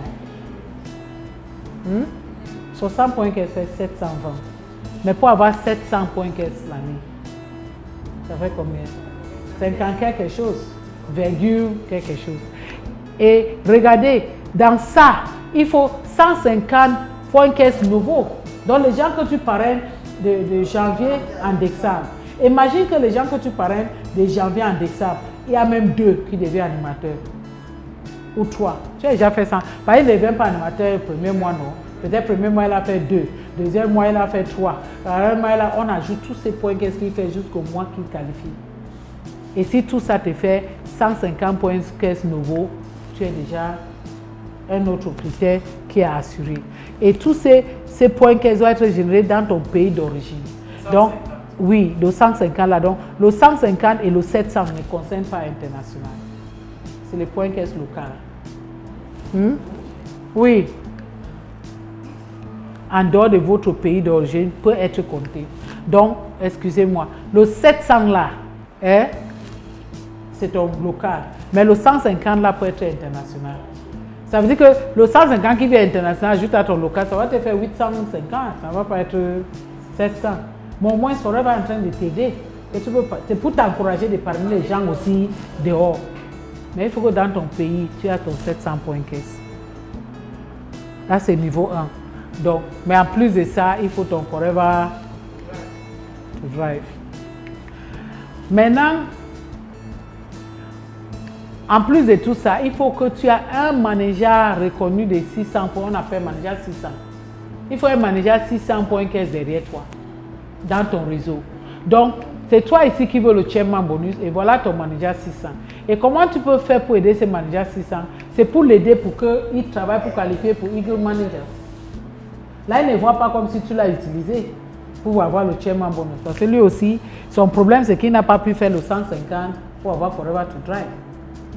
60 points caisse fait 720. Mais pour avoir 700 points caisse l'année, ça fait combien? 50 quelque chose, virgule quelque chose. Et regardez, dans ça, il faut 150 points caisse nouveaux. Donc les gens que tu parraines de janvier en décembre. Imagine que les gens que tu parraines de janvier en décembre, il y a même 2 qui deviennent animateurs. Ou 3. Tu as déjà fait ça. Par exemple, il ne devient pas animateur le premier mois, non. Peut-être le premier mois, il a fait 2. Deuxième mois, il a fait 3. Troisième mois, on ajoute tous ces points qu'est-ce qu'il fait jusqu'au mois qu'il qualifie. Et si tout ça te fait 150 points caisse nouveaux, tu es déjà un autre critère qui est assuré. Et tous ces points caisse doivent être générés dans ton pays d'origine. Donc, Oui, le 150 là. Donc, le 150 et le 700 ne concernent pas international. C'est le point caisse local. Oui. En dehors de votre pays d'origine peut être compté. Donc, excusez-moi, le 700 là, hein, c'est un local. Mais le 150 là peut être international. Ça veut dire que le 150 qui vient international, juste à ton local, ça va te faire 850, ça ne va pas être 700. Mais au moins, ça va en train de t'aider. C'est pour t'encourager de parmi les gens aussi dehors. Mais il faut que dans ton pays, tu as ton 700 points caisse. Là, c'est niveau 1. Donc, mais en plus de ça, il faut ton Forever to Drive. Maintenant, en plus de tout ça, il faut que tu aies un manager reconnu de 600 points. On appelle manager 600. Il faut un manager 600 points caisse derrière toi, dans ton réseau. Donc, c'est toi ici qui veux le chairman bonus et voilà ton manager 600. Et comment tu peux faire pour aider ce manager 600? C'est pour l'aider pour qu'il travaille pour qualifier pour Eagle Manager. Là, il ne voit pas comme si tu l'as utilisé pour avoir le chairman bonus. Parce que lui aussi, son problème, c'est qu'il n'a pas pu faire le 150 pour avoir Forever to Drive.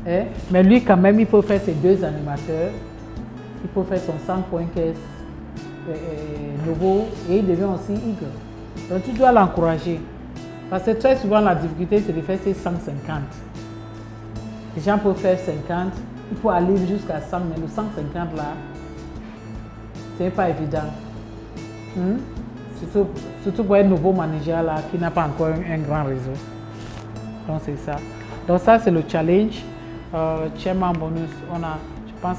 Hein? Mais lui, quand même, il peut faire ses 2 animateurs. Il peut faire son 100 points caisse nouveau et il devient aussi Eagle. Donc, tu dois l'encourager. Parce que très souvent, la difficulté, c'est de faire ces 150. Les gens peuvent faire 50, il faut aller jusqu'à 100, mais le 150 là, c'est pas évident. Surtout pour un nouveau manager là qui n'a pas encore un grand réseau. Donc c'est ça. Donc ça c'est le challenge. Chairman bonus, je pense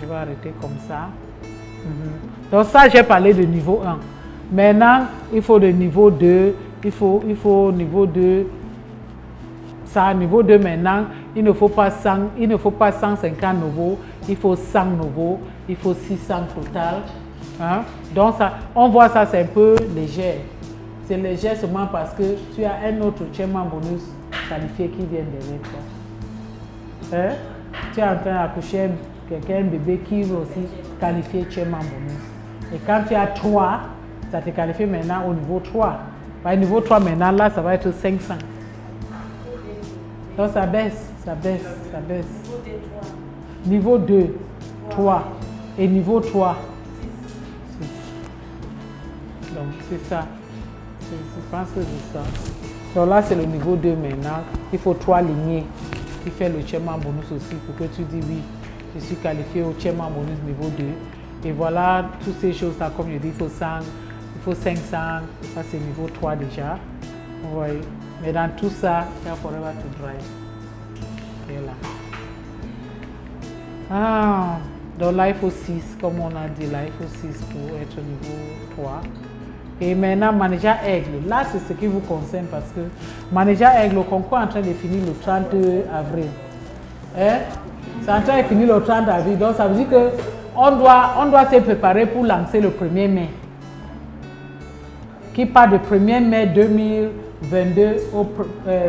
je vais arrêter comme ça. Donc ça j'ai parlé de niveau 1. Maintenant il faut de niveau 2. Il faut niveau 2. Ça niveau 2 maintenant, il ne faut pas 150 nouveaux, il faut 100 nouveaux, il faut 600 total. Hein? Donc ça, on voit ça, c'est un peu léger. C'est léger seulement parce que tu as un autre chairman bonus qualifié qui vient derrière toi. Hein? Tu es en train d'accoucher quelqu'un, un bébé qui veut aussi qualifier chairman bonus. Et quand tu as 3, ça te qualifie maintenant au niveau 3. Au niveau 3 maintenant, là, ça va être 500. Donc ça baisse, ça baisse, ça baisse. Niveau 2, 3. Et niveau 3, 6. Donc c'est ça. Je pense que c'est ça. Donc là c'est le niveau 2 maintenant. Il faut 3 lignées qui fait le chairman bonus aussi pour que tu dis oui, je suis qualifié au chairman bonus niveau 2. Et voilà, toutes ces choses-là, comme je dis, il faut 100, il faut 500. Ça c'est niveau 3 déjà. Vous voyez. Mais dans tout ça, il y a Forever to Drive. Et là. Ah, donc là, il faut 6, comme on a dit, là, il faut 6 pour être au niveau 3. Et maintenant, Manager Aigle. Là, c'est ce qui vous concerne parce que Manager Aigle, le concours est en train de finir le 30 avril. Hein? C'est en train de finir le 30 avril. Donc, ça veut dire qu'on doit se préparer pour lancer le 1er mai. Qui part du 1er mai 2022 au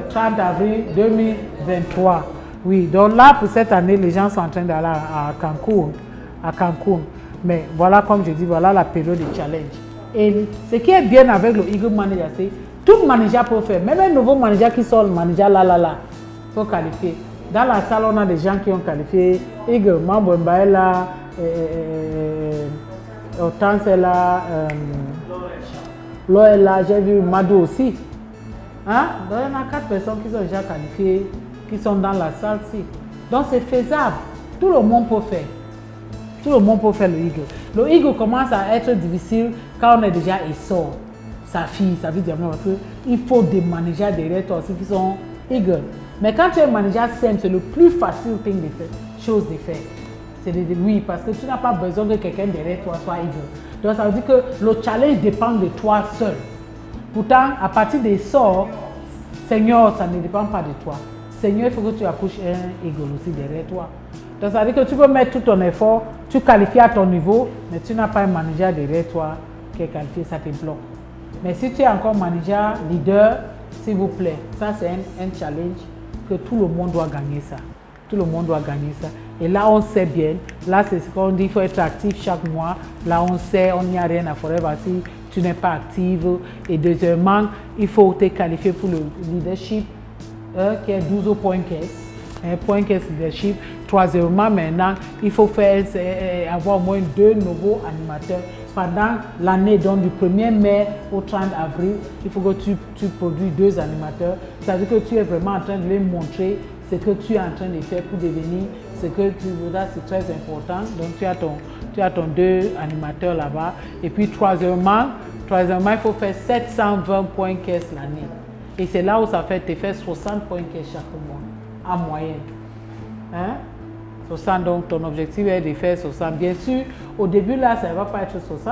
30 avril 2023. Oui, donc là, pour cette année, les gens sont en train d'aller à Cancun. Mais voilà, comme je dis, voilà la période de challenge. Et ce qui est bien avec le Eagle Manager, c'est tout manager peut faire. Même un nouveau manager qui sort le manager là, faut qualifier. Dans la salle, on a des gens qui ont qualifié. Eagle, Mambo Mbaela, Hortense est là, Lo est là, j'ai vu Madou aussi. Hein? Donc il y en a 4 personnes qui sont déjà qualifiées, qui sont dans la salle-ci. Donc c'est faisable. Tout le monde peut faire. Tout le monde peut faire le Eagle. Le Eagle commence à être difficile quand on est déjà essor. Sa fille, ça veut dire parce qu'il faut des managers derrière toi aussi qui sont Eagle. Mais quand tu es manager simple, c'est le plus facile chose de faire. C'est de dire oui, parce que tu n'as pas besoin que quelqu'un derrière toi soit Eagle. Donc ça veut dire que le challenge dépend de toi seul. Pourtant, à partir des sorts, Seigneur, ça ne dépend pas de toi. Seigneur, il faut que tu accouches un Eagle aussi derrière toi. Donc ça veut dire que tu peux mettre tout ton effort, tu qualifies à ton niveau, mais tu n'as pas un manager derrière toi qui est qualifié, ça te bloque. Mais si tu es encore manager, leader, s'il vous plaît, ça c'est un challenge que tout le monde doit gagner ça. Tout le monde doit gagner ça. Et là, on sait bien, là c'est ce qu'on dit, il faut être actif chaque mois. Là, on sait, on n'y a rien à faire. Voici, tu n'es pas active. Et deuxièmement, il faut te qualifier pour le leadership, qui est 12 points caisse. Point caisse leadership. Troisièmement, maintenant, il faut avoir au moins 2 nouveaux animateurs. Pendant l'année, donc du 1er mai au 30 avril, il faut que tu produis 2 animateurs. Ça veut dire que tu es vraiment en train de les montrer ce que tu es en train de faire pour devenir ce que tu voudras. C'est très important. Donc tu as ton 2 animateurs là-bas. Et puis troisièmement, il faut faire 720 points caisse l'année. Et c'est là où ça fait, tu fais 60 points caisse chaque mois, en moyenne. Hein? 60, donc ton objectif est de faire 60. Bien sûr, au début là, ça ne va pas être 60,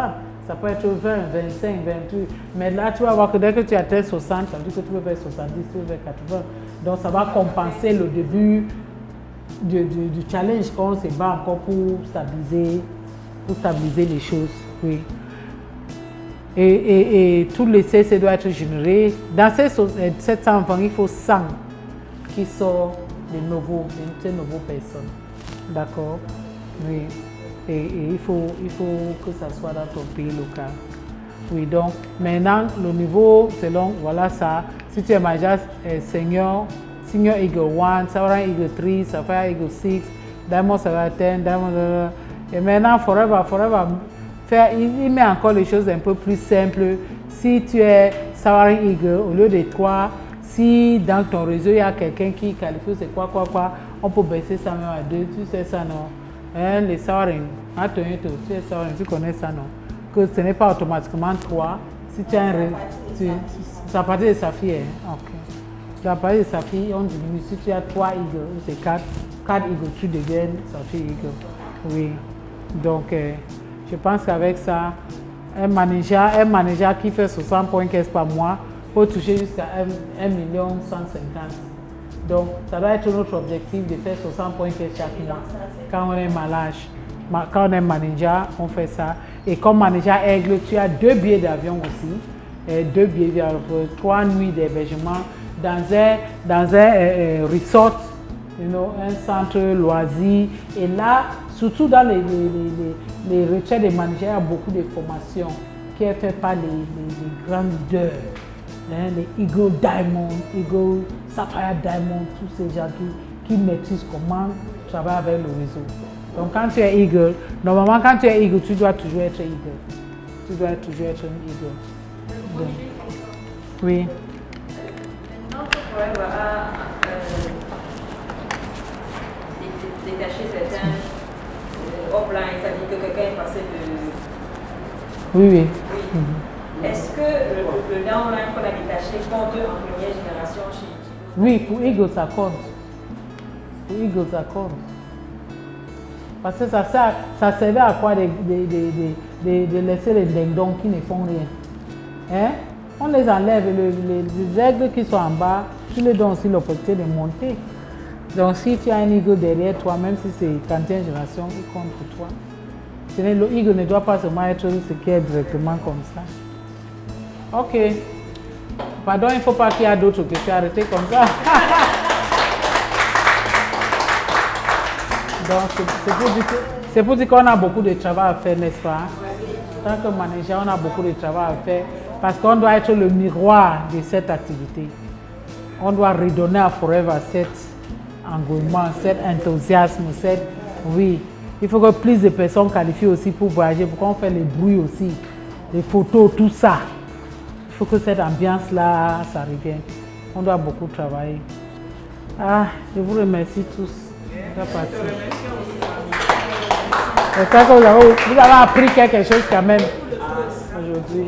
ça peut être 20, 25, 28. Mais là, tu vas voir que dès que tu atteins 60, ça veut dire que tu veux faire 70, tu veux faire 80. Donc ça va compenser le début du challenge qu'on se bat encore pour stabiliser les choses. Oui. Et tout le CC doit être généré. Dans ces 720, il faut 100 qui sortent de nouveaux personnes. D'accord? Oui. Et il faut que ça soit dans ton pays local. Oui, donc maintenant, le niveau, selon, voilà ça. Si tu es major senior Eagle 1, Savara Eagle 3, Sapphire Eagle 6, Diamond Savara 10, Diamond... Et maintenant, Forever, il met encore les choses un peu plus simples. Si tu es Savara Eagle, au lieu de 3, si dans ton réseau, il y a quelqu'un qui qualifie, c'est quoi, on peut baisser ça même à 2, tu sais ça, non? Hein, les Sawaring, tu sais Sawaring, tu connais ça, non? Que ce n'est pas automatiquement 3. Si tu as un réseau, ça partit de sa fille, hein? Ok. Ça partit de sa fille, on diminue. Si tu as 3 Eagles, c'est 4 Eagles, tu deviens sa fille Eagle. Oui. Donc, je pense qu'avec ça, un manager qui fait 60 points caisse par mois peut toucher jusqu'à 1 150 000. Donc, ça doit être notre objectif de faire 60 points caisse chaque mois. Quand on est quand on est manager, on fait ça. Et comme manager Aigle, tu as 2 billets d'avion aussi. 2 billets, 3 nuits d'hébergement dans un resort, un centre loisir. Et là, surtout dans les retraites des managers, il y a beaucoup de formations qui est fait par les grands leaders. Les Eagle Diamond, Eagle Sapphire Diamond, tous ces gens qui maîtrisent comment travailler avec le réseau. Donc quand tu es Eagle, normalement quand tu es Eagle, tu dois toujours être Eagle. Tu dois toujours être un Eagle. Donc, oui. Maintenant, Forever a détaché certains offline, ça dit que quelqu'un est passé de... Oui. Est-ce que le downline qu'on a détaché compte en première génération chez... Oui, pour Eagle, ça compte. Pour Eagle, ça compte. Parce que ça servait à quoi de laisser les dindons qui ne font rien. Hein? On les enlève, les aigles qui sont en bas, tu les donnes aussi l'opportunité de monter. Donc si tu as un Eagle derrière toi, même si c'est 40e génération, il compte pour toi. Le Eagle ne doit pas seulement être ce qui est directement comme ça. Ok. Pardon, il ne faut pas qu'il y ait d'autres questions. Arrêtez comme ça. Donc, c'est pour dire qu'on a beaucoup de travail à faire, n'est-ce pas? En tant que manager, on a beaucoup de travail à faire parce qu'on doit être le miroir de cette activité. On doit redonner à Forever cet engouement, cet enthousiasme, oui. Il faut que plus de personnes qualifient aussi pour voyager, pour qu'on fasse les bruits aussi, les photos, tout ça. Il faut que cette ambiance-là, ça revienne. On doit beaucoup travailler. Ah, je vous remercie tous. J'espère que vous avez appris quelque chose quand même aujourd'hui.